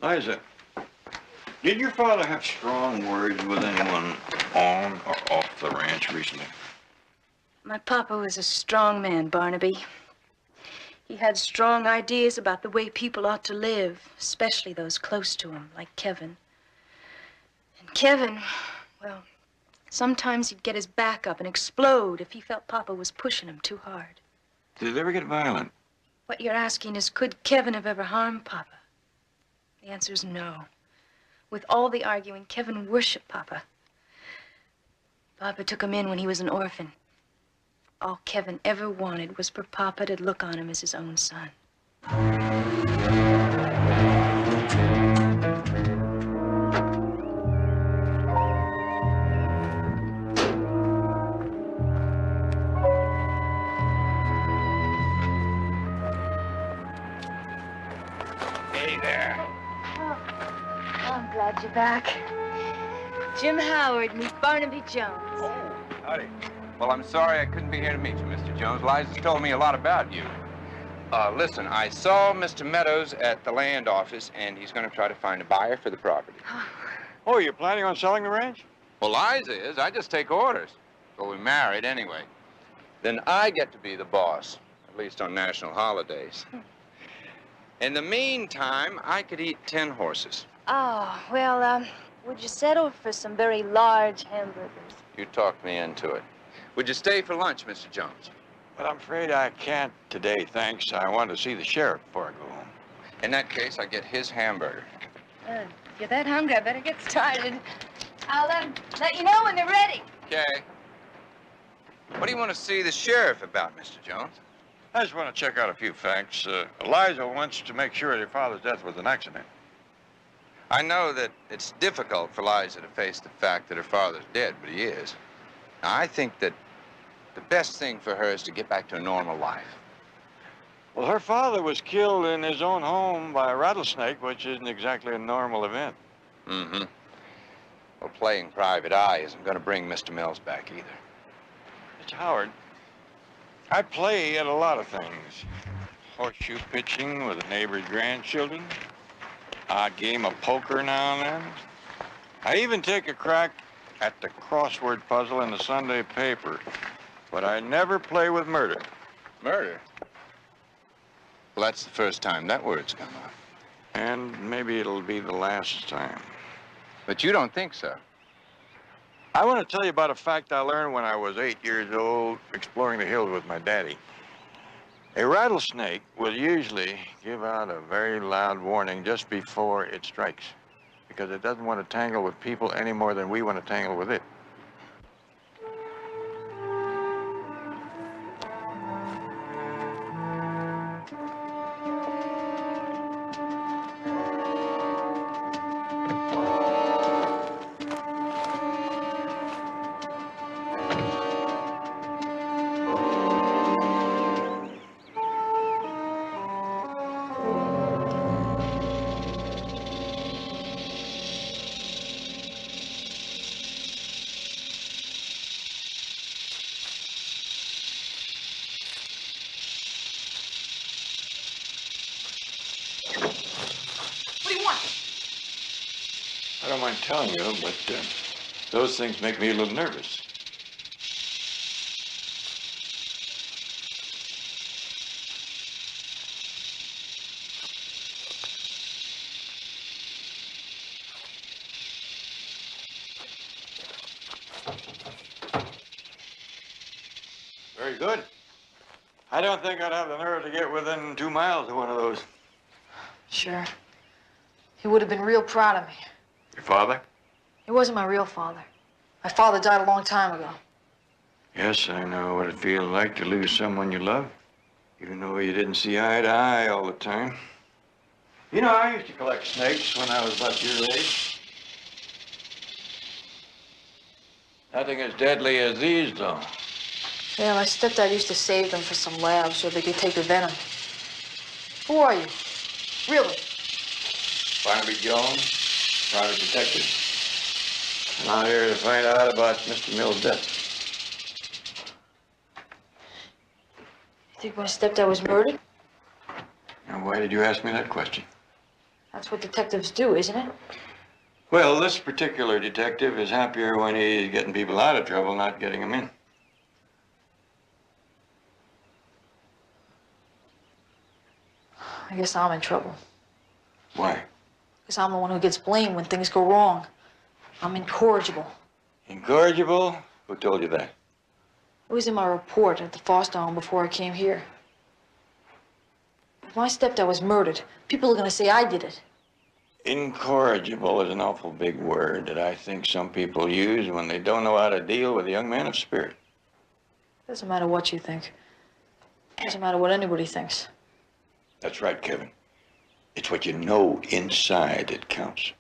Liza, did your father have strong words with anyone on or off the ranch recently? My papa was a strong man, Barnaby. He had strong ideas about the way people ought to live, especially those close to him, like Kevin. And Kevin, well, sometimes he'd get his back up and explode if he felt Papa was pushing him too hard. Did it ever get violent? What you're asking is, could Kevin have ever harmed Papa? The answer is no. With all the arguing, Kevin worshiped Papa. Papa took him in when he was an orphan. All Kevin ever wanted was for Papa to look on him as his own son. Hey there. Oh, I'm glad you're back. Jim Howard, meet Barnaby Jones. Oh, howdy. Well, I'm sorry I couldn't be here to meet you, Mr. Jones. Liza's told me a lot about you. Listen, I saw Mr. Meadows at the land office, and he's going to try to find a buyer for the property. Oh, you're planning on selling the ranch? Well, Liza is. I just take orders. Well, we're married anyway. Then I get to be the boss, at least on national holidays. In the meantime, I could eat 10 horses. Oh, well, would you settle for some very large hamburgers? You talked me into it. Would you stay for lunch, Mr. Jones? Well, I'm afraid I can't today, thanks. I want to see the sheriff before I go home. In that case, I get his hamburger. If you're that hungry, I better get started. I'll let you know when they're ready. Okay. What do you want to see the sheriff about, Mr. Jones? I just want to check out a few facts. Eliza wants to make sure your father's death was an accident. I know that it's difficult for Liza to face the fact that her father's dead, but he is. Now, I think that the best thing for her is to get back to a normal life. Well, her father was killed in his own home by a rattlesnake, which isn't exactly a normal event. Mm-hmm. Well, playing private eye isn't going to bring Mr. Mills back either. Mr. Howard, I play at a lot of things. Horseshoe pitching with a neighbor's grandchildren. Odd game of poker now and then. I even take a crack at the crossword puzzle in the Sunday paper. But I never play with murder. Murder? Well, that's the first time that word's come up. And maybe it'll be the last time. But you don't think so? I want to tell you about a fact I learned when I was 8 years old, exploring the hills with my daddy. A rattlesnake will usually give out a very loud warning just before it strikes, because it doesn't want to tangle with people any more than we want to tangle with it. I don't mind telling you, but those things make me a little nervous. Very good. I don't think I'd have the nerve to get within 2 miles of one of those. Sure. He would have been real proud of me. Your father? He wasn't my real father. My father died a long time ago. Yes, I know what it feels like to lose someone you love, even though you didn't see eye to eye all the time. You know, I used to collect snakes when I was about your age. Nothing as deadly as these, though. Yeah, my stepdad used to save them for some lab so they could take the venom. Who are you? Really? Barnaby Jones, private detective. I'm out here to find out about Mr. Mills' death. You think my stepdad was murdered? Now, why did you ask me that question? That's what detectives do, isn't it? Well, this particular detective is happier when he's getting people out of trouble, not getting them in. I guess I'm in trouble. Why? Because I'm the one who gets blamed when things go wrong. I'm incorrigible. Incorrigible? Who told you that? It was in my report at the foster home before I came here. If my stepdad was murdered, people are going to say I did it. Incorrigible is an awful big word that I think some people use when they don't know how to deal with a young man of spirit. Doesn't matter what you think. Doesn't matter what anybody thinks. That's right, Kevin. It's what you know inside that counts.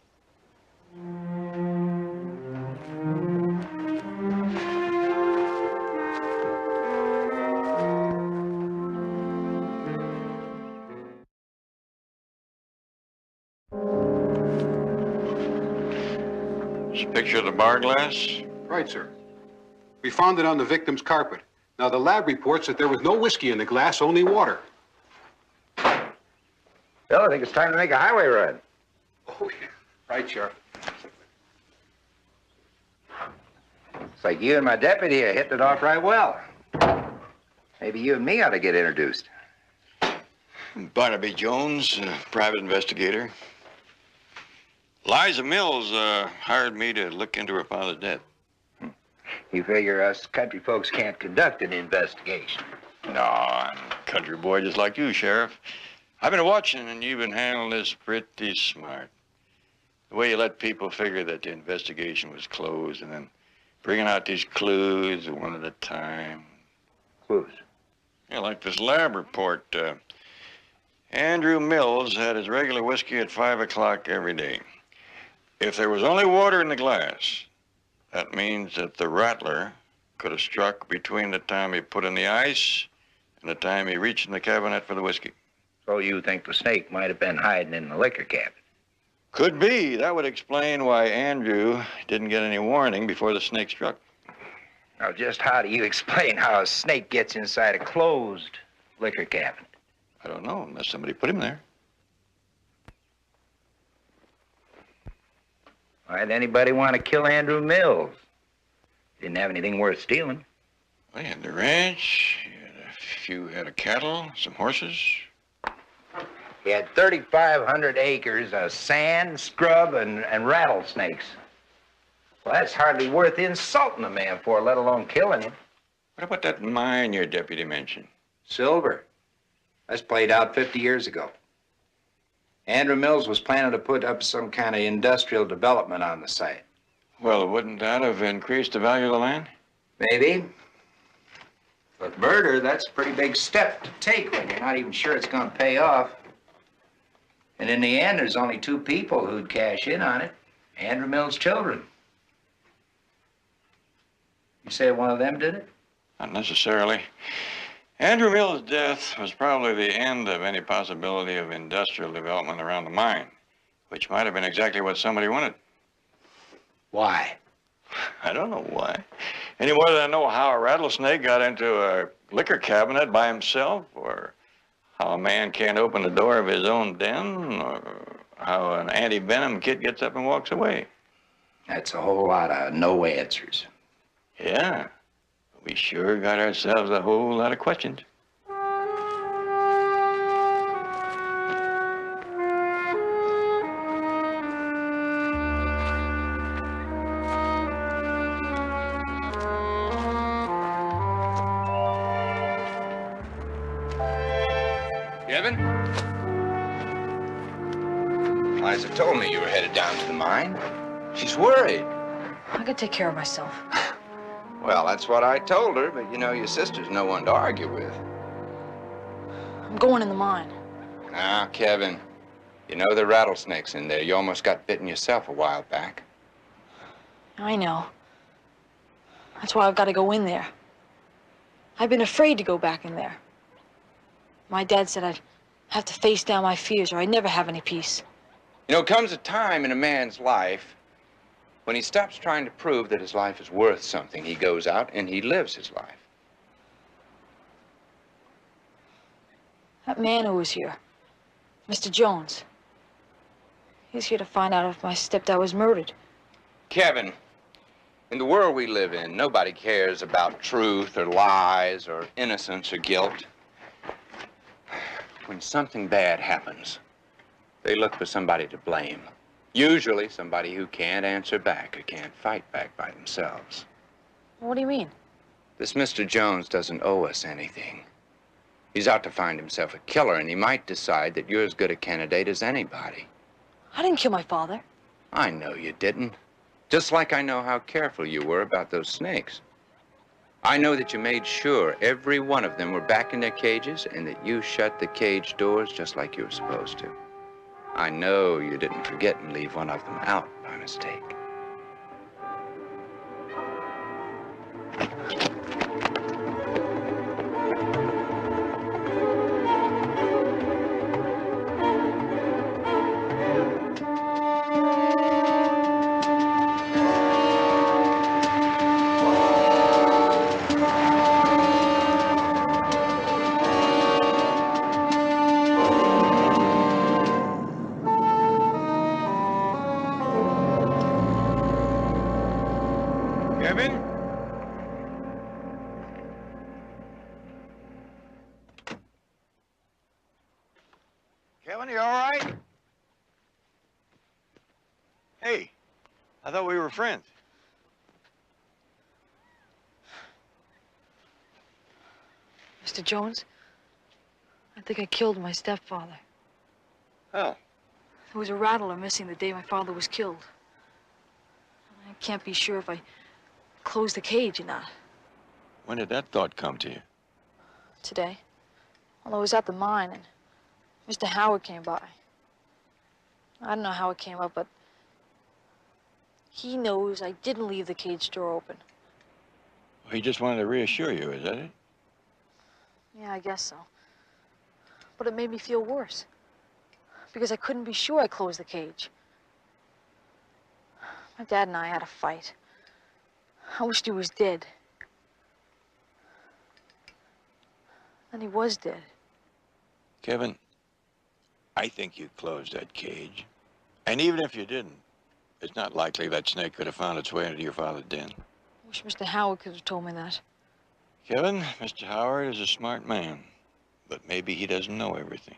This a picture of the bar glass? Right, sir. We found it on the victim's carpet. Now, the lab reports that there was no whiskey in the glass, only water. Bill, I think it's time to make a highway run. Oh, yeah. Right, Sheriff. It's like you and my deputy are hitting it off right well. Maybe you and me ought to get introduced. Barnaby Jones, private investigator. Liza Mills hired me to look into her father's death. You figure us country folks can't conduct an investigation. No, I'm a country boy just like you, Sheriff. I've been watching, and you've been handling this pretty smart. The way you let people figure that the investigation was closed and then bringing out these clues one at a time. Clues? Yeah, like this lab report. Andrew Mills had his regular whiskey at 5 o'clock every day. If there was only water in the glass, that means that the rattler could have struck between the time he put in the ice and the time he reached in the cabinet for the whiskey. So you think the snake might have been hiding in the liquor cabinet? Could be. That would explain why Andrew didn't get any warning before the snake struck. Now, just how do you explain how a snake gets inside a closed liquor cabinet? I don't know, unless somebody put him there. Why'd anybody want to kill Andrew Mills? Didn't have anything worth stealing. Well, he had the ranch, he had a few head of cattle, some horses. He had 3,500 acres of sand, scrub, and rattlesnakes. Well, that's hardly worth insulting a man for, let alone killing him. What about that mine your deputy mentioned? Silver. That's played out 50 years ago. Andrew Mills was planning to put up some kind of industrial development on the site. Well, wouldn't that have increased the value of the land? Maybe. But murder, that's a pretty big step to take when you're not even sure it's going to pay off. And in the end, there's only two people who'd cash in on it. Andrew Mills' children. You say one of them did it? Not necessarily. Andrew Mills' death was probably the end of any possibility of industrial development around the mine, which might have been exactly what somebody wanted. Why? I don't know why. Any more than I know how a rattlesnake got into a liquor cabinet by himself, or how a man can't open the door of his own den, or how an anti-venom kid gets up and walks away. That's a whole lot of no answers. Yeah, we sure got ourselves a whole lot of questions. Kevin? Liza told me you were headed down to the mine. She's worried. I could take care of myself. Well, that's what I told her, but you know, your sister's no one to argue with. I'm going in the mine. Now, Kevin, you know there are rattlesnakes in there. You almost got bitten yourself a while back. I know. That's why I've got to go in there. I've been afraid to go back in there. My dad said I'd have to face down my fears or I'd never have any peace. You know, comes a time in a man's life when he stops trying to prove that his life is worth something. He goes out and he lives his life. That man who was here, Mr. Jones, he's here to find out if my stepdad was murdered. Kevin, in the world we live in, nobody cares about truth or lies or innocence or guilt. When something bad happens, they look for somebody to blame. Usually somebody who can't answer back or can't fight back by themselves. What do you mean? This Mr. Jones doesn't owe us anything. He's out to find himself a killer, and he might decide that you're as good a candidate as anybody. I didn't kill my father. I know you didn't. Just like I know how careful you were about those snakes. I know that you made sure every one of them were back in their cages and that you shut the cage doors just like you were supposed to. I know you didn't forget and leave one of them out by mistake. Kevin? Kevin, you all right? Hey, I thought we were friends. Mr. Jones, I think I killed my stepfather. Oh. There was a rattler missing the day my father was killed. I can't be sure if I closed the cage or not. When did that thought come to you? Today. Well, I was at the mine and Mr. Howard came by. I don't know how it came up, but he knows I didn't leave the cage door open. Well, he just wanted to reassure you, is that it? Yeah, I guess so. But it made me feel worse. Because I couldn't be sure I closed the cage. My dad and I had a fight. I wished he was dead. And he was dead. Kevin, I think you closed that cage. And even if you didn't, it's not likely that snake could have found its way into your father's den. I wish Mr. Howard could have told me that. Kevin, Mr. Howard is a smart man, but maybe he doesn't know everything.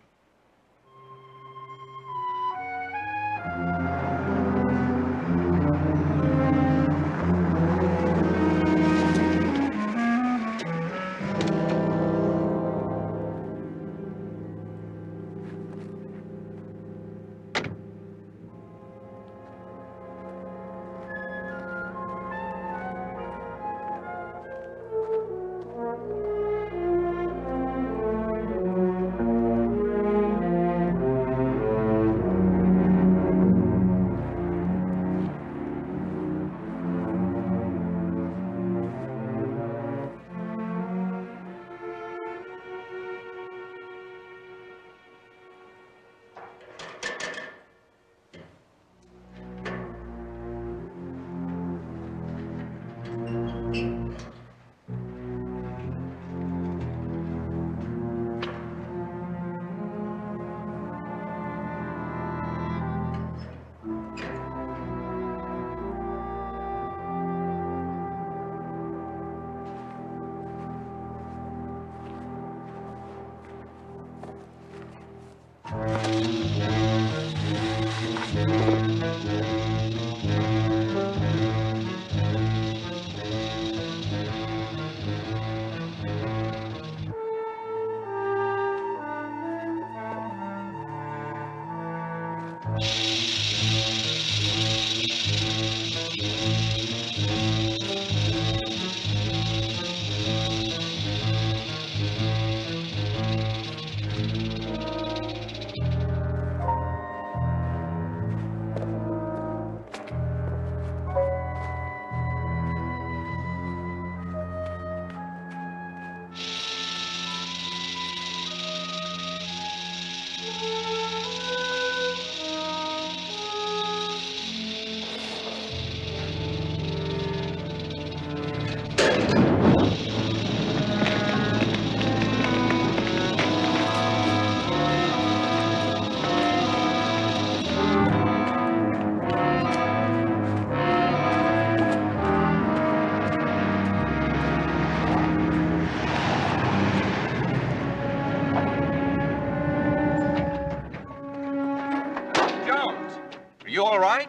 You all right?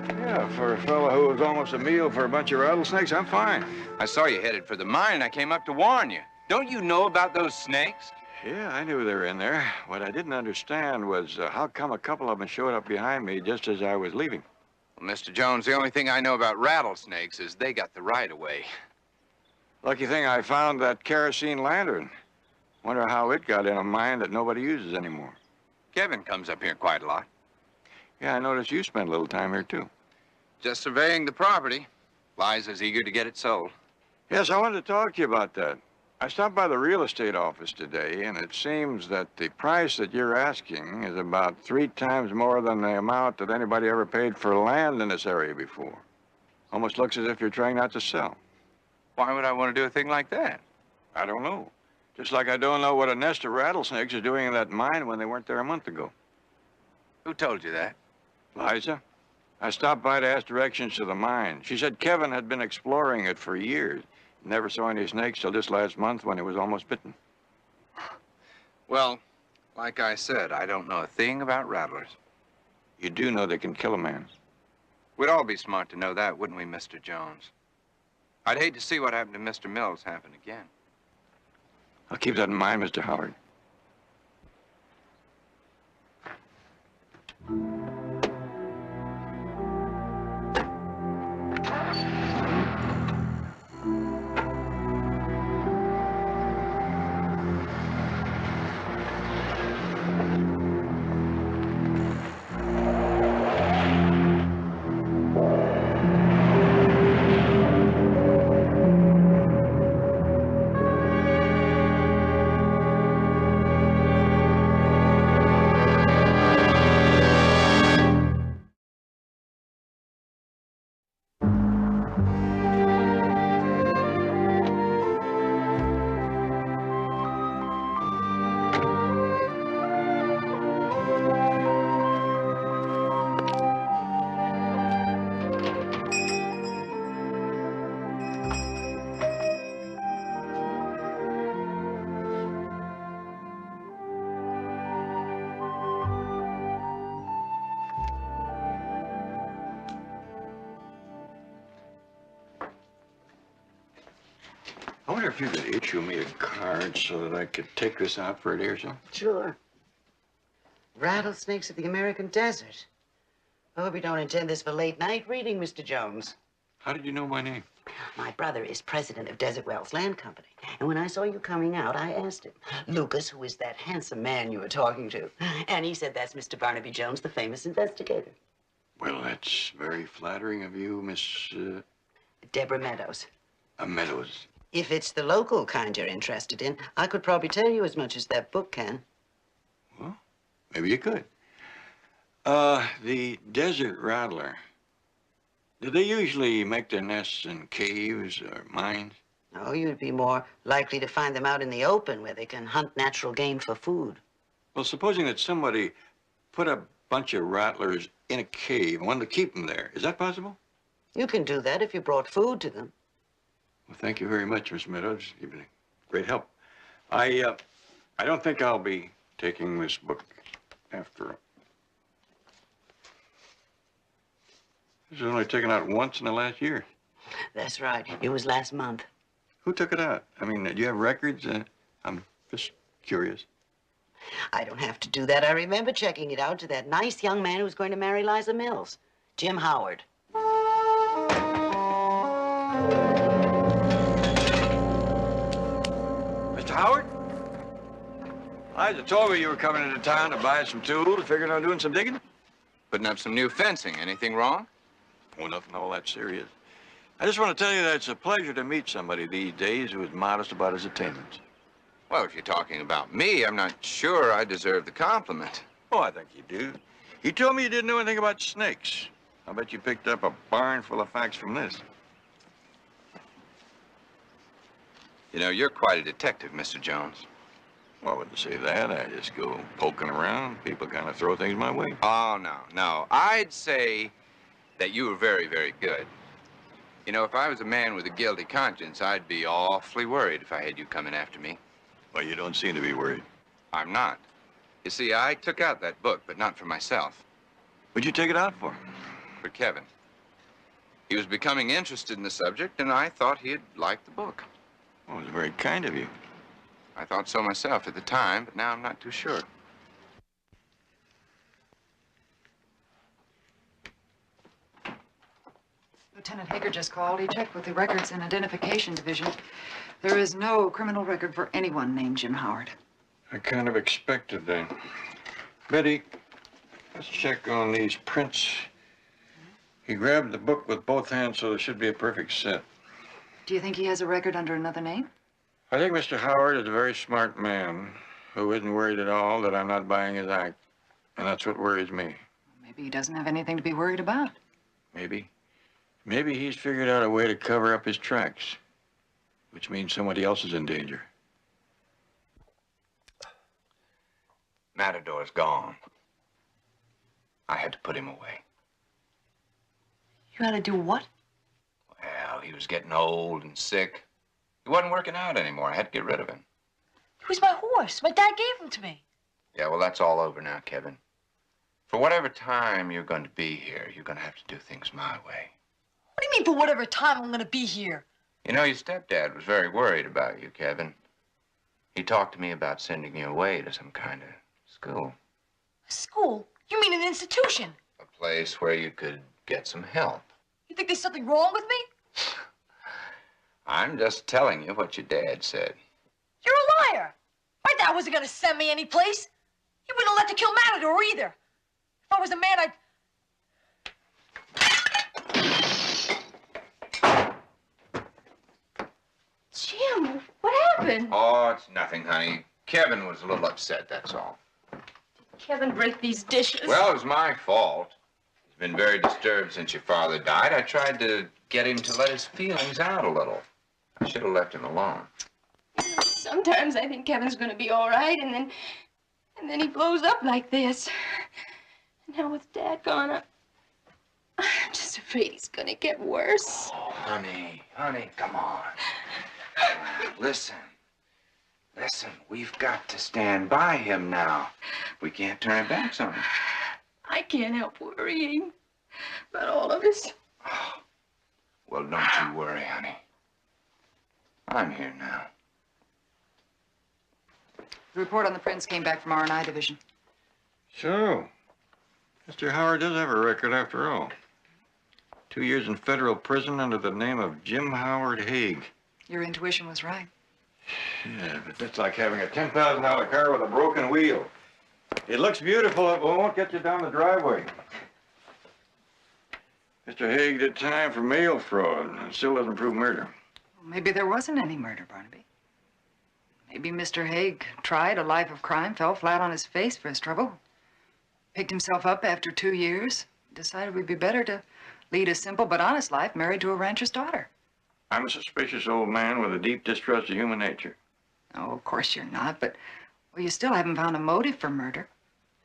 Yeah, for a fellow who was almost a meal for a bunch of rattlesnakes, I'm fine. I saw you headed for the mine, and I came up to warn you. Don't you know about those snakes? Yeah, I knew they were in there. What I didn't understand was how come a couple of them showed up behind me just as I was leaving. Well, Mr. Jones, the only thing I know about rattlesnakes is they got the right of way. Lucky thing I found that kerosene lantern. Wonder how it got in a mine that nobody uses anymore. Kevin comes up here quite a lot. Yeah, I noticed you spent a little time here, too. Just surveying the property. Liza's eager to get it sold. Yes, I wanted to talk to you about that. I stopped by the real estate office today, and it seems that the price that you're asking is about 3 times more than the amount that anybody ever paid for land in this area before. Almost looks as if you're trying not to sell. Why would I want to do a thing like that? I don't know. Just like I don't know what a nest of rattlesnakes is doing in that mine when they weren't there a month ago. Who told you that? Liza. I stopped by to ask directions to the mine. She said Kevin had been exploring it for years. Never saw any snakes till this last month when he was almost bitten. Well, like I said, I don't know a thing about rattlers. You do know they can kill a man. We'd all be smart to know that, wouldn't we, Mr. Jones? I'd hate to see what happened to Mr. Mills happen again. I'll keep that in mind, Mr. Howard. I wonder if you could issue me a card so that I could take this out for a day or so? Sure. Rattlesnakes of the American desert. I hope you don't intend this for late night reading, Mr. Jones. How did you know my name? My brother is president of Desert Wells Land Company. And when I saw you coming out, I asked him, Lucas, who is that handsome man you were talking to? And he said, that's Mr. Barnaby Jones, the famous investigator. Well, that's very flattering of you, Miss... Deborah Meadows. Meadows. If it's the local kind you're interested in, I could probably tell you as much as that book can. Well, maybe you could. The desert rattler. Do they usually make their nests in caves or mines? No, you'd be more likely to find them out in the open where they can hunt natural game for food. Well, supposing that somebody put a bunch of rattlers in a cave and wanted to keep them there, is that possible? You can do that if you brought food to them. Well, thank you very much, Miss Meadows. You've been a great help. I don't think I'll be taking this book after all. This was only taken out once in the last year. That's right. It was last month. Who took it out? I mean, do you have records? I'm just curious. I don't have to do that. I remember checking it out to that nice young man who was going to marry Liza Mills, Jim Howard. Mr. Howard? Liza told me you were coming into town to buy some tools, figuring on doing some digging. Putting up some new fencing. Anything wrong? Oh, nothing all that serious. I just want to tell you that it's a pleasure to meet somebody these days who is modest about his attainments. Well, if you're talking about me, I'm not sure I deserve the compliment. Oh, I think you do. You told me you didn't know anything about snakes. I bet you picked up a barn full of facts from this. You know, you're quite a detective, Mr. Jones. Well, I wouldn't say that. I just go poking around. People kind of throw things my way. Oh, no. I'd say that you were very, very good. You know, if I was a man with a guilty conscience, I'd be awfully worried if I had you coming after me. Well, you don't seem to be worried. I'm not. You see, I took out that book, but not for myself. What'd you take it out for? For Kevin. He was becoming interested in the subject, and I thought he'd like the book. Well, it was very kind of you. I thought so myself at the time, but now I'm not too sure. Lieutenant Hager just called. He checked with the Records and Identification Division. There is no criminal record for anyone named Jim Howard. I kind of expected that. Betty, let's check on these prints. He grabbed the book with both hands, so there should be a perfect set. Do you think he has a record under another name? I think Mr. Howard is a very smart man who isn't worried at all that I'm not buying his act. And that's what worries me. Maybe he doesn't have anything to be worried about. Maybe. Maybe he's figured out a way to cover up his tracks, which means somebody else is in danger. Matador's gone. I had to put him away. You had to do what? Well, he was getting old and sick. He wasn't working out anymore. I had to get rid of him. He was my horse. My dad gave him to me. Yeah, well, that's all over now, Kevin. For whatever time you're going to be here, you're going to have to do things my way. What do you mean for whatever time I'm going to be here? You know, your stepdad was very worried about you, Kevin. He talked to me about sending you away to some kind of school. School? You mean an institution? A place where you could get some help. You think there's something wrong with me? I'm just telling you what your dad said. You're a liar. My dad wasn't gonna send me any place. He wouldn't have let the kill Matador either. If I was a man, I'd... Jim, what happened? Oh, it's nothing, honey. Kevin was a little upset, that's all. Kevin break these dishes. Well, it was my fault. He's been very disturbed since your father died. I tried to get him to let his feelings out a little. I should have left him alone. Sometimes I think Kevin's gonna be all right, and then he blows up like this. And now with Dad gone, I'm just afraid he's gonna get worse. Oh, honey, come on. Listen, we've got to stand by him now. We can't turn our backs on him. I can't help worrying about all of us. Well, don't you worry, honey. I'm here now. The report on the prints came back from R&I Division. So, Mr. Howard does have a record after all. 2 years in federal prison under the name of Jim Howard Haig. Your intuition was right. Yeah, but that's like having a $10,000 car with a broken wheel. It looks beautiful, but it won't get you down the driveway. Mr. Haig did time for mail fraud and still doesn't prove murder. Well, maybe there wasn't any murder, Barnaby. Maybe Mr. Haig tried a life of crime, fell flat on his face for his trouble, picked himself up after 2 years, decided it would be better to lead a simple but honest life, married to a rancher's daughter. I'm a suspicious old man with a deep distrust of human nature. Oh, of course you're not, but, well, you still haven't found a motive for murder.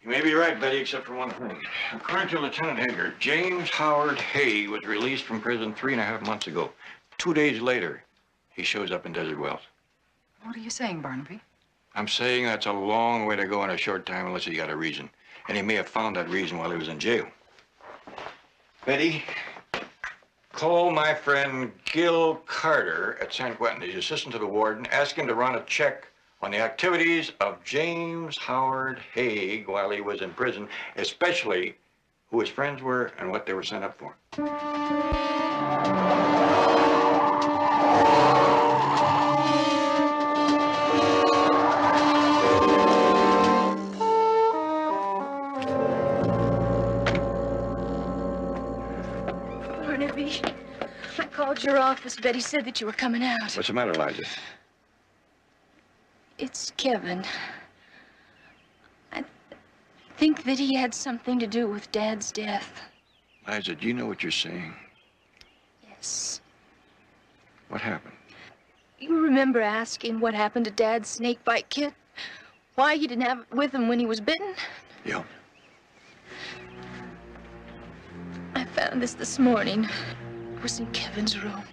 You may be right, Betty, except for one thing. According to Lieutenant Hager, James Howard Haig was released from prison 3.5 months ago. 2 days later, he shows up in Desert Wells. What are you saying, Barnaby? I'm saying that's a long way to go in a short time unless he got a reason. And he may have found that reason while he was in jail. Betty, call my friend Gil Carter at San Quentin. He's assistant to the warden. Ask him to run a check on the activities of James Howard Haig while he was in prison, especially who his friends were and what they were sent up for. Barnaby, I called your office. Betty said that you were coming out. What's the matter, Liza? It's Kevin. I think that he had something to do with Dad's death. Liza, do you know what you're saying? Yes. What happened? You remember asking what happened to Dad's snake bite kit? Why he didn't have it with him when he was bitten? Yeah. I found this morning. It was in Kevin's room.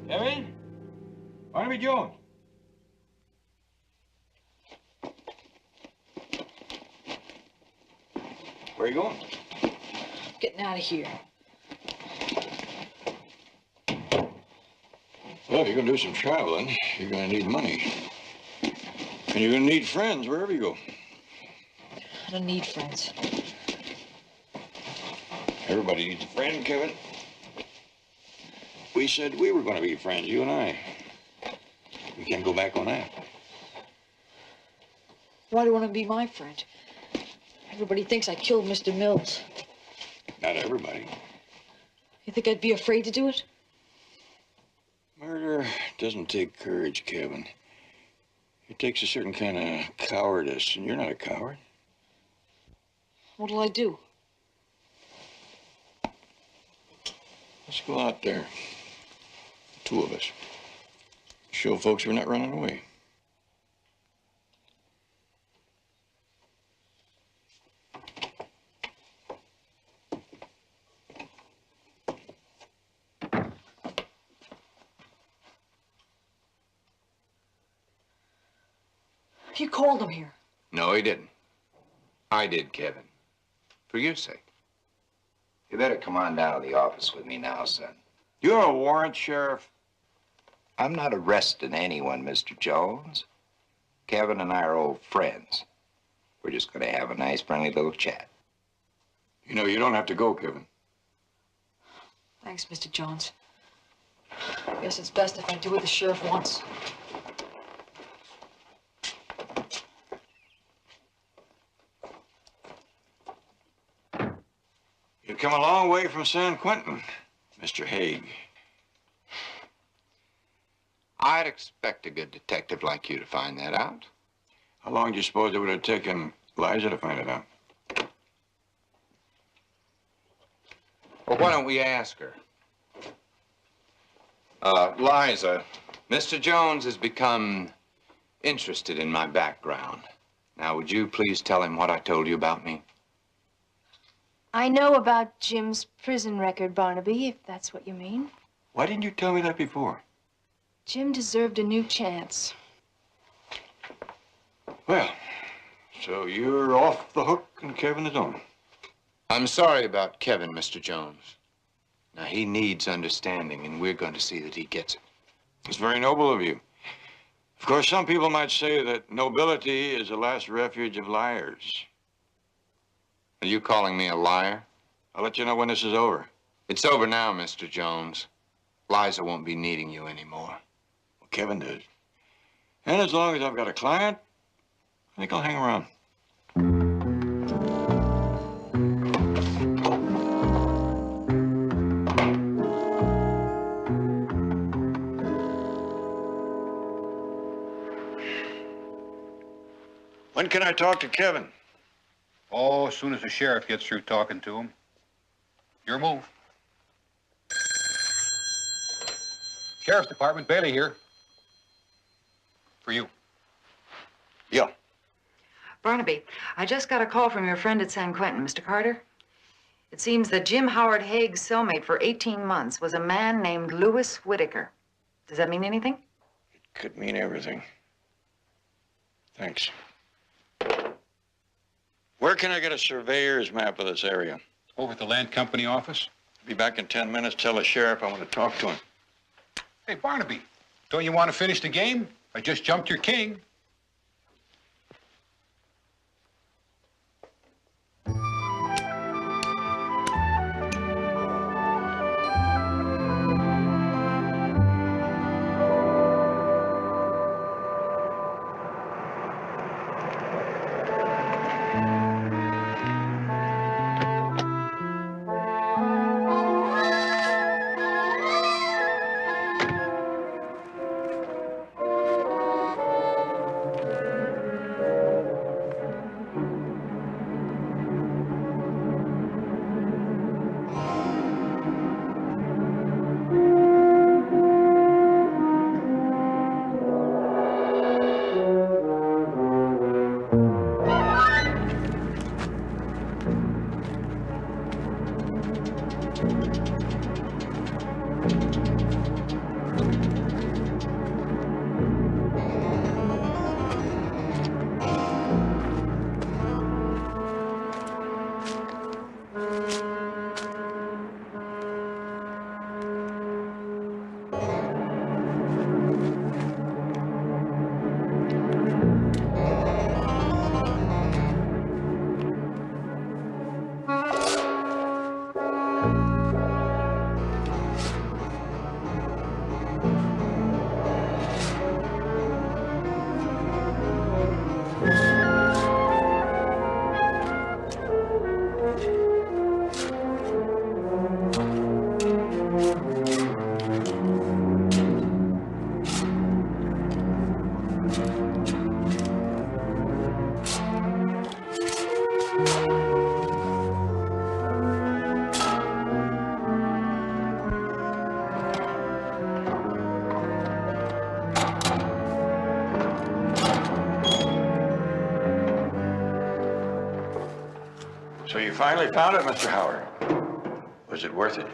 Kevin? Barnaby Jones. Where are you going? Getting out of here. Well, if you're going to do some traveling, you're going to need money. And you're going to need friends wherever you go. I don't need friends. Everybody needs a friend, Kevin. We said we were going to be friends, you and I. We can't go back on that. Why do you want to be my friend? Everybody thinks I killed Mr. Mills. Not everybody. You think I'd be afraid to do it? Murder doesn't take courage, Kevin. It takes a certain kind of cowardice, and you're not a coward. What'll I do? Let's go out there. The two of us. Show folks we're not running away. You called him here. No, he didn't. I did, Kevin. For your sake. You better come on down to the office with me now, son. You're a warrant, Sheriff. I'm not arresting anyone, Mr. Jones. Kevin and I are old friends. We're just going to have a nice, friendly little chat. You know, you don't have to go, Kevin. Thanks, Mr. Jones. Guess it's best if I do what the sheriff wants. You've come a long way from San Quentin, Mr. Haig. I'd expect a good detective like you to find that out. How long do you suppose it would have taken Liza to find it out? Well, why don't we ask her? Liza, Mr. Jones has become interested in my background. Now, would you please tell him what I told you about me? I know about Jim's prison record, Barnaby, if that's what you mean. Why didn't you tell me that before? Jim deserved a new chance. Well, so you're off the hook and Kevin is on. I'm sorry about Kevin, Mr. Jones. Now, he needs understanding, and we're going to see that he gets it. It's very noble of you. Of course, some people might say that nobility is the last refuge of liars. Are you calling me a liar? I'll let you know when this is over. It's over now, Mr. Jones. Liza won't be needing you anymore. Well, Kevin does. And as long as I've got a client, I think I'll hang around. When can I talk to Kevin? Oh, as soon as the sheriff gets through talking to him. Your move. Sheriff's Department, Bailey here. For you. Yeah. Barnaby, I just got a call from your friend at San Quentin, Mr. Carter. It seems that Jim Howard Haig's cellmate for 18 months was a man named Louis Whitaker. Does that mean anything? It could mean everything. Thanks. Where can I get a surveyor's map of this area? Over at the land company office. Be back in 10 minutes. Tell the sheriff I want to talk to him. Hey, Barnaby, don't you want to finish the game? I just jumped your king. So you finally found it, Mr. Howard. Was it worth it?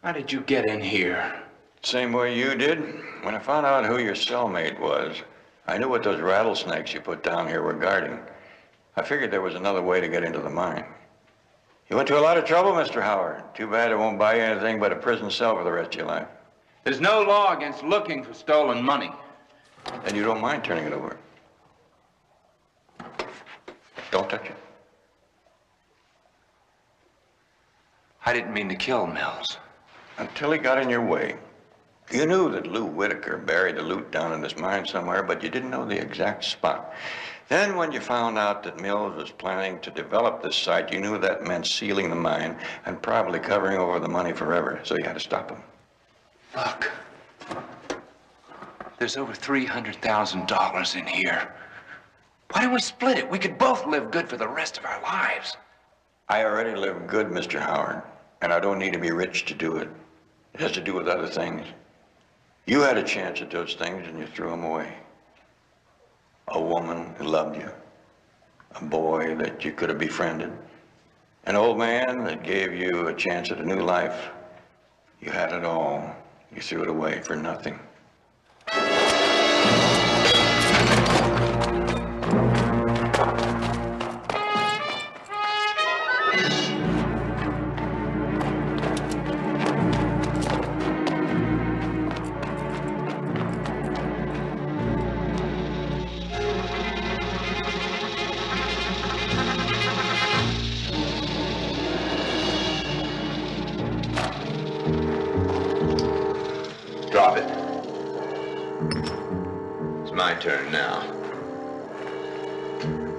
How did you get in here? Same way you did. When I found out who your cellmate was, I knew what those rattlesnakes you put down here were guarding. I figured there was another way to get into the mine. You went to a lot of trouble, Mr. Howard. Too bad it won't buy you anything but a prison cell for the rest of your life. There's no law against looking for stolen money. And you don't mind turning it over. Don't touch it. I didn't mean to kill Mills. Until he got in your way. You knew that Lou Whitaker buried the loot down in this mine somewhere, but you didn't know the exact spot. Then when you found out that Mills was planning to develop this site, you knew that meant sealing the mine and probably covering over the money forever, so you had to stop him. Look, there's over $300,000 in here. Why don't we split it? We could both live good for the rest of our lives. I already live good, Mr. Howard, and I don't need to be rich to do it. It has to do with other things. You had a chance at those things and you threw them away. A woman who loved you, a boy that you could have befriended, an old man that gave you a chance at a new life. You had it all. You threw it away for nothing. Drop it. It's my turn now.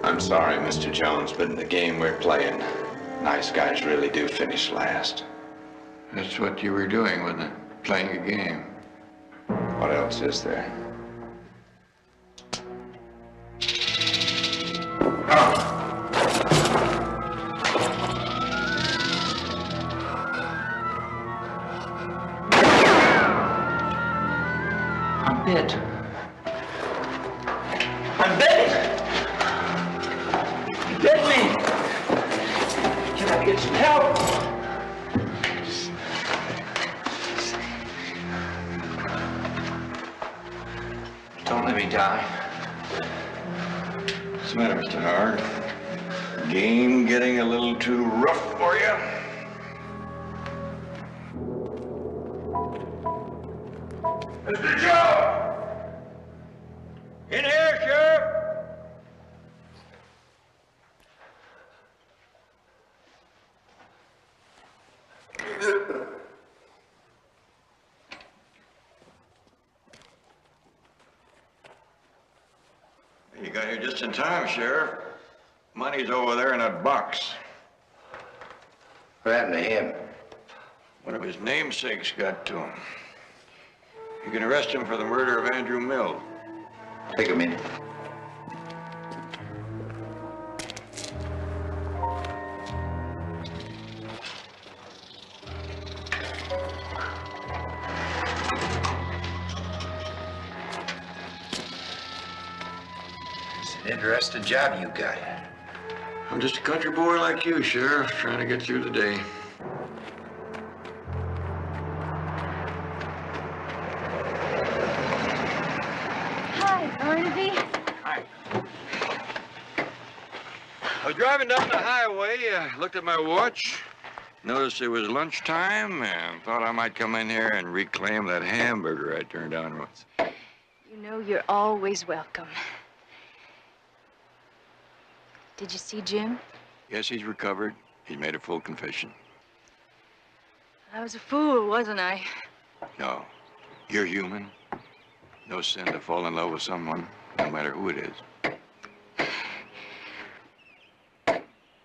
I'm sorry, Mr. Jones, but in the game we're playing, nice guys really do finish last. That's what you were doing, wasn't it? Playing a game. What else is there? I'm bit. I'm bit! You bit me! You gotta get some help! Don't let me die. What's the matter, Mr. Howard? Game getting a little too rough for you? Mr. Joe! In here, Sheriff! You got here just in time, Sheriff. Money's over there in that box. What happened to him? One of his namesakes got to him. You can arrest him for the murder of Andrew Mills. Take him in. It's an interesting job you got. I'm just a country boy like you, Sheriff, trying to get through the day. Hi, Barnaby. Hi. I was driving down the highway, looked at my watch, noticed it was lunchtime, and thought I might come in here and reclaim that hamburger I turned down once. You know you're always welcome. Did you see Jim? Yes, he's recovered. He made a full confession. I was a fool, wasn't I? No, you're human. No sin to fall in love with someone, no matter who it is.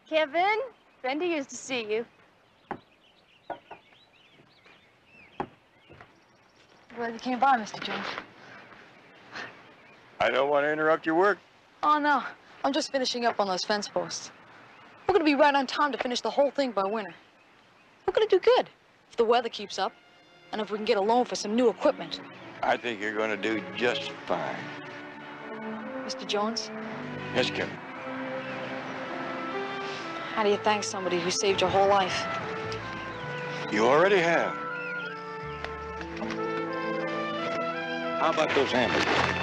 Kevin, Brenda used to see you. Glad you came by, Mr. Jones. I don't want to interrupt your work. Oh, no. I'm just finishing up on those fence posts. We're gonna be right on time to finish the whole thing by winter. We're gonna do good if the weather keeps up and if we can get a loan for some new equipment. I think you're going to do just fine. Mr. Jones, Yes, Kevin. how do you thank somebody who saved your whole life? You already have. How about those hamburgers?